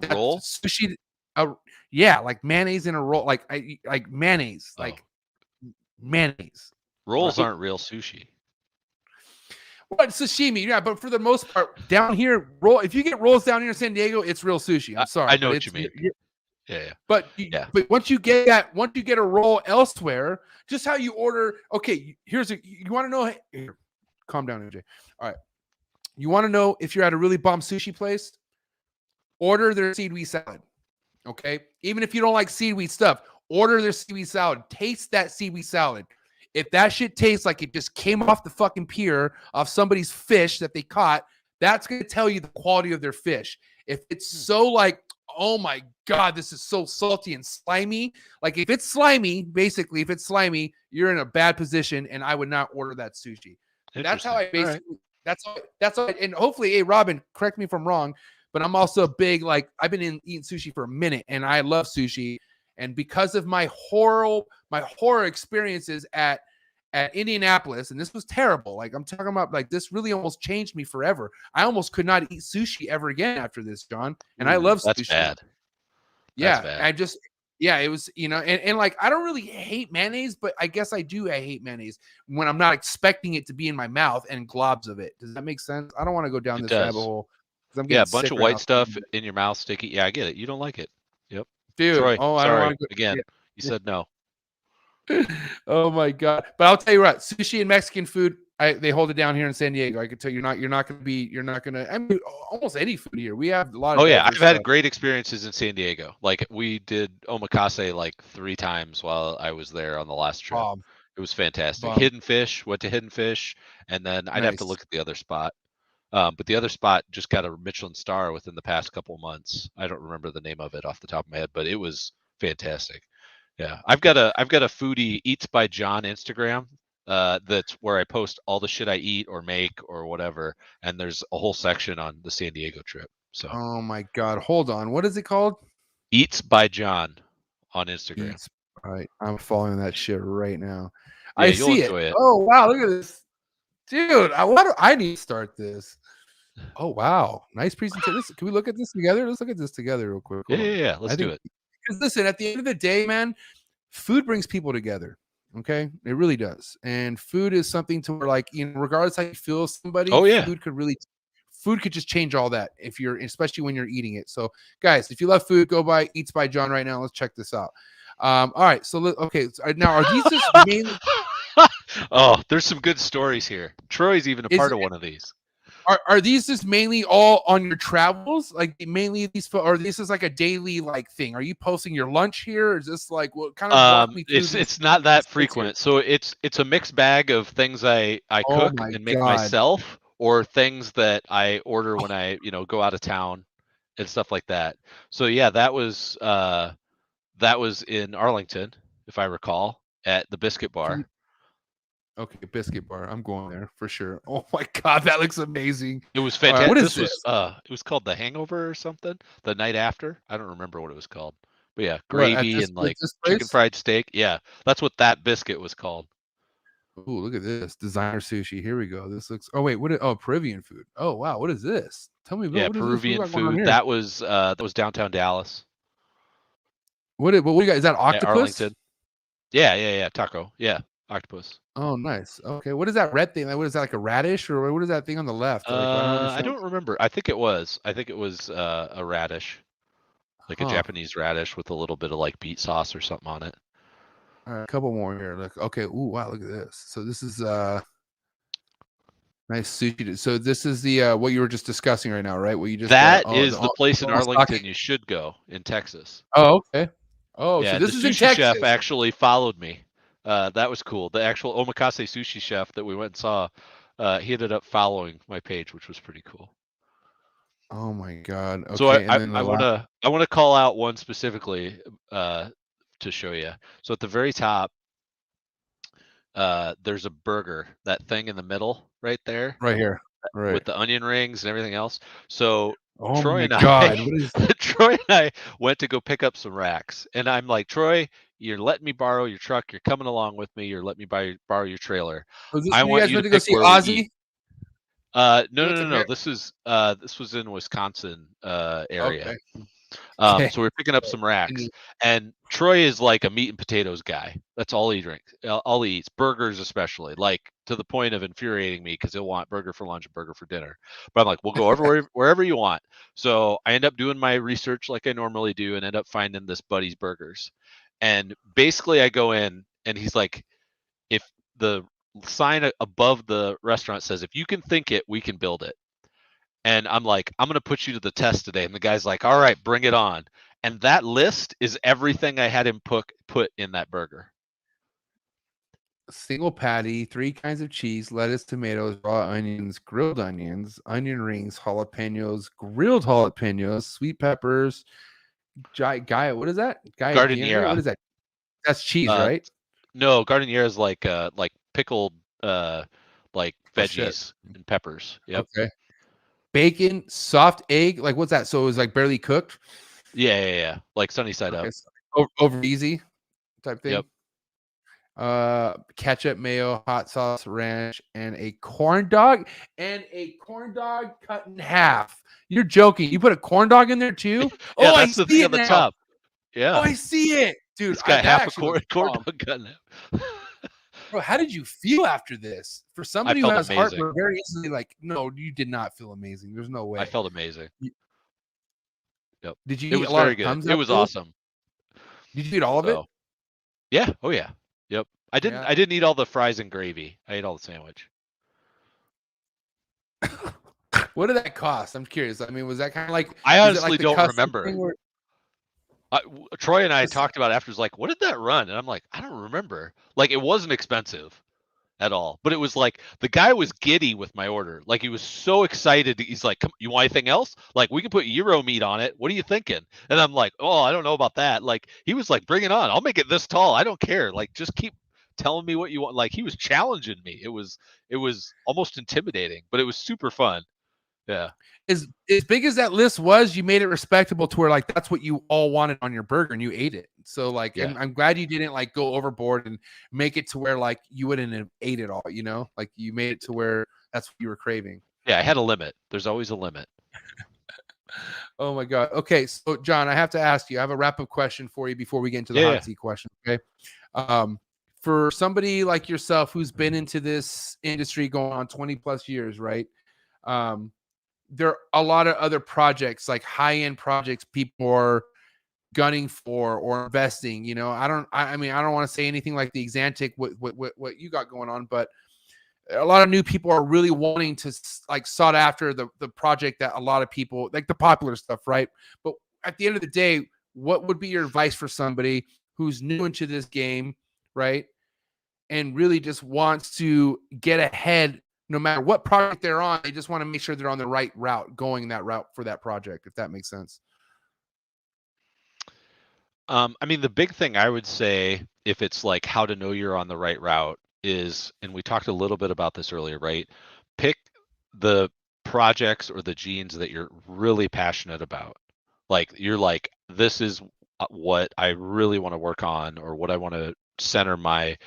roll sushi. Yeah, like mayonnaise in a roll, like mayonnaise, like mayonnaise. Rolls aren't real sushi. Well, it's sashimi, yeah, but for the most part, down here, if you get rolls down here in San Diego, it's real sushi. I'm sorry, I know what you mean. Yeah. But once you get a roll elsewhere, just how you order. Okay, you want to know? Here, calm down, AJ. All right, you want to know if you're at a really bomb sushi place? Order their seaweed salad. Okay, even if you don't like seaweed stuff, order their seaweed salad. Taste that seaweed salad. If that shit tastes like it just came off the fucking pier off somebody's fish that they caught, that's going to tell you the quality of their fish. If it's so like, oh my God, this is so salty and slimy. Like if it's slimy, basically, you're in a bad position and I would not order that sushi. That's how I basically, that's all. And hopefully, hey, Robin, correct me if I'm wrong, but I'm also a big, like, I've been eating sushi for a minute and I love sushi. And because of my horror experiences at Indianapolis, and this was terrible. Like I'm talking about, like this really almost changed me forever. I almost could not eat sushi ever again after this, John. And I love sushi. That's bad. Yeah, that's bad. It was, and like I don't really hate mayonnaise, but I guess I hate mayonnaise when I'm not expecting it to be in my mouth and globs of it. Does that make sense? I don't want to go down this rabbit hole. I'm a bunch of white stuff in your mouth, sticky. Yeah, I get it. You don't like it. Yep. Dude, Troy, I don't want to go again. Yeah. You said no. Oh my God. But I'll tell you what, sushi and Mexican food, they hold it down here in San Diego. I can tell you're not gonna I mean almost any food here. We have a lot of I've had great experiences in San Diego. Like we did omakase like 3 times while I was there on the last trip. It was fantastic. Hidden Fish, went to Hidden Fish, and then I'd have to look at the other spot. But the other spot just got a Michelin star within the past couple of months. I don't remember the name of it off the top of my head, but it was fantastic. Yeah, I've got a foodie Eats by John Instagram. That's where I post all the shit I eat or make or whatever, and there's a whole section on the San Diego trip. So. Oh my God, hold on. What is it called? Eats by John on Instagram. All right, I'm following that shit right now. Yeah, I see it. Oh wow, look at this. Dude, I need to start this. Oh wow, nice presentation. Can we look at this together? Let's look at this together real quick. Yeah. Let's do it. Because listen, at the end of the day, man, food brings people together. Okay, it really does. And food is something to where, like, regardless how you feel somebody, Oh yeah, food could just change all that especially when you're eating it. So guys, if you love food, go buy Eats by John right now. Let's check this out. All right, so now are these just mainly oh, there's some good stories here. Troy's even a part of one of these. Are these just mainly all on your travels? Like mainly these, or this is like a daily like thing? Are you posting your lunch here? Or is this like what kind of walk me through? It's not that frequent. So it's a mixed bag of things I cook and make myself, or things that I order when I go out of town and stuff like that. So yeah, that was in Arlington, if I recall, at the Biscuit Bar. Okay, Biscuit Bar. I'm going there for sure. Oh my god, that looks amazing. It was fantastic. What is this? It was called The Hangover or something. The Night After. I don't remember what it was called. But yeah, gravy and like chicken fried steak. Yeah, that's what that biscuit was called. Ooh, look at this designer sushi. Here we go. This looks. Oh wait, Peruvian food. Oh wow, what is this? Tell me about. Yeah, Peruvian food. That was downtown Dallas. What you got? Is that octopus? Arlington. Yeah. Taco. Yeah, octopus. Oh, nice. Okay, what is that red thing? What is that, like a radish, or what is that thing on the left? Like, I don't remember. I think it was a radish, like a Japanese radish with a little bit of like beet sauce or something on it. All right, a couple more here. Look, okay. Ooh, wow, look at this. So this is nice sushi. So this is the what you were just discussing right now, right? What you just is the place in Arlington you should go in Texas. Oh, okay. Oh, yeah, so this is in Texas. The sushi chef actually followed me. That was cool. The actual omakase sushi chef that we went and saw, he ended up following my page, which was pretty cool. Oh my god! Okay, so I want to call out one specifically to show you. So at the very top, there's a burger, that thing in the middle, right there, right here, right, with the onion rings and everything else. So oh Troy my god, Troy and I went to go pick up some racks, and I'm like, Troy, you're letting me borrow your truck. You're coming along with me. You're letting me borrow your trailer. I want you to go see Ozzy. No. This was in Wisconsin area. Okay. So we're picking up some racks, and Troy is like a meat and potatoes guy. That's all he drinks. All he eats, burgers especially, like to the point of infuriating me because he'll want burger for lunch and burger for dinner. But I'm like, we'll go wherever you want. So I end up doing my research like I normally do, and end up finding this Buddy's Burgers. And basically, I go in, and he's like, if the sign above the restaurant says, if you can think it, we can build it. And I'm like, I'm going to put you to the test today. And the guy's like, all right, bring it on. And that list is everything I had him put in that burger. Single patty, 3 kinds of cheese, lettuce, tomatoes, raw onions, grilled onions, onion rings, jalapenos, grilled jalapenos, sweet peppers, Gaia. What is that? Gardeniera. What is that? That's cheese, right? No, Gardeniera is like pickled like veggies and peppers. Yep. Okay. Bacon, soft egg. Like what's that? So it was like barely cooked. Yeah. Like sunny side up. Over easy type thing. Yep. Ketchup, mayo, hot sauce, ranch, and a corn dog. And a corn dog cut in half. You're joking. You put a corn dog in there too? Yeah, that's the thing on the top. Yeah. Oh, I see it. Dude, it's got half a corn dog cut in half. Bro, how did you feel after this? For somebody who has heartburn, very easily, like, no, you did not feel amazing. There's no way. I felt amazing. Yep. Did you eat a lot of good. It was awesome. Did you eat all of it? Yeah. Oh yeah. Yep. I didn't eat all the fries and gravy. I ate all the sandwich. What did that cost? I'm curious. I mean, was that kind of like? I honestly don't remember. Troy and I talked about it after. It was like, what did that run? And I'm like, I don't remember. Like, it wasn't expensive at all, but it was like the guy was giddy with my order. Like, he was so excited. He's like, "Come, you want anything else? Like, we can put gyro meat on it. What are you thinking?" And I'm like, "Oh, I don't know about that." Like, he was like, "Bring it on. I'll make it this tall. I don't care. Like, just keep telling me what you want." Like, he was challenging me. It was almost intimidating, but it was super fun. Yeah. As big as that list was, you made it respectable to where like that's what you all wanted on your burger and you ate it. So like, Yeah. I'm glad you didn't like go overboard and make it to where like you wouldn't have ate it all, you know, like you made it to where that's what you were craving. Yeah, I had a limit. There's always a limit. Oh my God. Okay, so John, I have to ask you. I have a wrap-up question for you before we get into the hot seat question. Okay. For somebody like yourself who's been into this industry going on 20 plus years, right? There are a lot of other projects, like high-end projects, people are gunning for or investing. You know, I mean, I don't want to say anything like the Axanthic, what you got going on, but a lot of new people are really wanting to like sought after the project that a lot of people like the popular stuff, right? But at the end of the day, what would be your advice for somebody who's new into this game, right? And really just wants to get ahead no matter what project they're on. They just want to make sure they're on the right route, going that route for that project, if that makes sense. I mean, the big thing I would say, if it's like how to know you're on the right route, is, and we talked a little bit about this earlier, right? Pick the projects or the genes that you're really passionate about. Like you're like, this is what I really want to work on, or what I want to center my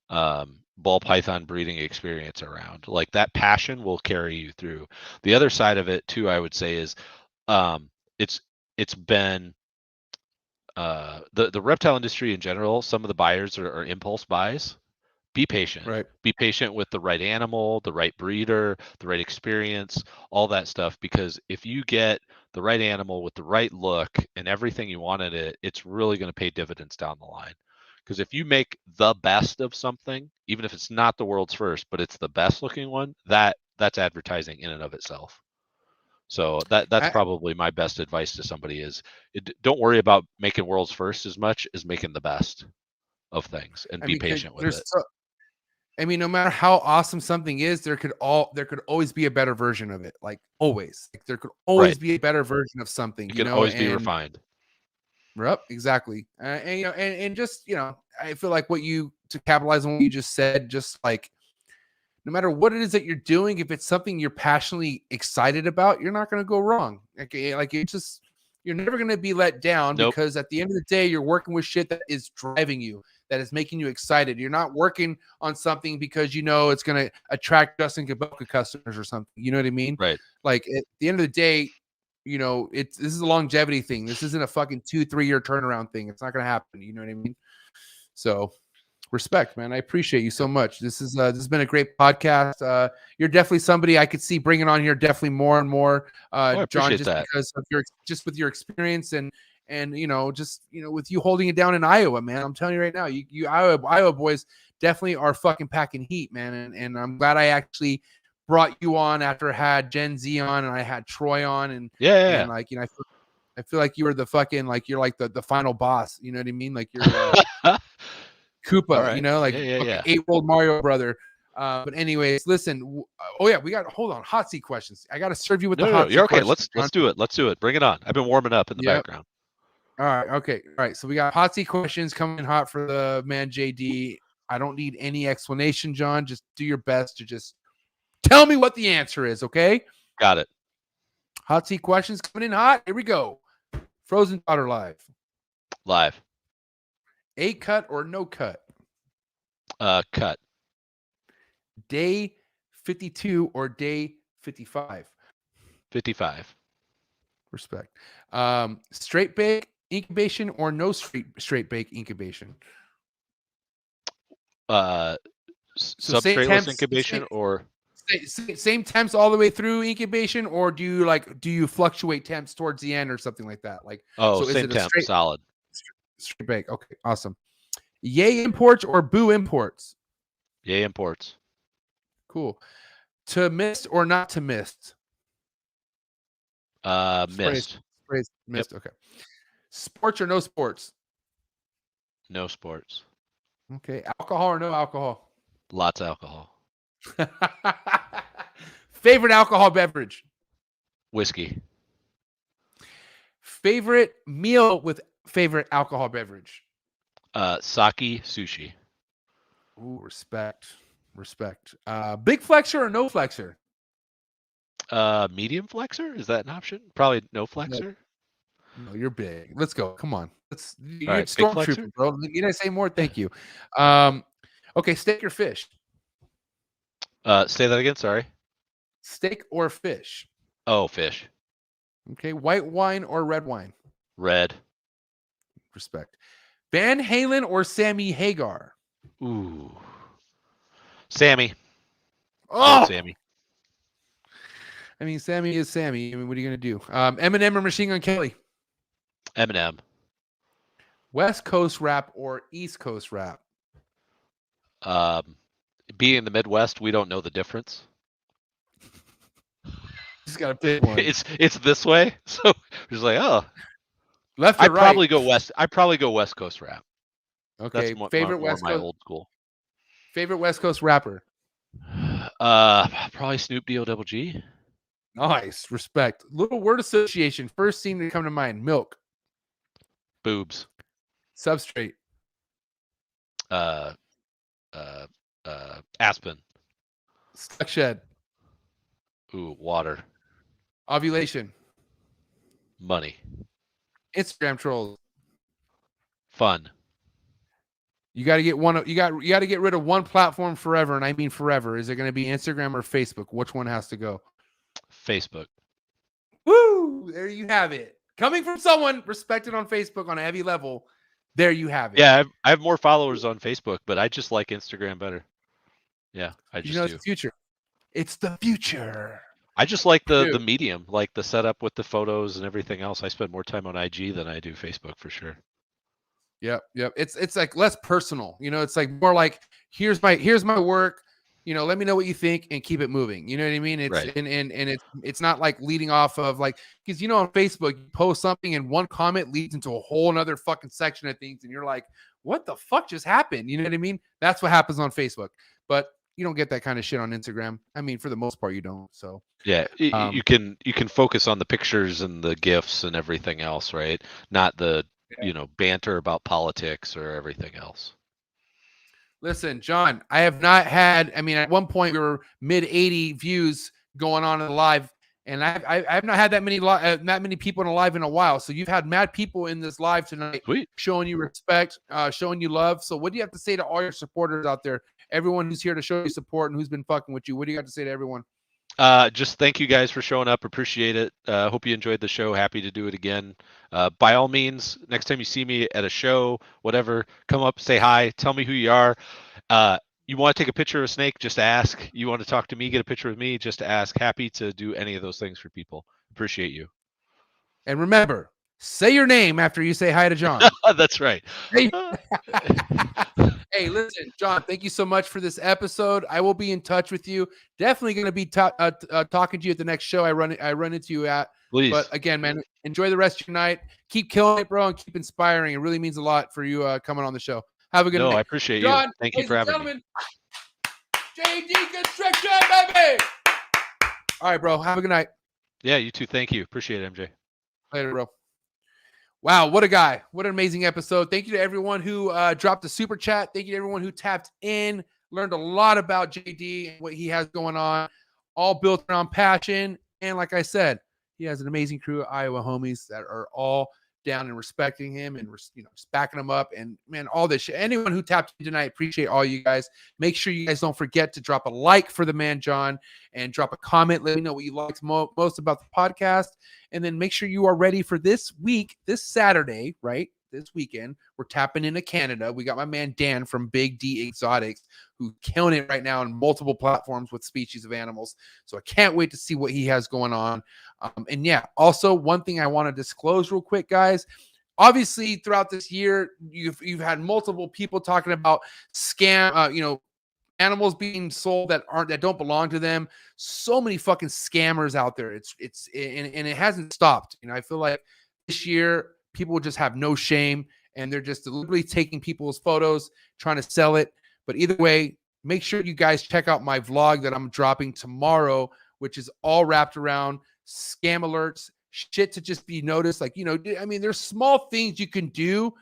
ball python breeding experience around. Like that passion will carry you through. The other side of it too, I would say, is it's been the reptile industry in general. Some of the buyers are impulse buys. Be patient. Right. Be patient with the right animal, the right breeder, the right experience, all that stuff. Because if you get the right animal with the right look and everything you want in it, it's really going to pay dividends down the line. Because if you make the best of something, even if it's not the world's first, but it's the best looking one, that's advertising in and of itself. So that's probably my best advice to somebody is don't worry about making world's first as much as making the best of things, and be patient with it. I mean, no matter how awesome something is, there could always be a better version of it. Like always, like there could always be a better version of something. It can always be refined. Yep, exactly. And you know, and just you know, I feel like to capitalize on what you just said, just like no matter what it is that you're doing, if it's something you're passionately excited about, you're not going to go wrong. Like it just you're never going to be let down because at the end of the day, you're working with shit that is driving you, that is making you excited. You're not working on something because you know it's going to attract Justin Gabelka customers or something. You know what I mean? Right. Like at the end of the day, you know, this is a longevity thing. This isn't a fucking 2-3 year turnaround thing. It's not going to happen. You know what I mean? So respect, man. I appreciate you so much. This has been a great podcast. You're definitely somebody I could see bringing on here definitely more and more. I John, just that. because of with your experience and you know, just you know, with you holding it down in Iowa, man. I'm telling you right now, you Iowa boys definitely are fucking packing heat, man. And I'm glad I actually brought you on after I had Gen Z on and I had Troy on and and like you know, I feel like you were the fucking like you're like the final boss. You know what I mean? Like you're Koopa, right. you know, like 8-year-old Mario brother. But anyways, listen. Oh yeah, hold on. Hot seat questions. I got to serve you with the hot seat. You're okay. Let's do it. Let's do it. Bring it on. I've been warming up in the background. All right. Okay. All right. So we got hot seat questions coming in hot for the man JD. I don't need any explanation, John. Just do your best to just tell me what the answer is. Okay. Got it. Hot seat questions coming in hot. Here we go. Frozen Daughter live. Live. A cut or no cut? Cut. Day 52 or day 55? 55. Respect. Straight bake incubation or no straight bake incubation? Substrateless incubation or same temps all the way through incubation, or do you fluctuate temps towards the end or something like that? Like same temp, solid. Straight bake. Okay, awesome. Yay imports or boo imports? Yay imports. Cool. To mist or not to mist? Mist. Mist. Yep. Okay. Sports or no sports? No sports. Okay. Alcohol or no alcohol? Lots of alcohol. Favorite alcohol beverage? Whiskey. Favorite meal with favorite alcohol beverage? Sake, sushi. Ooh, respect. Big flexor or no flexor? Medium flexor? Is that an option? Probably no flexor. No, you're big. Let's go. Come on. You're Right, big flexor? stormtrooper, bro. Did I say more? Thank you. Okay, steak or fish? Say that again. Sorry. Steak or fish? Oh, fish. Okay, white wine or red wine? Red. Respect. Van Halen or Sammy Hagar? Ooh. Sammy. Oh, Sammy. I mean, Sammy is Sammy. I mean, what are you gonna do? Eminem or Machine Gun Kelly? Eminem. West Coast rap or East Coast rap? Being in the Midwest, we don't know the difference. Just gotta pick one. It's this way, so we're just like, oh, left or I'd right? probably go west. I'd probably go West Coast rap. Okay, That's favorite more West my Coast. old school. Favorite West Coast rapper? Probably Snoop D-O double G. Nice, respect. Little word association. First thing to come to mind: milk, Boobs. substrate, Aspen. stuck shed, Ooh, water. ovulation, Money. Instagram trolls. Fun. You got to get one. You got to get rid of one platform forever, and I mean forever. Is it going to be Instagram or Facebook? Which one has to go? Facebook. Woo! There you have it. Coming from someone respected on Facebook on a heavy level. There you have it. Yeah, I have more followers on Facebook, but I just like Instagram better. Yeah, I just do. It's the future. It's the future. I just like the medium, like the setup with the photos and everything else. I spend more time on IG than I do Facebook for sure. Yep. It's like less personal. It's like more like here's my work. Let me know what you think and keep it moving. You know what I mean? It's right. and it's not like leading off of like, because on Facebook you post something and one comment leads into a whole another fucking section of things and you're like, what the fuck just happened? You know what I mean? That's what happens on Facebook. But you don't get that kind of shit on Instagram. I mean, for the most part, you don't. So yeah, you can focus on the pictures and the GIFs and everything else, right? Not the banter about politics or everything else. Listen, John, I have not had. I mean, at one point we were mid 80 views going on in the live, and I've not had that many people in a live in a while. So you've had mad people in this live tonight. Sweet. Showing you respect, showing you love. So what do you have to say to all your supporters out there? Everyone who's here to show you support and who's been fucking with you. What do you got to say to everyone? Just thank you guys for showing up. Appreciate it. Hope you enjoyed the show. Happy to do it again. By all means, next time you see me at a show, whatever, come up, say hi, tell me who you are. You want to take a picture of a snake, just ask. You want to talk to me, get a picture with me, just ask. Happy to do any of those things for people. Appreciate you. And remember, say your name after you say hi to John. That's right. Hey, listen, John, thank you so much for this episode. I will be in touch with you. Definitely going to be talking to you at the next show I run into you at. Please. But again, man, enjoy the rest of your night. Keep killing it, bro, and keep inspiring. It really means a lot for you coming on the show. Have a good night. No, I appreciate John, you. Thank you for having me. JD Constriction, baby. All right, bro. Have a good night. Yeah, you too. Thank you. Appreciate it, MJ. Later, bro. Wow, what a guy. What an amazing episode. Thank you to everyone who dropped a super chat. Thank you to everyone who tapped in, learned a lot about JD and what he has going on, all built around passion. And like I said, he has an amazing crew of Iowa homies that are all down and respecting him and just backing him up. And man, all this shit. Anyone who tapped in tonight, appreciate all you guys. Make sure you guys don't forget to drop a like for the man John and drop a comment. Let me know what you liked most about the podcast. And then make sure you are ready for this week, this Saturday, right? This weekend, we're tapping into Canada. We got my man Dan from Big D Exotics, who's killing it right now on multiple platforms with species of animals. So I can't wait to see what he has going on. And yeah, also one thing I want to disclose real quick, guys. Obviously, throughout this year, you've had multiple people talking about scam, animals being sold that don't belong to them. So many fucking scammers out there. And it hasn't stopped. I feel like this year people just have no shame and they're just deliberately taking people's photos, trying to sell it. But either way, make sure you guys check out my vlog that I'm dropping tomorrow, which is all wrapped around scam alerts, shit to just be noticed. Like, there's small things you can do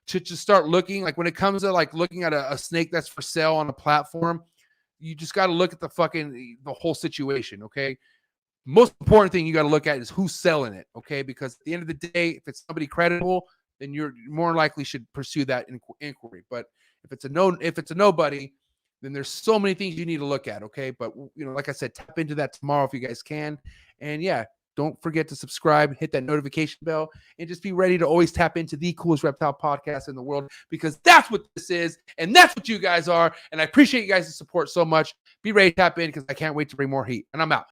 to just start looking. Like when it comes to like looking at a snake that's for sale on a platform, you just got to look at the whole situation. Okay. most important thing you got to look at is who's selling it, okay? Because at the end of the day, if it's somebody credible, then you're more likely should pursue that inquiry. But if it's a nobody, then there's so many things you need to look at, okay? But like I said, tap into that tomorrow if you guys can. And yeah, don't forget to subscribe, hit that notification bell, and just be ready to always tap into the coolest reptile podcast in the world, because that's what this is, and that's what you guys are. And I appreciate you guys' support so much. Be ready to tap in, because I can't wait to bring more heat. And I'm out.